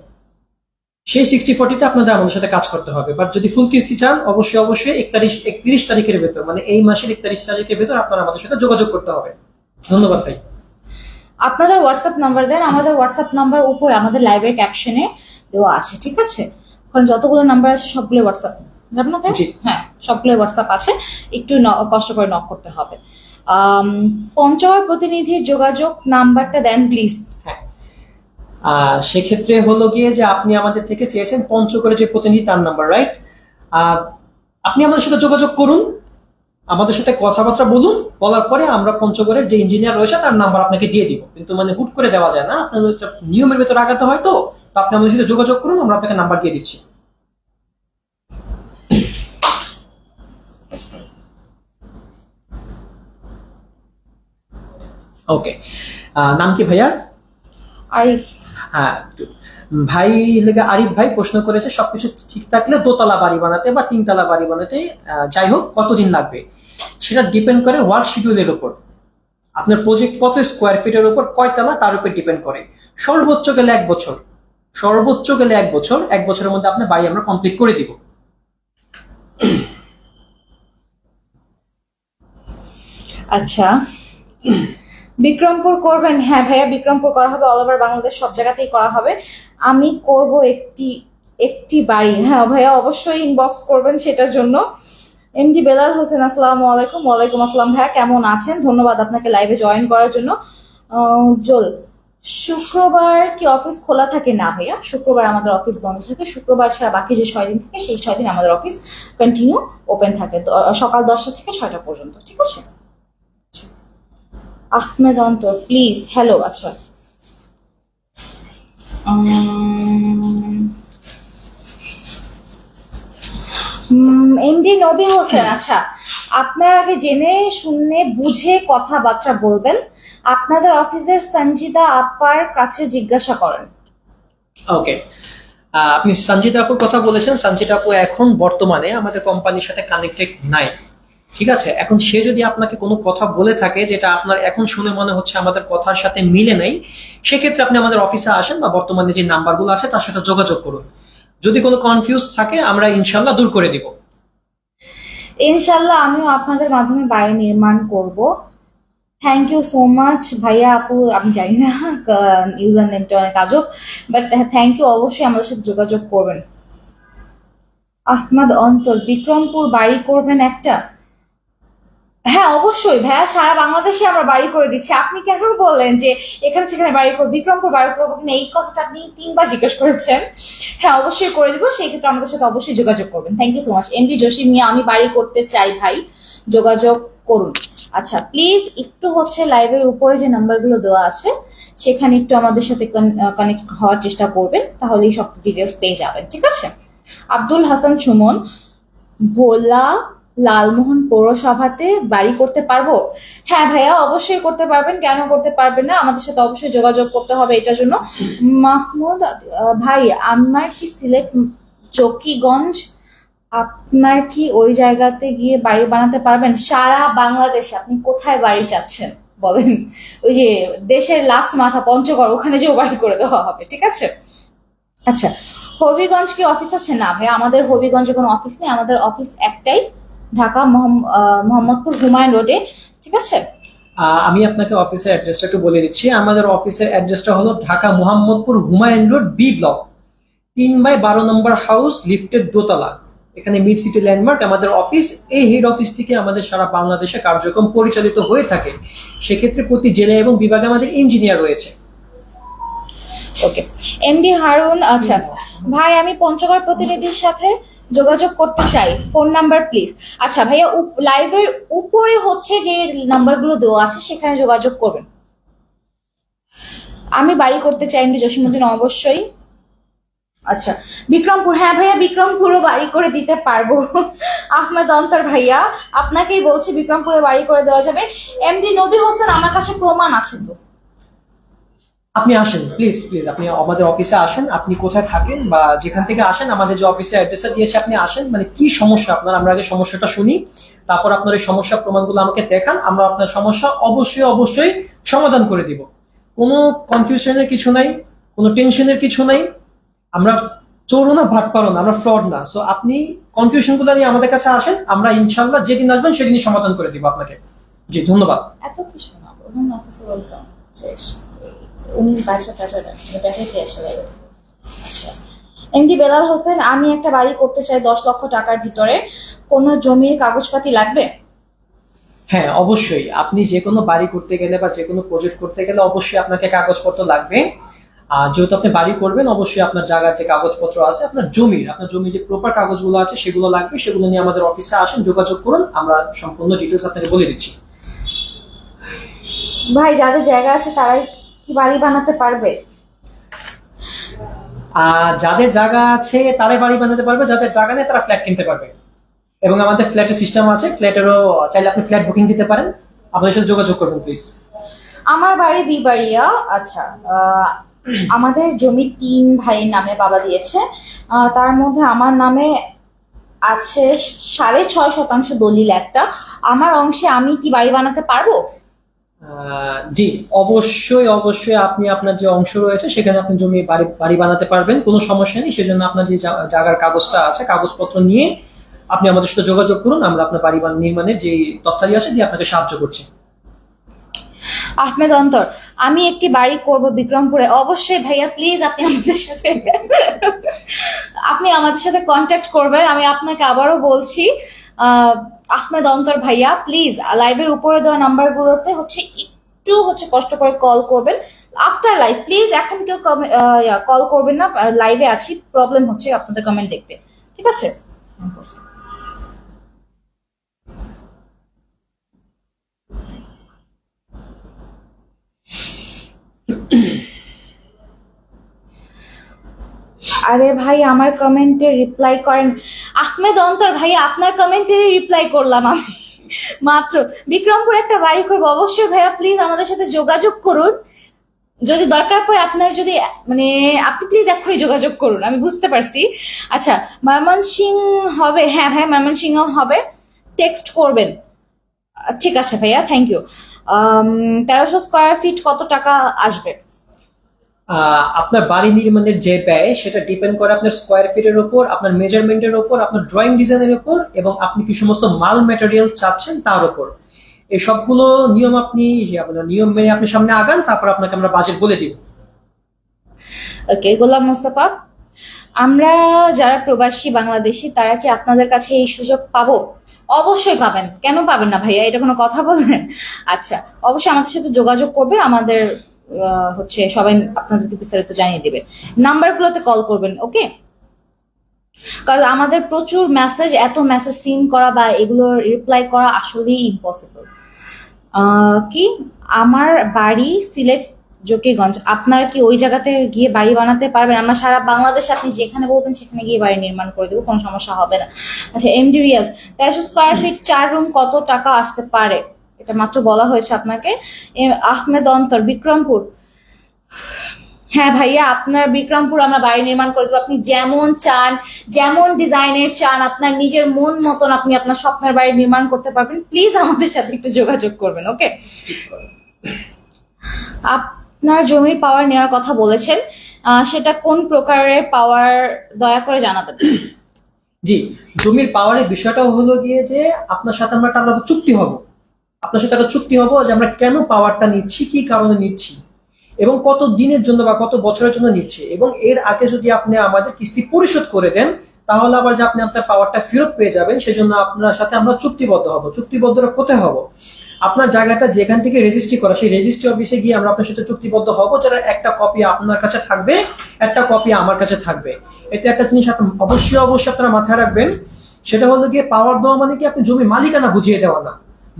সেই 60-40তে আপনাদের আমাদের সাথে কাজ করতে হবে। বাট যদি ফুল কিস্তি চান, অবশ্যই অবশ্যই 31 তারিখের ভেতর মানে এই মাসের 31 তারিখের ভেতর আপনারা আমাদের সাথে যোগাযোগ করতে হবে। ধন্যবাদ ভাই। আপনাদের হোয়াটসঅ্যাপ নাম্বার দেন। আমাদের হোয়াটসঅ্যাপ নাম্বার উপরে আমাদের লাইভের ক্যাপশনে দেওয়া আছে, ঠিক আছে? কারণ যতগুলো নাম্বার আছে সবগুলো হোয়াটসঅ্যাপ, যাবেন না? হ্যাঁ, সবগুলো হোয়াটসঅ্যাপ আছে, একটু কষ্ট করে নক করতে হবে। পঞ্চগড় প্রতিনিধির যোগাযোগ নাম্বারটা দেন প্লিজ। হ্যাঁ, সেক্ষেত্রে হলো গিয়ে যে আপনি আমাদের থেকে চেয়েছেন পঞ্চগড়ের যে প্রতিনিধি, তার নাম্বার, রাইট? আপনি আমাদের সাথে যোগাযোগ করুন, আমাদের সাথে কথাবার্তা বলুন, বলার পরে আমরা পঞ্চগড়ের যে ইঞ্জিনিয়ার রয়েছে তার নাম্বার আপনাকে দিয়ে দিব। কিন্তু মানে হুট করে দেওয়া যায় না, আপনার একটা নিয়মের ভেতরে আগাতে হয়। তো আপনি আমাদের সাথে যোগাযোগ করুন, আমরা আপনাকে নাম্বার দিয়ে দিচ্ছি। ওকে, নাম কি ভাইয়ার? আরিফ। হ্যাঁ, ভাই লেগে আরিফ ভাই প্রশ্ন করেছে সবকিছু ঠিক থাকলে দোতলা বাড়ি বানাতে বা তিনতলা বাড়ি বানাতে যাই হোক কতদিন লাগবে। সেটা ডিপেন্ড করে ওয়ার্ক শিডিউলের উপর, আপনার প্রজেক্ট কত স্কোয়ার ফিটের উপর, কয়তলা, তার উপর ডিপেন্ড করে। সর্বোচ্চ গেলে 1 বছর, সর্বোচ্চ গেলে 1 বছর, 1 বছরের মধ্যে আপনার বাড়ি আমরা কমপ্লিট করে দিব। আচ্ছা, বিক্রমপুর করবেন? হ্যাঁ ভাইয়া, বিক্রমপুর করা হবে, অল ওভার বাংলাদেশ সব জায়গাতেই করা হবে। আমি করব একটি একটি বাড়ি। হ্যাঁ ভাইয়া, অবশ্যই ইনবক্স করবেন সেটার জন্য। এমডি বেলাল হোসেন, আসসালামু আলাইকুম। ওয়ালাইকুম আসসালাম ভাইয়া, কেমন আছেন? ধন্যবাদ আপনাকে লাইভে জয়েন করার জন্য। উজ্জ্বল, শুক্রবার কি অফিস খোলা থাকে? না ভাইয়া, শুক্রবার আমাদের অফিস বন্ধ থাকে। শুক্রবার ছাড়া বাকি যে 6 দিন থাকে সেই 6 দিন আমাদের অফিস কন্টিনিউ ওপেন থাকে, সকাল 10টা থেকে 6টা পর্যন্ত, ঠিক আছে? আহমেদ অন্তর, প্লিজ। হ্যালো, আচ্ছা। এমডি নবী হোসেন, আচ্ছা, আপনার আগে জেনে শুনে বুঝে কথাবার্তা বলবেন। আপনাদের অফিসের সঞ্জিদা আপার কাছে জিজ্ঞাসা করেন। ওকে, আপনি সঞ্জিতা আপুর কথা বলেছেন। সঞ্জিতা আপু এখন বর্তমানে আমাদের কোম্পানির সাথে কানেক্টেড নাই, ঠিক আছে? এখন সে যদি আপনাকে কোনো কথা বলে থাকে যেটা আপনার এখন শুনে মনে হচ্ছে আমাদের কথার সাথে মিলে নেই, সেক্ষেত্রে আপনি আমাদের অফিসে আসেন বা বর্তমানে যে নাম্বারগুলো আছে তার সাথে যোগাযোগ করুন। যদি কোনো কনফিউজ থাকে আমরা ইনশাল্লাহ দূর করে দিব। ইনশাল্লাহ আমিও আপনাদের মাধ্যমে বাড়ি নির্মাণ করব। থ্যাংক ইউ সো মাচ ভাইয়া আপু। আমি জানি না ইউজার নেমটা অনেক আজব, বাট থ্যাংক ইউ। অবশ্যই আমাদের সাথে যোগাযোগ করবেন। আহমদ অন্তর, বিক্রমপুর বাড়ি করবেন একটা? হ্যাঁ অবশ্যই ভাইয়া, সারা বাংলাদেশে আমরা বাড়ি করে দিচ্ছি। আপনি কেন বললেন যে এখানে সেখানে বাড়ি করবো, বিক্রমপুর বাড়ি করবো কিনা, এই কথাটা আপনি 3বার জিজ্ঞেস করেছেন। হ্যাঁ অবশ্যই করে দিব, সেই ক্ষেত্রে আমাদের সাথে অবশ্যই যোগাযোগ করবেন। Thank you so much. MD Jasim Mia, আমি বাড়ি করতে চাই ভাই, যোগাযোগ করুন। আচ্ছা প্লিজ একটু হচ্ছে লাইভের উপরে যে নাম্বারগুলো দেওয়া আছে সেখানে একটু আমাদের সাথে কানেক্ট হওয়ার চেষ্টা করবেন, তাহলেই সব ডিটেলস পেয়ে যাবেন, ঠিক আছে? আব্দুল হাসান সুমন, ভোলা লালমোহন পৌরসভাতে বাড়ি করতে পারবো? হ্যাঁ ভাইয়া, অবশ্যই করতে পারবেন, কেন করতে পারবেন না? আমাদের সাথে অবশ্যই যোগাযোগ করতে হবে এটার জন্য। মাহমুদ ভাই, আমার কি সিলেট চকিগঞ্জ, আপনার কি ওই জায়গাতে গিয়ে বাড়ি বানাতে পারবেন? সারা বাংলাদেশে আপনি কোথায় বাড়ি চাচ্ছেন বলেন? ওই যে দেশের লাস্ট মাথা পঞ্চগড়, ওখানে যেও বাড়ি করে দেওয়া হবে, ঠিক আছে? আচ্ছা, হবিগঞ্জ কি অফিস আছে? না ভাই, আমাদের হবিগঞ্জে কোনো অফিস নেই, আমাদের অফিস একটাই ঢাকা মোহাম্মদপুর হুমায়ুন রোডে, ঠিক আছে? আমি আপনাকে অফিসের অ্যাড্রেসটা একটু বলে দিচ্ছি। আমাদের অফিসের অ্যাড্রেসটা হলো Dhaka Mohammadpur Humayun road B block, 3/12 নম্বর হাউস, লিফটের দোতলা। এখানে মিড সিটি ল্যান্ডমার্ক আমাদের অফিস। এই হেড অফিস থেকে আমাদের সারা বাংলাদেশে কার্যক্রম পরিচালিত হয়ে থাকে। সেক্ষেত্রে প্রতি জেলা এবং বিভাগে আমাদের ইঞ্জিনিয়ার রয়েছে। ওকে, এমডি হারুন। আচ্ছা ভাই, আমি পঞ্চগড় প্রতিনিধির সাথে যোগাযোগ করতে চাই, ফোন নাম্বার প্লিজ। আচ্ছা ভাইয়া, লাইভের উপরে হচ্ছে যে নাম্বারগুলো দেওয়া আছে সেখানে যোগাযোগ করবেন। আমি বাড়ি করতে চাই এমডি জসিমউদ্দিন, অবশ্যই। আচ্ছা বিক্রমপুর, হ্যাঁ ভাইয়া বিক্রমপুরও বাড়ি করে দিতে পারবো। আহমেদ অন্তর ভাইয়া, আপনাকেই বলছি বিক্রমপুরে বাড়ি করে দেওয়া যাবে। এমডি নবী হোসেন, আমার কাছে প্রমাণ আছে তো। আপনি আসেন প্লিজ প্লিজ, আপনি আমাদের অফিসে আসেন। আপনি কোথায় থাকেন বা যেখান থেকে আসেন, আমাদের যে অফিসের অ্যাড্রেসটা দিয়েছে আপনি আসেন। মানে কি সমস্যা আপনার, আমরা আগে সমস্যাটা শুনি, তারপর আপনার এই সমস্যার প্রমাণগুলো আমাকে দেখান। আমরা আপনার সমস্যা অবশ্যই অবশ্যই সমাধান করে দিব। কোনো কনফিউশনের কিছু নাই, কোনো টেনশনের কিছু নাই। আমরা চোরও না, ভাটপারও না, আমরা ফ্রড না। সো আপনি কনফিউশন গুলো নিয়ে আমাদের কাছে আসেন, আমরা ইনশাল্লাহ যেদিন আসবেন সেদিনই সমাধান করে দিব আপনাকে। জি ধন্যবাদ। এত কিছু না, বলুন অফিসে ওয়েলকাম, শেষ। উনি বাচ্চা টাচা দেখাইতে আসে। আচ্ছা এমডি বেলাল হোসেন, আমি একটা বাড়ি করতে চাই 10 লক্ষ টাকার ভিতরে, কোনো জমির কাগজপাতি লাগবে? হ্যাঁ অবশ্যই, আপনি যে কোনো বাড়ি করতে গেলে বা যে কোনো প্রজেক্ট করতে গেলে অবশ্যই আপনাকে কাগজপত্র লাগবে। আর যেহেতু আপনি বাড়ি করবেন, অবশ্যই আপনার জায়গার যে কাগজপত্র আছে, আপনার জমির যে প্রপার কাগজগুলো আছে সেগুলো লাগবে। সেগুলো নিয়ে আমাদের অফিসে আসেন, যোগাযোগ করুন, আমরা সম্পূর্ণ ডিটেলস আপনাকে বলে দিচ্ছি। ভাই যাদের জায়গা আছে তারাই কি বাড়ি বানাতে পারবে? আর যাদের জায়গা আছে তারাই বাড়ি বানাতে পারবে, যাদের জায়গা নেই তারা ফ্ল্যাট কিনতে পারবে। এবং আমাদের ফ্ল্যাটের সিস্টেম আছে, ফ্ল্যাটেরও চাইলে আপনি ফ্ল্যাট বুকিং দিতে পারেন। আমাদের সাথে যোগাযোগ করবেন প্লিজ। আমার বাড়ি বিবাড়িয়া। আচ্ছা আমাদের জমি 3 ভাইয়ের নামে বাবা দিয়েছে, তার মধ্যে আমার নামে আছে 6.5% দলিল একটা। আমার অংশে আমি কি বাড়ি বানাতে পারবো? জি অবশ্যই অবশ্যই, আপনি আপনার যে অংশ রয়েছে সেখানে আপনি জমি বাড়ি বানাতে পারবেন, কোনো সমস্যা নেই। সেজন্য আপনার যে জায়গার কাগজটা আছে, কাগজপত্র নিয়ে আপনি আমাদের সাথে যোগাযোগ করুন। আমরা আপনার বাড়ি নির্মাণের যে তথ্যাদি আছে দিয়ে আপনাকে সাহায্য করছি। আহমেদ অন্তর, আমি একটি বাড়ি করব বিক্রমপুরে। অবশ্যই ভাইয়া, প্লিজ আপনি আমাদের সাথে কন্ট্যাক্ট করবেন। আমি আপনাকে আবারও বলছি, আহমেদ অন্তর ভাইয়া প্লিজ লাইভের উপরে দেওয়া নাম্বারগুলোতে একটু কষ্ট করে কল করবেন আফটার লাইভ প্লিজ। এখন কেউ কল করবেন না, লাইভে আছি, প্রবলেম হচ্ছে আপনাদের কমেন্ট দেখতে, ঠিক আছে? আরে ভাই আমার কমেন্টে রিপ্লাই করেন। আহমেদ অন্তর ভাইয়া, আপনার কমেন্টে রিপ্লাই করলাম আমি মাত্র। বিক্রমপুর একটা বাড়ি করবো, অবশ্যই ভাইয়া প্লিজ আমাদের সাথে যোগাযোগ করুন। যদি দরকার পড়ে আপনার, যদি মানে আপনি প্লিজ এক্ষুনি যোগাযোগ করুন, আমি বুঝতে পারছি। আচ্ছা ময়মনসিংহ হবে? হ্যাঁ ভাই ময়মনসিংহ হবে, টেক্সট করবেন। ঠিক আছে ভাইয়া, থ্যাংক ইউ। 1300 স্কোয়ার ফিট কত টাকা আসবে? আপনার বাড়ি নির্মাণের যে ব্যয় সেটা ডিপেন্ড করে আপনার স্কোয়ার ফিটের উপর, আপনার মেজারমেন্টের উপর, আপনার ড্রয়িং ডিজাইনের উপর, এবং আপনি কি সমস্ত মাল ম্যাটেরিয়াল চাচ্ছেন তার উপর। এই সবগুলো নিয়ম আপনার নিয়ম মেনে আপনি সামনে আগান, তারপর আপনাকে আমরা বাজেট বলে দিব। ওকে গোলাম মোস্তফা, আমরা যারা প্রবাসী বাংলাদেশি তারা কি আপনাদের কাছে এই সুযোগ পাবো? অবশ্যই পাবেন, কেন পাবেন না ভাইয়া, এটা কোনো কথা বলবেন? আচ্ছা অবশ্যই আমাদের সাথে যোগাযোগ করবেন, আমাদের সবাই আপনাদেরকে বিস্তারিত জানিয়ে দিবে। নাম্বারগুলোতে কল করবেন, ওকে? কারণ আমাদের প্রচুর মেসেজ, এত মেসেজ সিন করা বা এগুলো রিপ্লাই করা আসলেই ইম্পসিবল। কি আমার বাড়ি সিলেট জকিগঞ্জ, আপনারা কি ওই জায়গাতে গিয়ে বাড়ি বানাতে পারবেন? আমরা সারা বাংলাদেশে আপনি যেখানে বলবেন সেখানে গিয়ে বাড়ি নির্মাণ করে দেবো, কোনো সমস্যা হবে না। আচ্ছা MD Riaz, 1300 square feet 4 room কত টাকা আসতে পারে? এটা মাত্র বলা হয়েছে আপনাকে। আহমেদ অন্তর, বিক্রমপুর। হ্যাঁ ভাইয়া, আপনার বিক্রমপুর আমরা বাড়ি নির্মাণ করে দেবো। আপনি যেমন চান, যেমন ডিজাইনের চান, আপনার নিজের মন মতন আপনি আপনার স্বপ্নের বাড়ি নির্মাণ করতে পারবেন। প্লিজ আমাদের সাথে একটু যোগাযোগ করবেন, ওকে? আপনার জমির পাওয়ার নেওয়ার কথা বলেছেন, সেটা কোন প্রকারের পাওয়ার দয়া করে জানাবেন। জি, জমির পাওয়ারের বিষয়টা হলো গিয়ে যে আপনার সাথে আমরা একটা আলাদা চুক্তি হব, আপনার সাথে একটা চুক্তি হব যে আমরা কেন পাওয়ারটা নিচ্ছি, কি কারণে নিচ্ছি, এবং কত দিনের জন্য বা কত বছরের জন্য নিচ্ছি, এবং এর আগে যদি আপনি আমাদের কিস্তি পরিশোধ করে দেন তাহলে আবার যে আপনি আপনার পাওয়ারটা ফেরত পেয়ে যাবেন সেজন্য আপনার সাথে আমরা চুক্তিবদ্ধ হব। চুক্তিবদ্ধটা কোথায় হব? আপনার জায়গাটা যেখান থেকে রেজিস্ট্রি করা সেই রেজিস্ট্রি অফিসে গিয়ে আমরা আপনার সাথে চুক্তিবদ্ধ হব, যেটা একটা কপি আপনার কাছে থাকবে, একটা কপি আমার কাছে থাকবে। এতে একটা জিনিস আপনি অবশ্যই অবশ্যই আপনারা মাথায় রাখবেন, সেটা হলো গিয়ে পাওয়ার দেওয়া মানে কি আপনি জমি মালিকানা বুঝিয়ে দেওয়া না।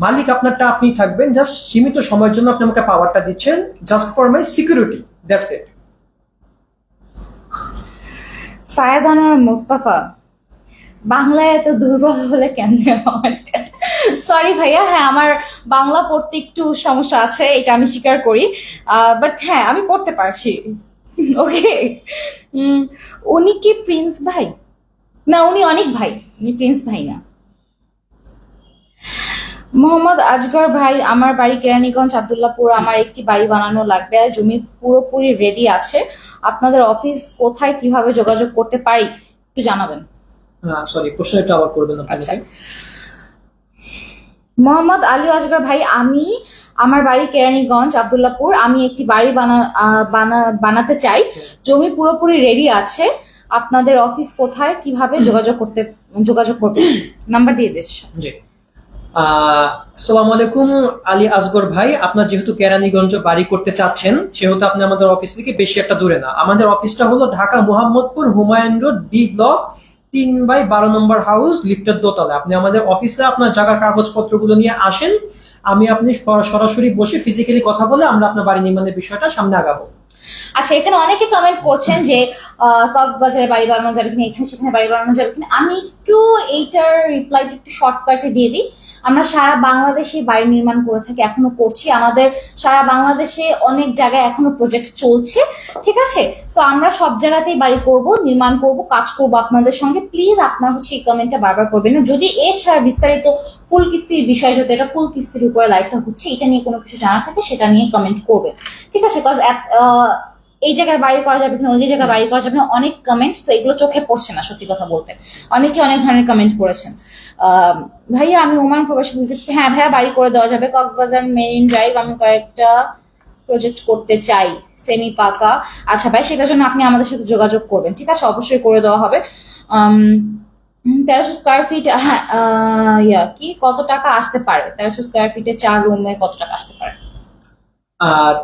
মালিক আপনারটা আপনি থাকবেন, জাস্ট সীমিত সময়ের জন্য আপনি আমাকে পাওয়ারটা দিচ্ছেন, just for my security, that's it. Sayed Anwar Mostafa, বাংলায় এত দুর্বল হলে কেমনে হয়? সরি ভাইয়া, হ্যাঁ আমার বাংলা পড়তে একটু সমস্যা আছে, এটা আমি স্বীকার করি, বাট হ্যাঁ আমি পড়তে পারছি। ওকে, উনি কি প্রিন্স ভাই? না, উনি অনেক ভাই, উনি প্রিন্স ভাই না। মোহাম্মদ আজগর ভাই, আমার বাড়ি কেরানীগঞ্জ আব্দুল্লাহপুর, আমার একটি বাড়ি বানানো লাগবে, জমি পুরোপুরি রেডি আছে, আপনাদের অফিস কোথায়, কিভাবে যোগাযোগ করতে পারি একটু জানাবেন। সরি, প্রশ্নটা আবার করবেন আচ্ছা, মোহাম্মদ আলী আজগর ভাই, আমার বাড়ি কেরানীগঞ্জ আব্দুল্লাহপুর, আমি একটি বাড়ি বানাতে চাই, জমি পুরোপুরি রেডি আছে, আপনাদের অফিস কোথায়, কিভাবে যোগাযোগ করবে, নাম্বার দিয়ে দিস। জি, আসসালামু আলাইকুম আলী আসগর ভাই, আপনার যেহেতু কেরানীগঞ্জ বাড়ি করতে চাচ্ছেন সেহেতু আপনি আমাদের অফিস থেকে বেশি একটা দূরে না। আমাদের অফিসটা হলো Dhaka Mohammadpur Humayun road, B block, 3/12 নম্বর হাউস, লিফটের দোতলায়। আপনি আমাদের অফিসে আপনার জায়গার কাগজপত্রগুলো নিয়ে আসেন, আপনি সরাসরি বসে ফিজিক্যালি কথা বলে আমরা আপনার বাড়ি নির্মাণের বিষয়টা সামনে আগাবো। আচ্ছা, এখানে অনেকে কমেন্ট করছেন যে কক্সবাজারে বাড়ি বানানো যাবে কিনা, এখানে সেখানে বাড়ি বানানো যাবে কিনা। আমি একটু এইটার রিপ্লাইটা একটু শর্টকাটে দিয়ে দিই। আমরা সারা বাংলাদেশে বাড়ি নির্মাণ করে থাকি, এখনো করছি, আমাদের সারা বাংলাদেশে অনেক জায়গায় এখনো প্রজেক্ট চলছে, ঠিক আছে? তো আমরা সব জায়গাতেই বাড়ি করব, নির্মাণ করব, কাজ করব আপনাদের সঙ্গে। প্লিজ আপনার এই কমেন্টটা বারবার করবেন না। যদি এছাড়া বিস্তারিত ফুল কিস্তির বিষয়, যদি এটা ফুল কিস্তির উপরে লাইভটা হচ্ছে, এটা নিয়ে কোনো কিছু জানা থাকে সেটা নিয়ে কমেন্ট করবে, ঠিক আছে? বিকজ এই জায়গায় বাড়ি করা যাবে কিনা, ওই জায়গায় বাড়ি করা যাবে না, অনেক কমেন্টস, তো এগুলো চোখে পড়ছে না সত্যি কথা বলতে। অনেকে অনেক ধরনের কমেন্ট করেছেন। ভাইয়া, আমি ওমান প্রবাসী বলতেছি। হ্যাঁ ভাইয়া, বাড়ি করে দেওয়া যাবে, কক্সবাজার মেরিন ড্রাইভ, আমি কয়েকটা প্রজেক্ট করতে চাই সেমি পাকা। আচ্ছা ভাই, সেটার জন্য আপনি আমাদের সাথে যোগাযোগ করবেন, ঠিক আছে? অবশ্যই করে দেওয়া হবে। 1300 স্কোয়ার ফিট, হ্যাঁ কি কত টাকা আসতে পারে? 1300 স্কোয়ার ফিটে 4 রুমে কত টাকা আসতে পারে?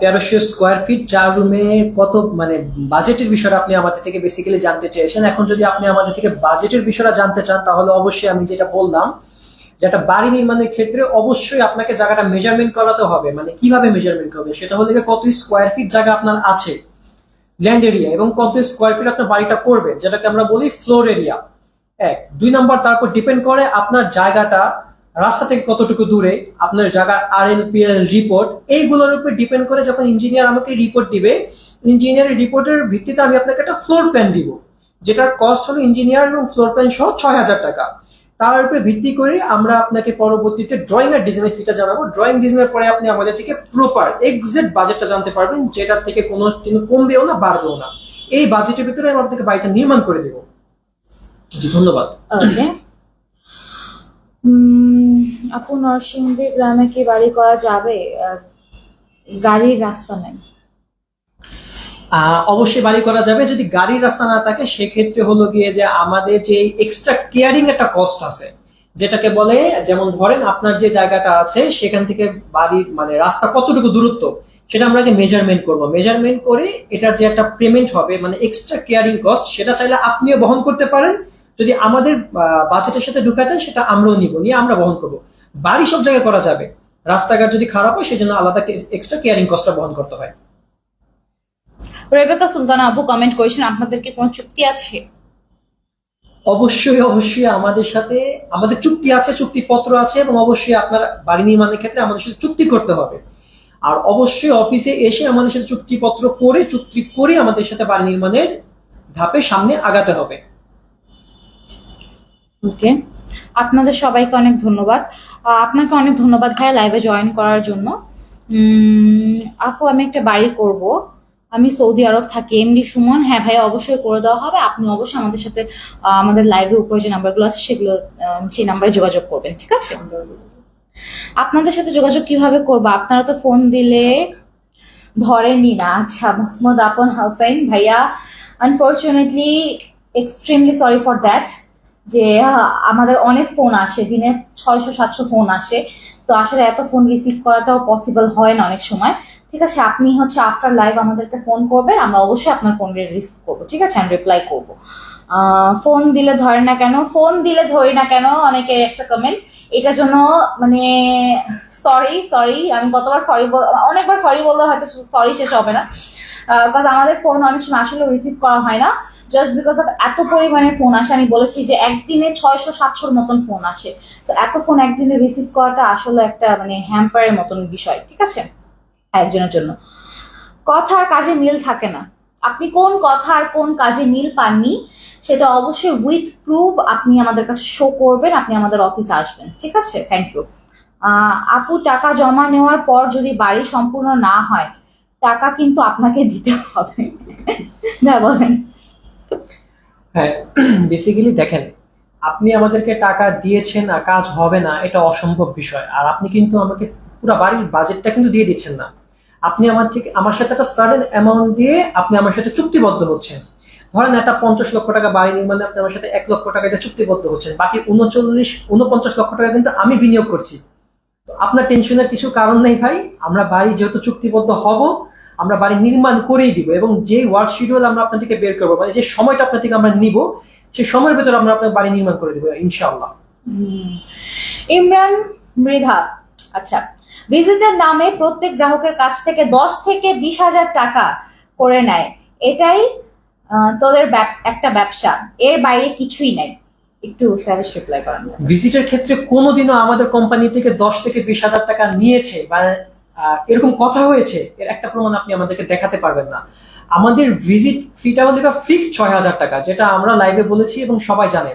1300 স্কোয়ার ফিট 4 রুমে কত, মানে বাজেটের বিষয়টা আপনি আমাদের থেকে বেসিক্যালি জানতে চেয়েছেন। এখন যদি আপনি আমাদের থেকে বাজেটের বিষয়টা জানতে চান তাহলে অবশ্যই আমি যেটা বললাম, যে একটা বাড়ি নির্মাণের ক্ষেত্রে অবশ্যই আপনাকে জায়গাটা মেজারমেন্ট করাতে হবে। মানে কিভাবে মেজারমেন্ট করবে সেটা হলো কত স্কোয়ার ফিট জায়গা আপনার আছে ল্যান্ড এরিয়া, এবং কত স্কোয়ার ফিট আপনার বাড়িটা করবেন, যেটাকে আমরা বলি ফ্লোর এরিয়া। 2 নম্বর, তারপর ডিপেন্ড করে আপনার জায়গাটা রাস্তা থেকে কতটুকু দূরে, আপনার জায়গার RLPL রিপোর্ট, এইগুলোর উপর ডিপেন্ড করে যখন ইঞ্জিনিয়ার আমাকে রিপোর্ট দিবে, ইঞ্জিনিয়ারের রিপোর্টের ভিত্তিতে আমি আপনাকে একটা ফ্লোর প্ল্যান দিব, যেটার কস্ট হলো ইঞ্জিনিয়ার এবং ফ্লোর প্ল্যান সহ 6000 টাকা। তার উপরে ভিত্তি করে আমরা আপনাকে পরবর্তীতে ড্রয়িং আর ডিজাইনের ফিটা জানাবো। ড্রয়িং ডিজাইনের পরে আপনি আমাদের থেকে প্রপার এক্সাক্ট বাজেটটা জানতে পারবেন, যেটার থেকে কোনো কমবেও না বাড়বেও না। এই বাজেটের ভিতরে আমরা আপনাকে বাড়িটা নির্মাণ করে দেবো। জি, ধন্যবাদ। ওকে, আপু, নরসিংদী গ্রামে কি বাড়ি করা যাবে? গাড়ির রাস্তা নেই। অবশ্যই বাড়ি করা যাবে, যদি গাড়ির রাস্তা না থাকে সেক্ষেত্রে হলো গিয়ে যে আমাদের যে এক্সট্রা কেয়ারিং একটা কস্ট আছে, যেটাকে বলে, যেমন ধরেন আপনার যে জায়গাটা আছে সেখান থেকে বাড়ির মানে রাস্তা কতটুকু দূরত্ব সেটা আমরা আগে মেজারমেন্ট করব। মেজারমেন্ট করে এটার যে একটা পেমেন্ট হবে, মানে এক্সট্রা কেয়ারিং কস্ট, সেটা চাইলে আপনিও বহন করতে পারেন। যদি আমাদের বাজেটের সাথে ঢুকাতেন সেটা আমরাও নিয়ে আমরা বহন করব। বাড়ি সব জায়গায় করা যাবে, রাস্তাঘাট যদি খারাপ হয় সেজন্য আলাদা এক্সট্রা কেয়ারিং কস্টটা বহন করতে হয়। রেবেকা সুলতানা আপু কমেন্ট করেছেন, আপনাদের কি কোনো চুক্তি আছে? অবশ্যই অবশ্যই আমাদের সাথে আমাদের চুক্তি আছে, চুক্তিপত্র আছে, এবং অবশ্যই আপনার বাড়ি নির্মাণের ক্ষেত্রে আমাদের সাথে চুক্তি করতে হবে। আর অবশ্যই অফিসে এসে আমাদের সাথে চুক্তিপত্র করে, চুক্তি করে আমাদের সাথে বাড়ি নির্মাণের ধাপে সামনে আগাতে হবে। ওকে, আপনাদের সবাইকে অনেক ধন্যবাদ। আপনাকে অনেক ধন্যবাদ ভাইয়া লাইভে জয়েন করার জন্য। আপু, আমি একটা বাড়ি করব, আমি সৌদি আরব থাকি, এমডি সুমন। হ্যাঁ ভাইয়া, অবশ্যই করে দেওয়া হবে। আপনি অবশ্যই আমাদের সাথে আমাদের লাইভের উপরে যে নাম্বারগুলো আছে সেগুলো সেই নাম্বারে যোগাযোগ করবেন, ঠিক আছে? আপনাদের সাথে যোগাযোগ কিভাবে করবো? আপনারা তো ফোন দিলে ধরেনই না। আচ্ছা, মোহাম্মদ আপন হোসেন ভাইয়া, unfortunately extremely sorry for that, যে আমাদের অনেক ফোন আসে, দিনে 600-700 ফোন আসে, তো আসলে এত ফোন রিসিভ করাটাও পসিবল হয় না অনেক সময়। ঠিক আছে, আপনি হচ্ছে আফটার লাইভ আমাদেরকে ফোন করবেন, আমরা অবশ্যই আপনার ফোন রিসিভ করবো, ঠিক আছে? আমি রিপ্লাই করবো। ফোন দিলে ধরে না কেন, ফোন দিলে ধরি না কেন, অনেকে একটা কমেন্ট, এটার জন্য মানে সরি। আমি কতবার সরি অনেকবার সরি বললে হয়তো সরি শেষ হবে না, কারণ আমাদের ফোন অনেক সময় আসলে রিসিভ করা হয় না, জাস্ট বিকজ অফ এত পরিমাণে ফোন আসে। আমি বলেছি যে একদিনে 600-700 মতন ফোন আসে, তো এত ফোন একদিনে রিসিভ করাটা আসলে একটা মানে হ্যাম্পারের মতন বিষয়, ঠিক আছে, একজনের জন্য। কথা আর কাজে মিল থাকে না। আপনি কোন কথা আর কোন কাজে মিল পাননি সেটা অবশ্যই উইথ প্রুফ আপনি আমাদের কাছে শো করবেন, আপনি আমাদের অফিসে আসবেন, ঠিক আছে? Thank you. আপু, টাকা জমা নেওয়ার পর যদি বাড়ি সম্পূর্ণ না হয়, টাকা কিন্তু আপনাকে দিতে হবে। না বলেন? হ্যাঁ, বেসিক্যালি দেখেন, আপনি আমাদেরকে টাকা দিয়েছেন আর কাজ হবে না, এটা অসম্ভব বিষয়। আর আপনি কিন্তু আমাকে পুরো বাড়ির বাজেটটা কিন্তু দিয়ে দিচ্ছেন না। আপনি আমার সাথে একটা সার্টেন অ্যামাউন্ট দিয়ে আপনি আমার সাথে চুক্তিবদ্ধ হচ্ছেন। ধরেন একটা 50 লক্ষ টাকা বাড়ি নির্মাণে আপনি আমার সাথে 1 লক্ষ টাকা দিয়ে চুক্তিবদ্ধ হচ্ছেন, বাকি 49 লক্ষ টাকা কিন্তু আমি বিনিয়োগ করছি। তো আপনার টেনশনের কিছু কারণ নেই ভাই। আমরা বাড়ি যেহেতু চুক্তিবদ্ধ হব, আমরা বাড়ি নির্মাণ করেই দিব, এবং যে ওয়ার্ক শিডিউল আমরা আপনার থেকে বের করবো, মানে যে সময়টা আপনার থেকে আমরা নিব, সেই সময়ের ভেতরে আমরা আপনার বাড়ি নির্মাণ করে দেবো ইনশাআল্লাহ। ইমরান মৃধা, আচ্ছা, ভিজিটার নামে প্রত্যেক গ্রাহকের কাছ থেকে 10 থেকে 20,000 টাকা করে নেয়, এটাই তোদের একটা ব্যবসা, এর বাইরে কিছুই নাই। একটু স্যাভিশ রিপ্লাই করেন। ভিজিটের ক্ষেত্রে কোনোদিনও আমাদের কোম্পানি থেকে 10 থেকে 20,000 টাকা নিয়েছে বা এরকম কথা হয়েছে, এর একটা প্রমাণ আপনি আমাদেরকে দেখাতে পারবেন না। আমাদের ভিজিট ফিটা হলো ফিক্সড 6,000 টাকা, যেটা আমরা লাইভে বলেছি এবং সবাই জানে।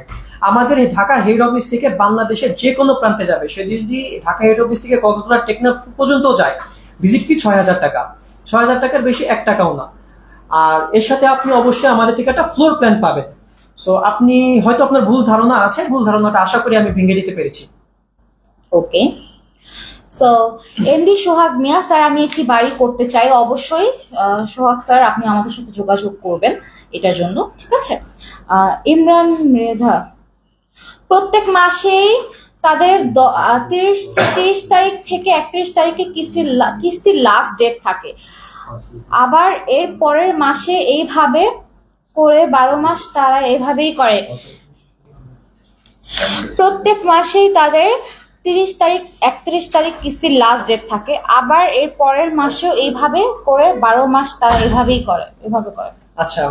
আমাদের এই ঢাকা হেড অফিস থেকে বাংলাদেশের যে কোনো প্রান্তে যাবে, সে যদি ঢাকা হেড অফিস থেকে কক্সবাজার টেকনাফ পর্যন্ত যায়, ভিজিট ফি 6,000 টাকা। 6,000 টাকার বেশি 1 টাকাও না। আর এর সাথে আপনি অবশ্যই আমাদের থেকে একটা ফ্লোর প্ল্যান পাবেন। সো আপনি হয়তো আপনার ভুল ধারণা আছে, ভুল ধারণাটা আশা করি আমি ভেঙে দিতে পেরেছি। ওকে, সো এমডি সোহাগ মিয়া স্যার, আমি একটি বাড়ি করতে চাই, অবশ্যই সোহাগ স্যার আপনি আমাদের সাথে যোগাযোগ করবেন এটার জন্য, ঠিক আছে? ইমরান মৃধা, প্রত্যেক মাসেই তাদের 30 তারিখ থেকে 31 তারিখে কিস্তির লাস্ট ডেট থাকে, আবার এর পরের মাসে এইভাবে করে 12 মাস তারা এভাবেই করে। প্রত্যেক মাসেই তাদের 30 তারিখ 31 তারিখ কিস্তির লাস্ট ডেট থাকে, আবার এর পরের মাসেও এইভাবে করে 12 মাস তারা এভাবে করে। আচ্ছা,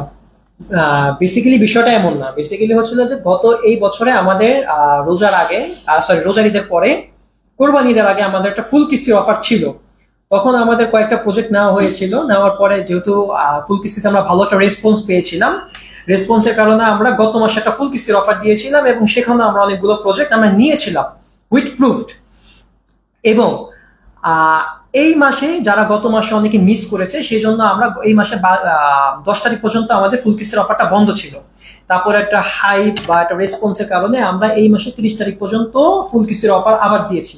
বেসিক্যালি বিষয়টা এমন না। বেসিক্যালি হচ্ছিল যে গত এই বছরে আমাদের রোজার ঈদের পরে, কোরবানি ঈদের আগে আমাদের একটা ফুল কিস্তির অফার ছিল। তখন আমাদের কয়েকটা প্রজেক্ট নেওয়া হয়েছিল, নেওয়ার পরে যেহেতু ফুল কিস্তিতে আমরা ভালো একটা রেসপন্স পেয়েছিলাম, রেসপন্সের কারণে আমরা গত মাসে একটা ফুল কিস্তির অফার দিয়েছিলাম, এবং সেখানে আমরা অনেকগুলো প্রজেক্ট আমরা নিয়েছিলাম উইথ প্রুফড। এবং এই মাসে যারা গত মাসে অনেকে মিস করেছে, সেই জন্য আমরা এই মাসে 10 তারিখ পর্যন্ত আমাদের ফুল কিস্তির অফারটা বন্ধ ছিল। তারপর একটা হাইপ বা একটা রেসপন্সের কারণে আমরা এই মাসে 30 তারিখ পর্যন্ত ফুল কিস্তির অফার আবার দিয়েছি।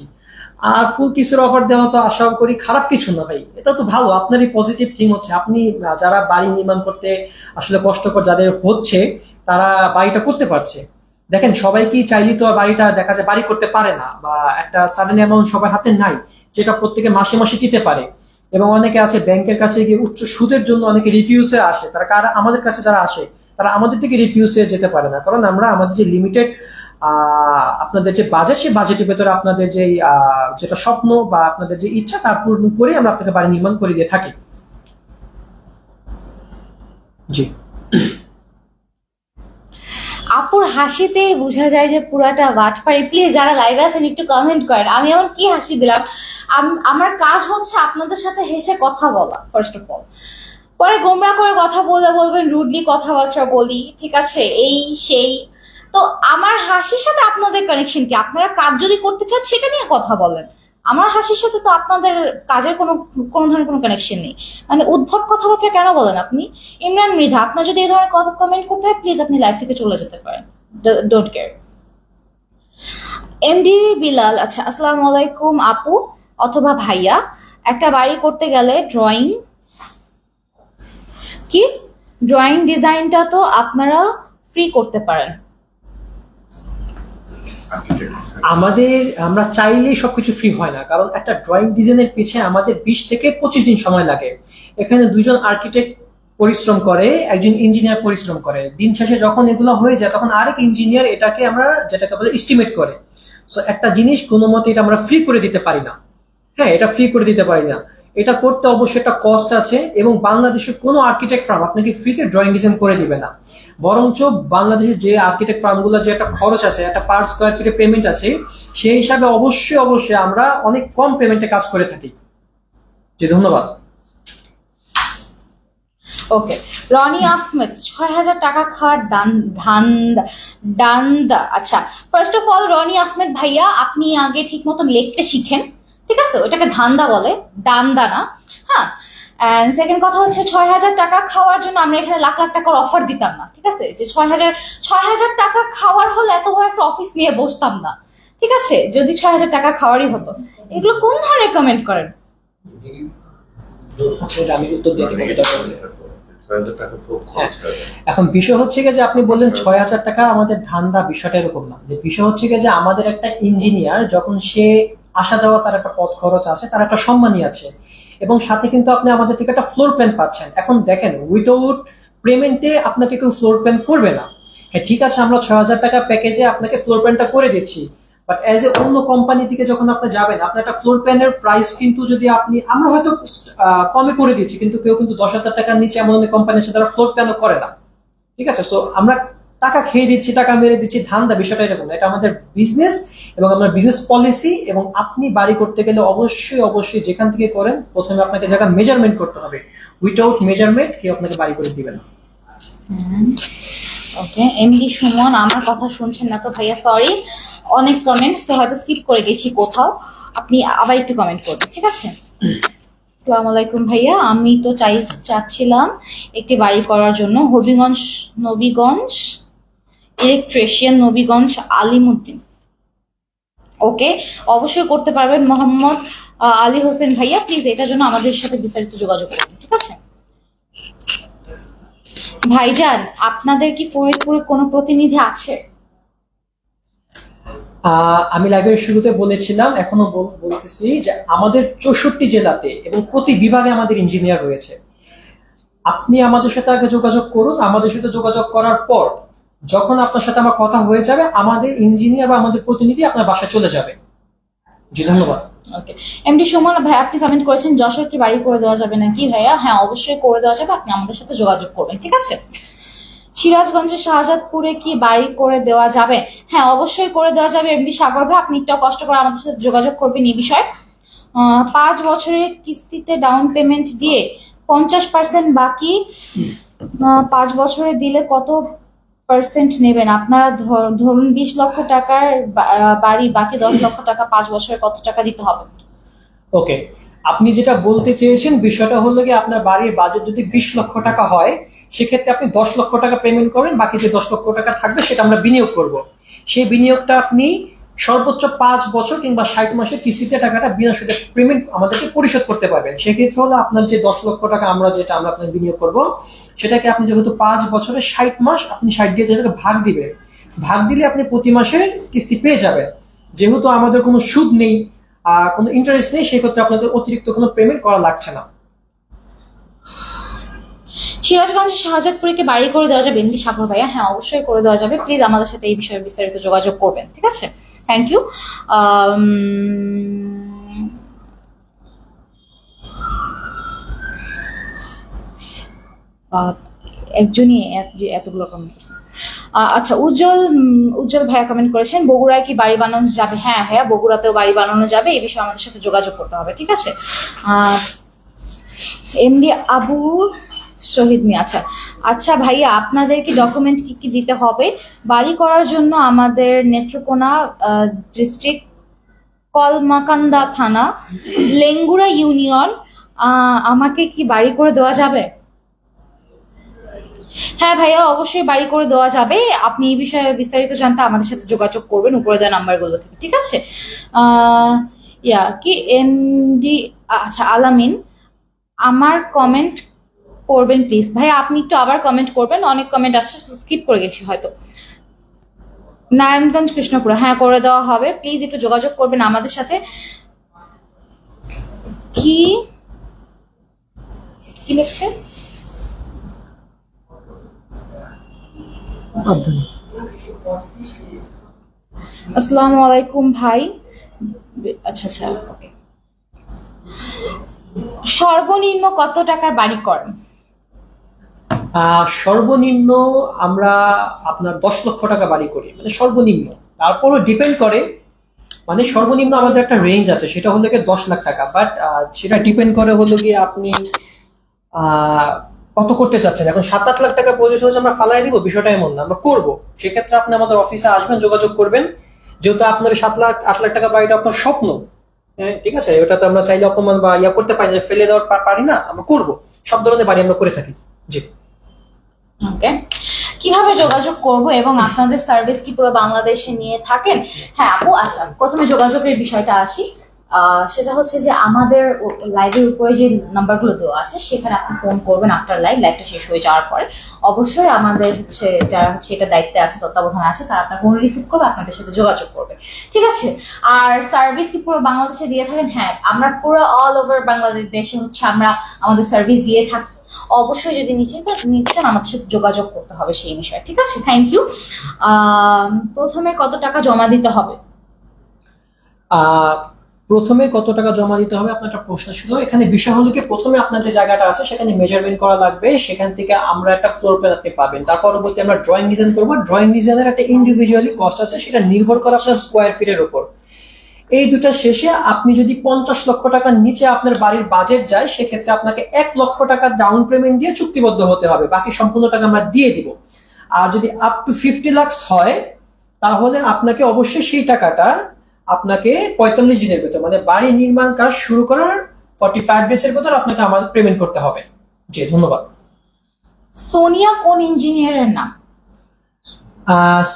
আর ফুল কিস্তির অফার দেওয়া তো আশা করি খারাপ কিছু না ভাই, এটা তো ভালো। আপনারই পজিটিভ থিং হচ্ছে, আপনি যারা বাড়ি নির্মাণ করতে আসলে কষ্টকর যাদের হচ্ছে, তারা বাড়িটা করতে পারছে। দেখেন, সবাই কি চাইলে তো আর বাড়িটা দেখা যায় বাড়ি করতে পারে না, বা একটা সাডেন অ্যামাউন্ট সবার হাতে নাই যেটা প্রত্যেকে মাসে মাসে দিতে পারে। এবং অনেকে আছে ব্যাংকের কাছে গিয়ে উচ্চ সুদের জন্য অনেকে রিফিউজে আসে, তারা আমাদের কাছে যারা আসে তারা আমাদের থেকে রিফিউজে যেতে পারে না, কারণ আমরা আমাদের যে লিমিটেড আপনাদের যে বাজেট, সেই বাজেটের ভেতরে আপনাদের যে যেটা স্বপ্ন বা আপনাদের যে ইচ্ছা তা পূরণ করে আমরা আপনাকে বাড়ি নির্মাণ করে দিয়ে থাকি। জি, আপুর হাসিতে বোঝা যায় যে পুরাটা বাটপাড়ি। প্লিজ যারা লাইভে আছেন একটু কমেন্ট করেন, আমি এমন কি হাসি দিলাম? আমার কাজ হচ্ছে আপনাদের সাথে হেসে কথা বলা ফার্স্ট অফ অল, পরে গোমরা করে কথা বলবেন, রুডলি কথাবার্তা বলি, ঠিক আছে, এই সেই। তো আমার হাসির সাথে আপনাদের কানেকশন কি? আপনারা কাজ যদি করতে চান সেটা নিয়ে কথা বলেন, আমার হাসির সাথে তো আপনাদের কাজের কোনো কোনো ধরনের কোনো কানেকশন নেই। মানে উদ্ভট কথাবার্তা কেন বলেন আপনি? ইমরান মৃধা, আপনার যদি এই ধরনের কথা কমেন্ট করতে হয় প্লিজ আপনি লাইভ থেকে চলে যেতে পারেন, ডোন্ট কেয়ার। এমডি বিলাল, আচ্ছা আসসালামু আলাইকুম আপু অথবা ভাইয়া, একটা বাড়ি করতে গেলে ড্রয়িং ডিজাইনটা তো আপনারা ফ্রি করতে পারেন। আমরা চাইলেই সবকিছু ফ্রি হয় না, কারণ একটা ড্রয়িং ডিজাইনের পিছিয়ে আমাদের 20 থেকে 25 দিন সময় লাগে। এখানে দুজন আর্কিটেক্ট পরিশ্রম করে, একজন ইঞ্জিনিয়ার পরিশ্রম করে। দিন শেষে যখন এগুলো হয়ে যায় তখন আরেক ইঞ্জিনিয়ার এটাকে আমরা যেটাকে বলে এস্টিমেট করে। সো একটা জিনিস কোনো মতে এটা আমরা ফ্রি করে দিতে পারি না। হ্যাঁ, এটা ফ্রি করে দিতে পারি না, এটা করতে অবশ্যই একটা কস্ট আছে। এবং বাংলাদেশের কোনো আর্কিটেক্ট ফার্ম আপনাকে ফ্রিতে ড্রয়িং ডিজাইন করে দিবে না। বরঞ্চ বাংলাদেশের যে আর্কিটেক্ট ফার্মগুলো যে একটা খরচ আছে, একটা পার স্কোয়ার ফিটে পেমেন্ট আছে, সেই হিসাবে অবশ্যই আমরা অনেক কম পেমেন্টে কাজ করে থাকি। জি ধন্যবাদ। ওকে, রনি আহমেদ, 6,000 টাকা খাওয়ার দান্দা। আচ্ছা, first of all Rony Ahmed ভাইয়া, আপনি আগে ঠিক মতন লিখতে শিখেন, ঠিক আছে? ওটাকে ধান্দা বলে, দান্দা না। হ্যাঁ, এন্ড সেকেন্ড কথা হচ্ছে 6,000 টাকা খাওয়ার জন্য আমরা এখানে লাখ লাখ টাকার অফার দিতাম না, ঠিক আছে? যে 6,000 টাকা খাওয়ার হলে এত বড় একটা অফিস নিয়ে বসতাম না, ঠিক আছে? যদি 6,000 টাকা খাওয়ারই হতো। এগুলো কোন ধরনের কমেন্ট করেন? আচ্ছা, এটা আমি উত্তর দিয়ে দিব। এখন বিষয় হচ্ছে যে আপনি বললেন 6,000 টাকা আমাদের ধান্দা, বিষয়টা এরকম না। যে বিষয় হচ্ছে যে আমাদের একটা ইঞ্জিনিয়ার যখন সে আসা যাওয়া, তার একটা পথ খরচ আছে, তার একটা সম্মানী আছে, এবং সাথে কিন্তু আপনি আমাদের থেকে একটা ফ্লোর প্ল্যান পাচ্ছেন। এখন দেখেন, উইদাউট পেমেন্টে আপনাকে কেউ ফ্লোর প্ল্যান করবে না। হ্যাঁ ঠিক আছে, আমরা 6,000 টাকা প্যাকেজে আপনাকে ফ্লোর প্ল্যানটা করে দিচ্ছি, বাট অ্যাজ এ অন্য কোম্পানি থেকে যখন আপনি যাবেন, আপনার একটা ফ্লোর প্ল্যানের প্রাইস কিন্তু যদি আমরা হয়তো কমে করে দিচ্ছি, কিন্তু কেউ কিন্তু 10,000 টাকার নিচে এমন অনেক কোম্পানি আছে তারা ফ্লোর প্ল্যানও করে না, ঠিক আছে? সো আমরা টাকা খেয়ে দিচ্ছি, টাকা মেরে দিচ্ছি, ধান্দা বিষয়টা এরকম। এটা আমাদের বিজনেস এবং আমার বিজনেস পলিসি। এবং আপনি বাড়ি করতে গেলে অবশ্যই যেখান থেকে করেন, প্রথমে আপনাকে জায়গা মেজারমেন্ট করতে হবে। উইদাউট মেজারমেন্ট কেউ আপনাকে বাড়ি করে দিবে না। ওকে, এমডি সুমন, আমার কথা শুনছেন না তো ভাইয়া? সরি, অনেক কমেন্টস তো হয়তো স্কিপ করে গেছি কোথাও, আপনি আবার একটু কমেন্ট করবেন, ঠিক আছে? আসসালামু আলাইকুম ভাইয়া, আমি তো চাচ্ছিলাম একটি বাড়ি করার জন্য নবীগঞ্জ ইলেকট্রিশিয়ান, নবীগঞ্জ আলিমুদ্দিন। ওকে, অবশ্যই করতে পারবেন মোহাম্মদ আলী হোসেন ভাইয়া, প্লিজ এটার জন্য আমাদের সাথে বিস্তারিত যোগাযোগ করবেন, ঠিক আছে? ভাইজান, আপনাদের কি ফরিদপুরে কোনো প্রতিনিধি আছে? আমি লাইভের শুরুতে বলেছিলাম, এখনো বলতেছি যে আমাদের 64 জেলাতে এবং প্রতি বিভাগে আমাদের ইঞ্জিনিয়ার রয়েছে। আপনি আমাদের সাথে আগে যোগাযোগ করুন। আমাদের সাথে যোগাযোগ করার পর যখন আপনার সাথে আমার কথা হয়ে যাবে, আমাদের ইঞ্জিনিয়ার বা আমাদের প্রতিনিধি আপনার বাসায় চলে যাবে। জি ধন্যবাদ। ওকে, এমডি সুমন ভাই, আপনি কমেন্ট করেছেন যশোর কি বাড়ি করে দেওয়া যাবে নাকি? ভাইয়া হ্যাঁ, অবশ্যই করে দেওয়া যাবে, আপনি আমাদের সাথে যোগাযোগ করবেন, ঠিক আছে? সিরাজগঞ্জের শাহজাদপুরে কি বাড়ি করে দেওয়া যাবে? হ্যাঁ, অবশ্যই করে দেওয়া যাবে এমডি সাগর ভাই, আপনি একটু কষ্ট করে আমাদের সাথে যোগাযোগ করবেন এই বিষয়ে। 5 বছরের কিস্তিতে ডাউন পেমেন্ট দিয়ে 50% বাকি, 5 বছরে দিলে কত পার্সেন্ট নেবেন আপনারা? ধরুন 20 লক্ষ টাকার বাড়ি, বাকি 10 লক্ষ টাকা, 5 বছরে কত টাকা দিতে হবে? ওকে, আপনি যেটা বলতে চেয়েছেন বিষয়টা হলো কি, আপনার বাড়ির বাজেট যদি 20 লক্ষ টাকা হয়, সেক্ষেত্রে আপনি 10 লক্ষ টাকা পেমেন্ট করেন, বাকি যে 10 লক্ষ টাকা থাকবে সেটা আমরা বিনিয়োগ করব। সেই বিনিয়োগটা আপনি সর্বোচ্চ 5 বছর কিংবা 60 মাসের কিস্তিতে টাকাটা বিনা সুদে পেমেন্ট আমাদেরকে পরিশোধ করতে পারবেন। সেক্ষেত্রে হলো আপনার যে 10 লক্ষ টাকা আমরা আপনার বিনিয়োগ করব, সেটাকে আপনি যেহেতু 5 বছরে 60 মাস আপনি 60 দিয়ে যেটাকে ভাগ দিবেন, ভাগ দিলে আপনি প্রতি মাসে কিস্তি পেয়ে যাবেন। যেহেতু আমাদের কোনো সুদ নেই, কোনো ইন্টারেস্ট নেই, সেক্ষেত্রে আপনাদের অতিরিক্ত কোনো পেমেন্ট করা লাগছে না। সিরাজগঞ্জের শাহজাদপুরে কি বাড়ি করে দেওয়া যাবে এমডি সাগর ভাইয়া? হ্যাঁ, অবশ্যই করে দেওয়া যাবে, প্লিজ আমাদের সাথে এই বিষয়ে বিস্তারিত যোগাযোগ করবেন, ঠিক আছে? Thank you. একজনই এতগুলো কমেন্ট করছে। আচ্ছা, উজ্জ্বল ভাইয়া কমেন্ট করেছেন বগুড়ায় কি বাড়ি বানানো যাবে? হ্যাঁ ভাইয়া, বগুড়াতেও বাড়ি বানানো যাবে, এই বিষয়ে আমাদের সাথে যোগাযোগ করতে হবে, ঠিক আছে? এমডি আবু শহীদ মিয়া, আচ্ছা ভাইয়া, আপনাদের কি ডকুমেন্ট কি কি দিতে হবে বাড়ি করার জন্য? আমাদের নেত্রকোনা ডিস্ট্রিক্ট কলমাকান্দা থানা, লেঙ্গুড়া ইউনিয়ন। আমাকে কি বাড়ি করে দেওয়া যাবে? হ্যাঁ ভাইয়া, অবশ্যই বাড়ি করে দেওয়া যাবে। আপনি এই বিষয়ে বিস্তারিত জানতে আমাদের সাথে যোগাযোগ করবেন উপরে দেওয়া নাম্বারগুলো থেকে, ঠিক আছে? কি এনডি, আচ্ছা আলামিন, আমার কমেন্ট করবেন প্লিজ। ভাইয়া আপনি একটু আবার কমেন্ট করবেন, অনেক কমেন্ট আসছে, স্কিপ করে গেছি হয়তো। নারায়ণগঞ্জ কৃষ্ণপুর, হ্যাঁ করে দেওয়া হবে, প্লিজ একটু যোগাযোগ করবেন আমাদের সাথে। কি কি লিখছে? আসসালামু আলাইকুম ভাই। আচ্ছা আচ্ছা, ওকে। সর্বনিম্ন কত টাকার বাড়ি করেন? সর্বনিম্ন আমরা আপনার 10 লক্ষ টাকা বাড়ি করি, মানে সর্বনিম্ন। তারপরও ডিপেন্ড করে, মানে সর্বনিম্ন আমাদের একটা রেঞ্জ আছে, সেটা হলো গিয়ে 10 লাখ টাকা। বাট সেটা ডিপেন্ড করে হলো গিয়ে আপনি কত করতে চাচ্ছেন। এখন 7-8 লাখ টাকা প্রয়োজন হচ্ছে আমরা ফালাই দিব, বিষয়টা এমন না, আমরা করবো। সেক্ষেত্রে আপনি আমাদের অফিসে আসবেন, যোগাযোগ করবেন। যেহেতু আপনার 7-8 লাখ টাকা বাড়িটা আপনার স্বপ্ন, হ্যাঁ ঠিক আছে, ওটা তো আমরা চাইলে অপমান বা ইয়া করতে পারি না, ফেলে দেওয়ার পারি না, আমরা করবো। সব ধরনের বাড়ি আমরা করে থাকি। জি, ওকে। কিভাবে যোগাযোগ করব এবং আপনাদের সার্ভিস কি পুরো বাংলাদেশে নিয়ে থাকেন? হ্যাঁ আপু, আচ্ছা প্রথমে যোগাযোগের বিষয়টা আসি। সেটা হচ্ছে যে আমাদের লাইভের উপরে যে নাম্বারগুলো দেওয়া আছে সেখানে আপনি ফোন করবেন আফটার লাইভটা শেষ হয়ে যাওয়ার পরে। অবশ্যই আমাদের হচ্ছে যারা হচ্ছে এটা দায়িত্বে আছে, তত্ত্বাবধানে আছে, তারা আপনার ফোন রিসিভ করবে, আপনাদের সাথে যোগাযোগ করবে, ঠিক আছে? আর সার্ভিস কি পুরো বাংলাদেশে দিয়ে থাকেন? হ্যাঁ, আমরা পুরো অল ওভার বাংলাদেশে হচ্ছে আমরা আমাদের সার্ভিস দিয়ে থাকি। অবশ্যই যদি নিচ্ছেন আমাদের সাথে যোগাযোগ করতে হবে সেই বিষয়ে, ঠিক আছে? Thank you. প্রথমে কত টাকা জমা দিতে হবে? প্রথমে কত টাকা জমা দিতে হবে আপনার একটা প্রশ্ন ছিল। এখানে বিষয় হলো কি, প্রথমে আপনার যে জায়গাটা আছে সেখানে মেজারমেন্ট করা লাগবে, সেখান থেকে আমরা একটা ফ্লোর প্ল্যান আপনি পাবেন। তার পরবর্তী আমরা ড্রয়িং ডিজাইন করবো। ড্রয়িং ডিজাইনের একটা ইন্ডিভিজুয়ালি কস্ট আছে, সেটা নির্ভর করে আপনার স্কোয়ার ফিটের উপর। এই দুটা শেষে আপনি যদি 50 লক্ষ টাকার নিচে আপনার বাড়ির বাজেট যায়, সেক্ষেত্রে আপনাকে 1 লক্ষ টাকা ডাউন পেমেন্ট দিয়ে চুক্তিবদ্ধ হতে হবে, বাকি সম্পূর্ণ টাকা আমরা দিয়ে দিব। আর যদি আপ টু 50 লাখ হয়, তাহলে আপনাকে অবশ্যই সেই টাকাটা আপনাকে 45 দিনের ভেতর, মানে বাড়ি নির্মাণ কাজ শুরু করার 45 ডেজের ভেতর আপনাকে আমাদের পেমেন্ট করতে হবে। জি, ধন্যবাদ। সোনিয়া কোন ইঞ্জিনিয়ারের নাম?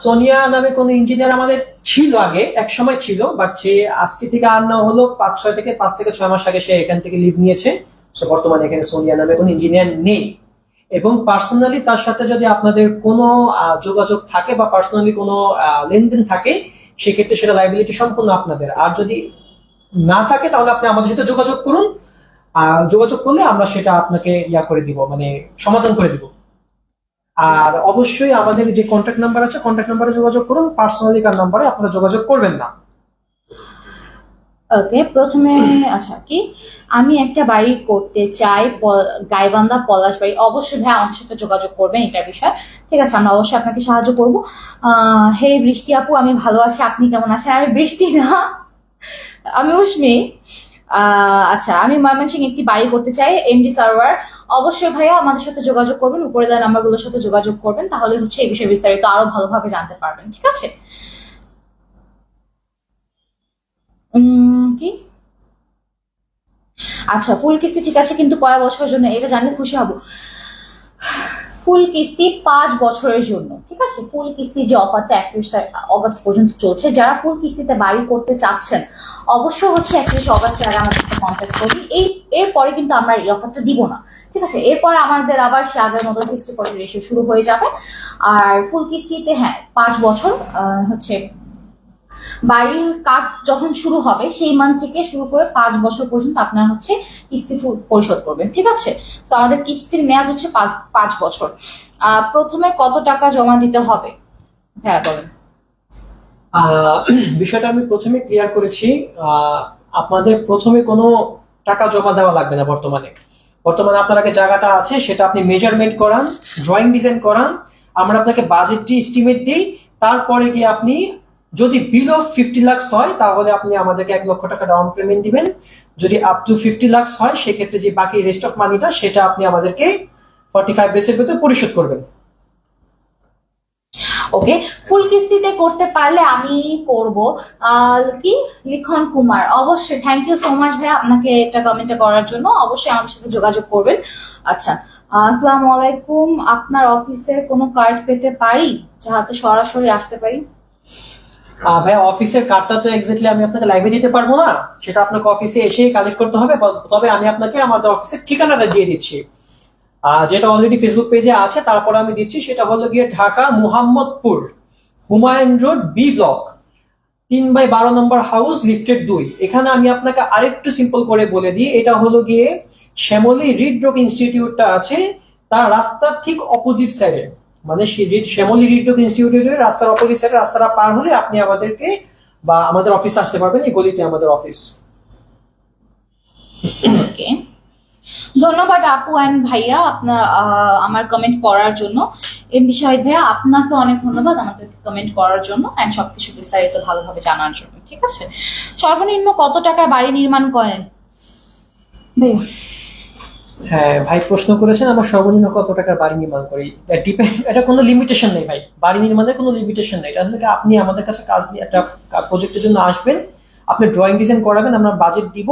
সোনিয়া নামে কোন ইঞ্জিনিয়ার আমাদের ছিল আগে, এক সময় ছিল, বাট সে আজকে থেকে আর না হলো 5 থেকে 6 মাস আগে সে এখান থেকে লিভ নিয়েছে। সো বর্তমানে এখানে সোনিয়া নামে কোন ইঞ্জিনিয়ার নেই। এবং পার্সোনালি তার সাথে যদি আপনাদের কোনো যোগাযোগ থাকে বা পার্সোনালি কোনো লেনদেন থাকে, সেক্ষেত্রে সেটা লাইবিলিটি সম্পূর্ণ আপনাদের। আর যদি না থাকে তাহলে আপনি আমাদের সাথে যোগাযোগ করুন, যোগাযোগ করলে আমরা সেটা আপনাকে ইয়া করে দিব, মানে সমাধান করে দিব। আর অবশ্যই আমাদের যে কন্ট্যাক্ট নাম্বার আছে, কন্ট্যাক্ট নাম্বারে যোগাযোগ করুন, পার্সোনালি কার নাম্বারে আপনারা যোগাযোগ করবেন না। ওকে, প্রথমে আচ্ছা কি আমি একটা বাড়ি করতে চাই, গাইবান্ধা পলাশ বাড়ি। অবশ্যই ভাই আমাদের সাথে যোগাযোগ করবেন এটার বিষয়, ঠিক আছে? আমরা অবশ্যই আপনাকে সাহায্য করব। হে বৃষ্টি আপু, আমি ভালো আছি, আপনি কেমন আছেন? আমি বৃষ্টি না, আমি উষ্মি। আচ্ছা, আমি ময়মনসিংহে একটি বাড়ি করতে চাই, এমডি সার্ভার। অবশ্যই ভাইয়া আমাদের সাথে যোগাযোগ করবেন, উপরে দেওয়া নাম্বারগুলোর সাথে যোগাযোগ করবেন, তাহলে হচ্ছে এই বিষয়ে বিস্তারিত আরো ভালোভাবে জানতে পারবেন, ঠিক আছে? কি আচ্ছা, ফুল কিস্তি ঠিক আছে, কিন্তু কয় বছরের জন্য? এটা জানলে খুশি হব। ফুল কিস্তি 5 বছরের জন্য, ঠিক আছে? ফুল কিস্তি যে অফারটা 31 অগস্ট পর্যন্ত চলছে, যারা ফুল কিস্তিতে বাড়ি করতে চাচ্ছেন অবশ্যই হচ্ছে 31 অগস্টের আগে আমাদের সাথে কন্ট্যাক্ট করবেন। এরপরে কিন্তু আমরা এই অফারটা দিব না, ঠিক আছে? এরপরে আমাদের আবার সে আগের মতো 60-40 রেশিও শুরু হয়ে যাবে। আর ফুল কিস্তিতে হ্যাঁ 5 বছর হচ্ছে বাড়ির কাজ যখন শুরু হবে সেই মান্থ থেকে শুরু করে 5 বছর পর্যন্ত আপনার হচ্ছে কিস্তি পরিশোধ করবেন, ঠিক আছে? তো আমাদের কিস্তির মেয়াদ হচ্ছে 5 বছর। প্রথমে কত টাকা জমা দিতে হবে? হ্যাঁ বলেন। বিষয়টা আমি প্রথমে ক্লিয়ার করেছি। আপনাদের প্রথমে কোনো টাকা জমা দেওয়া লাগবে না। বর্তমানে আপনার আগে জায়গাটা আছে, সেটা আপনি মেজারমেন্ট করান, ড্রয়িং ডিজাইন করান, আমরা আপনাকে বাজেটটি এস্টিমেট দিই। তারপরে গিয়ে আপনি যদি বিলো 50 লাখ হয় তাহলে আপনি আমাদেরকে 1 লক্ষ টাকা ডাউন পেমেন্ট দিবেন। যদি আপ টু 50 লাখ হয় সেক্ষেত্রে যে বাকি রেস্ট অফ মানিটা সেটা আপনি আমাদেরকে 45 ডেজের ভিতরে পরিশোধ করবেন। ওকে, ফুল কিস্তিতে করতে পারলে আমি করব। কি লিখন কুমার, অবশ্যই থ্যাংক ইউ সো মাচ ভাইয়া আপনাকে এটা কমেন্টে করার জন্য। অবশ্যই আমাদের সাথে যোগাযোগ করবেন। আচ্ছা, আসসালামু আলাইকুম, আপনার অফিসের কোনো কার্ড পেতে পারি যাহাতে সরাসরি আসতে পারি? ভাইয়া অফিসের কার্ডটা তো এক্স্যাক্টলি আমি আপনাকে লাইভে দিতে পারবো না, সেটা আপনাকে অফিসে এসেই কালেক্ট করতে হবে। তবে আমি আপনাকে আমাদের অফিসের ঠিকানাটা দিয়ে দিচ্ছি, যেটা অলরেডি ফেসবুক পেজে আছে। তারপর আমি দিচ্ছি, সেটা হলো গিয়ে Dhaka Mohammadpur, Humayun road, B block, 3/12 নম্বর হাউস, লিফটেড 2। এখানে আমি আপনাকে আরেকটু সিম্পল করে বলে দিই, এটা হলো গিয়ে শ্যামলী হৃদরোগ ইনস্টিটিউটটা আছে তার রাস্তার ঠিক অপোজিট সাইডে, মানে শ্যামলী হৃদরোগ ইনস্টিটিউটের রাস্তার অপোজিট সাইডে। রাস্তাটা পার হলে আপনি আমাদেরকে বা আমাদের অফিসে আসতে পারবেন, এই গলিতে আমাদের অফিস। ওকে, ধন্যবাদ আপু অ্যান্ড ভাইয়া আপনার আমার কমেন্ট করার জন্য। এমডি শাহিদ ভাইয়া আপনাকে অনেক ধন্যবাদ আমাদেরকে কমেন্ট করার জন্য অ্যান্ড সবকিছু বিস্তারিত ভালোভাবে জানার জন্য। ঠিক আছে, সর্বনিম্ন কত টাকায় বাড়ি নির্মাণ করেন ভাইয়া? হ্যাঁ ভাই প্রশ্ন করেছেন আমার সর্বনিম্ন কত টাকার বাড়ি নির্মাণ করি। ডিপেন্ড, এটা কোনো লিমিটেশন নেই ভাই, বাড়ি নির্মাণের কোনো লিমিটেশন নেই। এটা হলো কি, আপনি আমাদের কাছে কাজ নিয়ে একটা প্রজেক্টের জন্য আসবেন, আপনি ড্রয়িং ডিজাইন করাবেন, আমরা বাজেট দিব।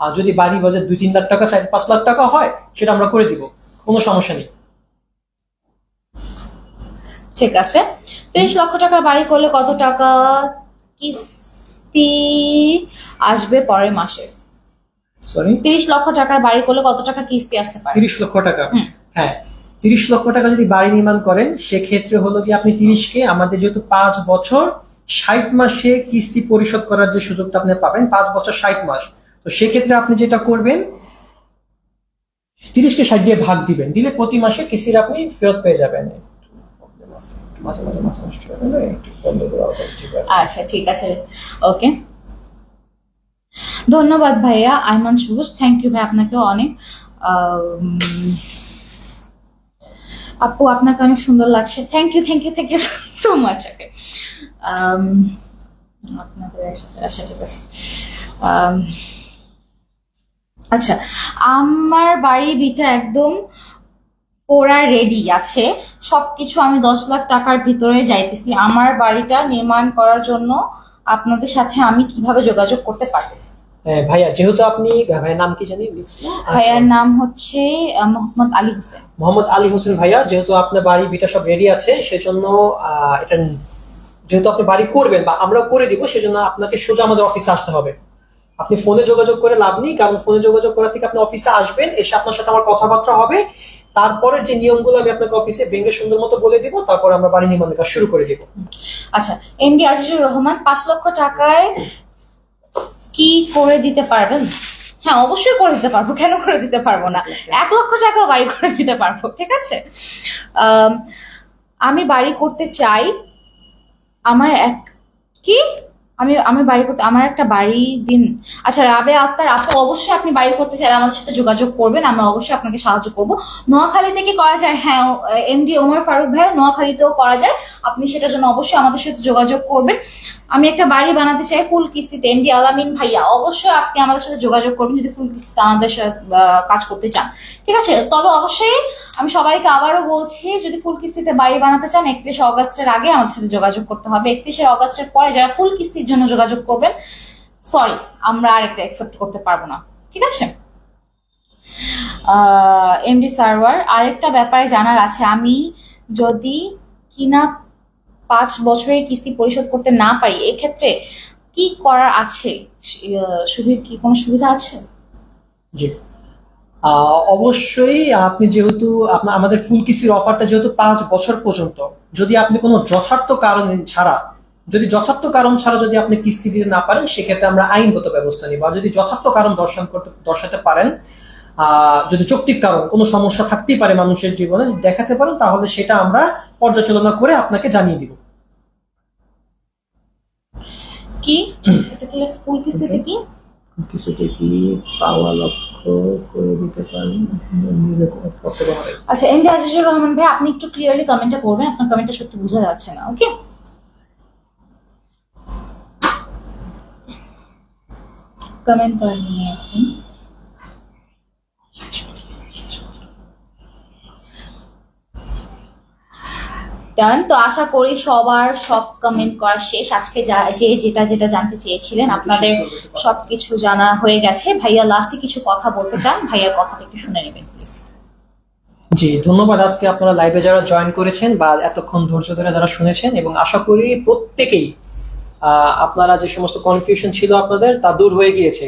আর যদি বাড়ি বাজেট 2-3 লাখ টাকা, 4-5 লাখ টাকা হয়, সেটা আমরা করে দিব, কোনো সমস্যা নেই। ঠিক আছে, 30 লক্ষ টাকার বাড়ি করলে কত টাকা কিস্তি আসবে পরের মাসে? সরি, 30 লক্ষ টাকার বাড়ি করলে কত টাকা কিস্তি আসতে পারে? 30 লক্ষ টাকা। হ্যাঁ, 30 লক্ষ টাকা যদি বাড়ি নির্মাণ করেন, সেক্ষেত্রে হলো কি আপনি 30কে আমাদের যেহেতু 5 বছর 60 মাসে কিস্তি পরিশোধ করার যে সুযোগটা আপনি পাবেন, 5 বছর 60 মাস, তো সেক্ষেত্রে আপনি যেটা করবেন 30কে 60 দিয়ে ভাগ দিবেন, দিলে প্রতি মাসে কিস্তির আপনি ফেরত পেয়ে যাবেন। আচ্ছা ঠিক আছে, ওকে, ধন্যবাদ ভাইয়া আইমান সুজ, থ্যাংক ইউ ভাই আপনাকেও অনেক। আপু আপনাকে অনেক সুন্দর লাগছে, থ্যাংক ইউ সো মাচ। ওকে, আপনাদের আচ্ছা ঠিক আছে। আচ্ছা, আমার বাড়ি বিটা একদম পুরা রেডি আছে, সবকিছু আমি 10 লাখ টাকার ভিতরে যাইতেছি। আমার বাড়িটা নির্মাণ করার জন্য আপনাদের সাথে আমি কিভাবে যোগাযোগ করতে পারবো? ভাইয়া যেহেতু আপনি, ভাইয়ের নাম কি জানি? ভাইয়ার নাম হচ্ছে মোহাম্মদ আলী হোসেন। মোহাম্মদ আলী হোসেন ভাইয়া, যেহেতু আপনার বাড়ি বিটা সব রেডি আছে, সেজন্য এটা যেহেতু আপনি বাড়ি করবেন বা আমরা করে দিব, সেজন্য আপনাকে সোজা আমাদের অফিসে আসতে হবে। আপনি ফোনে যোগাযোগ করে লাভ নেই, কারণ ফোনে যোগাযোগ করা থেকে আপনি অফিসে আসবেন, এসে আপনার সাথে আমার কথাবার্তা হবে। তারপরে যে নিয়মগুলো আমি আপনাকে অফিসে ভেঙে সুন্দর মতো বলে দিব, তারপর আমরা বাড়ি নির্মাণের কাজ শুরু করে দিব। আচ্ছা, এমডি আজিজুর রহমান, 5 লক্ষ টাকায় কি করে দিতে পারবেন? হ্যাঁ অবশ্যই করে দিতে পারবো, কেন করে দিতে পারবো না? 1 লক্ষ টাকাও বাড়ি করে দিতে পারবো। ঠিক আছে, আমি বাড়ি করতে চাই, আমার আমি বাড়ি করতে, আমার একটা বাড়ি দিন। আচ্ছা রাবেয়া আক্তার আপু, অবশ্যই আপনি বাড়ি করতে চাইলে আমাদের সাথে যোগাযোগ করবেন, আমরা অবশ্যই আপনাকে সাহায্য করব। নোয়াখালীতে কি করা যায়? হ্যাঁ, এমডি ওমর ফারুক ভাই, নোয়াখালীতেও করা যায়, আপনি সেটার জন্য অবশ্যই আমাদের সাথে যোগাযোগ করবেন। আমি একটা বাড়ি বানাতে চাই ফুল কিস্তিতে, এমডি আলামিন ভাইয়া, অবশ্যই আপনি আমাদের সাথে যোগাযোগ করবেন যদি ফুল কিস্তিতে আমাদের সাথে কাজ করতে চান। ঠিক আছে, তবে অবশ্যই আমি সবাইকে আবারও বলছি, যদি ফুল কিস্তিতে বাড়ি বানাতে চান 31 অগস্টের আগে আমাদের সাথে যোগাযোগ করতে হবে। 31 অগস্টের পরে যারা ফুল কিস্তির জন্য যোগাযোগ করবেন, সরি আমরা আর একটা অ্যাকসেপ্ট করতে পারবো না। ঠিক আছে, এমডি সার্ভার, আরেকটা ব্যাপারে জানার আছে, আমি যদি কিনা 5 বছরের কিস্তি পরিশোধ করতে না পারি, এক্ষেত্রে কি করার আছে? কি কোনো সুবিধা আছে? জি, অবশ্যই। আপনি যেহেতু আমাদের ফুল কিস্তির অফারটা যেহেতু 5 বছর পর্যন্ত, যদি আপনি কোনো যথার্থ কারণ ছাড়া যদি আপনি কিস্তি দিতে না পারেন, সেক্ষেত্রে আমরা আইনগত ব্যবস্থা নিব। আর যদি যথার্থ কারণ দর্শাতে পারেন, যদি যৌক্তিক কারণ, কোনো সমস্যা থাকতেই পারে মানুষের জীবনে, দেখাতে পারেন, তাহলে সেটা আমরা পর্যালোচনা করে আপনাকে জানিয়ে দিব। কি ফুল কিস্তিতে কি পাওয়া লক্ষ্য করে দিতে পারেন? আচ্ছা এমডি আজিজুর রহমান ভাই, আপনি একটু ক্লিয়ারলি কমেন্টটা করবেন, আপনার কমেন্টটা সত্যি বোঝা যাচ্ছে না। ওকে, কমেন্ট করেন এখন। ডান। তো আশা করি সবার সব কমেন্ট করা শেষ। আজকে যে যেটা জানতে চেয়েছিলেন আপনাদের সবকিছু জানা হয়ে গেছে। ভাইয়া লাস্টে কিছু কথা বলতে চান, ভাইয়ার কথাটা একটু শুনে নেবেন প্লিজ। জি, ধন্যবাদ। আজকে আপনারা লাইভে যারা জয়েন করেছেন বা এতক্ষণ ধৈর্য ধরে যারা শুনেছেন, এবং আশা করি প্রত্যেকেই আপনারা যে সমস্ত কনফিউশন ছিল আপনাদের তা দূর হয়ে গিয়েছে।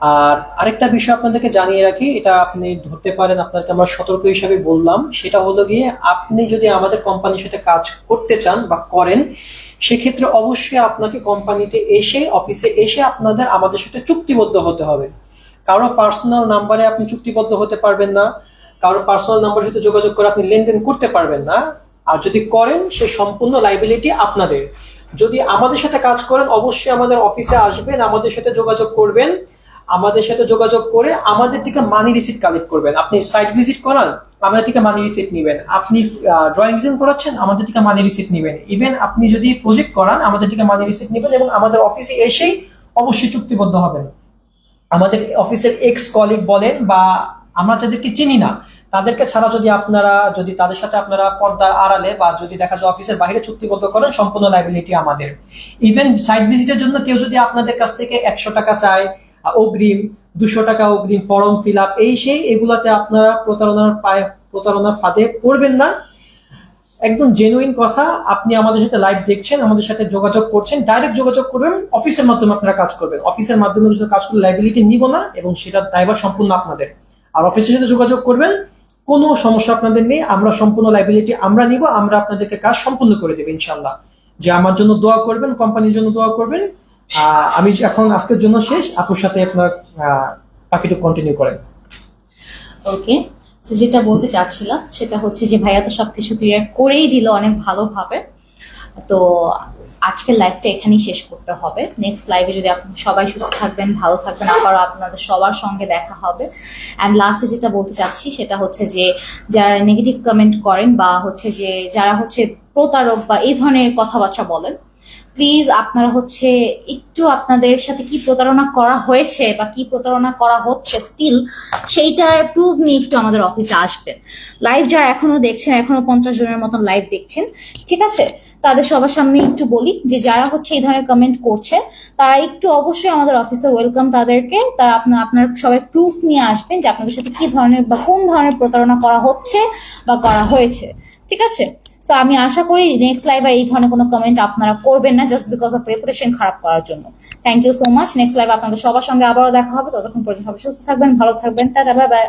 আর আরেকটা বিষয় আপনাদেরকে জানিয়ে রাখি, এটা আপনি ধরতে পারেন, আপনাকে আমরা সতর্ক হিসাবে বললাম, সেটা হলো গিয়ে আপনি যদি আমাদের কোম্পানির সাথে কাজ করতে চান বা করেন, সেক্ষেত্রে অবশ্যই আপনাকে কোম্পানিতে এসে, অফিসে এসে আপনাদের আমাদের সাথে চুক্তিবদ্ধ হতে হবে। কারো পার্সোনাল নাম্বারে আপনি চুক্তিবদ্ধ হতে পারবেন না, কারো পার্সোনাল নাম্বারের সাথে যোগাযোগ করে আপনি লেনদেন করতে পারবেন না। আর যদি করেন, সে সম্পূর্ণ লাইবিলিটি আপনাদের। যদি আমাদের সাথে কাজ করেন, অবশ্যই আমাদের অফিসে আসবেন, আমাদের সাথে যোগাযোগ করবেন, আমাদের সাথে যোগাযোগ করে আমাদের থেকে মানি রিসিট কালেক্ট করবেন। আপনি সাইট ভিজিট করান, আমাদের থেকে মানি রিসিট নেবেন। আপনি ড্রয়িং ডিজাইন করাচ্ছেন, আমাদের থেকে মানি রিসিট নেবেন। ইভেন আপনি যদি প্রজেক্ট করান, আমাদের থেকে মানি রিসিট নেবেন, এবং আমাদের অফিসে এসেই অবশ্যই চুক্তিবদ্ধ হবেন। আমাদের অফিসের এক্স কলিগ বলেন বা আমরা যাদেরকে চিনি না, তাদেরকে ছাড়া যদি তাদের সাথে আপনারা পর্দার আড়ালে বা যদি দেখা যায় অফিসের বাইরে চুক্তিবদ্ধ করেন, সম্পূর্ণ লাইবিলিটি আমাদের। ইভেন সাইট ভিজিটের জন্য কেউ যদি আপনাদের কাছ থেকে 100 টাকা চায় অগ্রিম, 200 টাকা অগ্রিম, ফর্ম ফিল আপ, এগুলাতে আপনারা প্রতারণার ফাঁদে পড়বেন না। একদম জেনুইন কথা। আপনি আমাদের সাথে লাইভ দেখছেন, আমাদের সাথে যোগাযোগ করছেন, ডাইরেক্ট যোগাযোগ করবেন, অফিসের মাধ্যমে আপনারা কাজ করবেন। অফিসের মাধ্যমে যদি কাজ করলে লাইবিলিটি নিব না, এবং সেটার দায়ভার সম্পূর্ণ আপনাদের। আর অফিসের সাথে যোগাযোগ করবেন, কোনো সমস্যা আপনাদের নেই, আমরা সম্পূর্ণ লাইবিলিটি আমরা নিব, আমরা আপনাদেরকে কাজ সম্পূর্ণ করে দেবো ইনশাল্লাহ। যে আমার জন্য দোয়া করবেন, কোম্পানির জন্য দোয়া করবেন। আমি এখন আজকের জন্য শেষ, আপুর সাথে আপনার বাকিটুকু কন্টিনিউ করেন। ওকে, তো যেটা বলতে চাচ্ছিলাম সেটা হচ্ছে যে ভাইয়া তো সবকিছু ক্লিয়ার করেই দিল অনেক ভালোভাবে। তো আজকের লাইভটা এখানেই শেষ করতে হবে। নেক্সট লাইভে যদি আপনি সবাই সুস্থ থাকবেন, ভালো থাকবেন, আবারও আপনাদের সবার সঙ্গে দেখা হবে। অ্যান্ড লাস্টে যেটা বলতে চাচ্ছি সেটা হচ্ছে যে যারা নেগেটিভ কমেন্ট করেন বা হচ্ছে যে যারা হচ্ছে প্রতারক বা এই ধরনের কথাবার্তা বলেন, প্লিজ আপনারা হচ্ছে একটু আপনাদের সাথে কি প্রতারণা করা হয়েছে বা কি প্রতারণা করা হচ্ছে স্টিল সেইটার প্রুফ নিয়ে একটু আমাদের অফিসে আসবেন। লাইভ যারা এখনো দেখছেন, এখনো 50 জনের মতন লাইভ দেখছেন, ঠিক আছে, তাদের সবার সামনে একটু বলি যে যারা হচ্ছে এই ধরনের কমেন্ট করছে তারা একটু অবশ্যই আমাদের অফিসে ওয়েলকাম তাদেরকে। তারা আপনার সবাই প্রুফ নিয়ে আসবেন যে আপনাদের সাথে কি ধরনের বা কোন ধরনের প্রতারণা করা হচ্ছে বা করা হয়েছে, ঠিক আছে। তো আমি আশা করি নেক্সট লাইভে এই ধরনের কোনো কমেন্ট আপনারা করবেন না জাস্ট বিকজ অফ রেপুটেশন খারাপ করার জন্য। Thank you so much. Next লাইভে আপনাদের সবার সঙ্গে আবারও দেখা হবে। ততক্ষণ পর্যন্ত সবাই সুস্থ থাকবেন, ভালো থাকবেন। Tata, bye bye.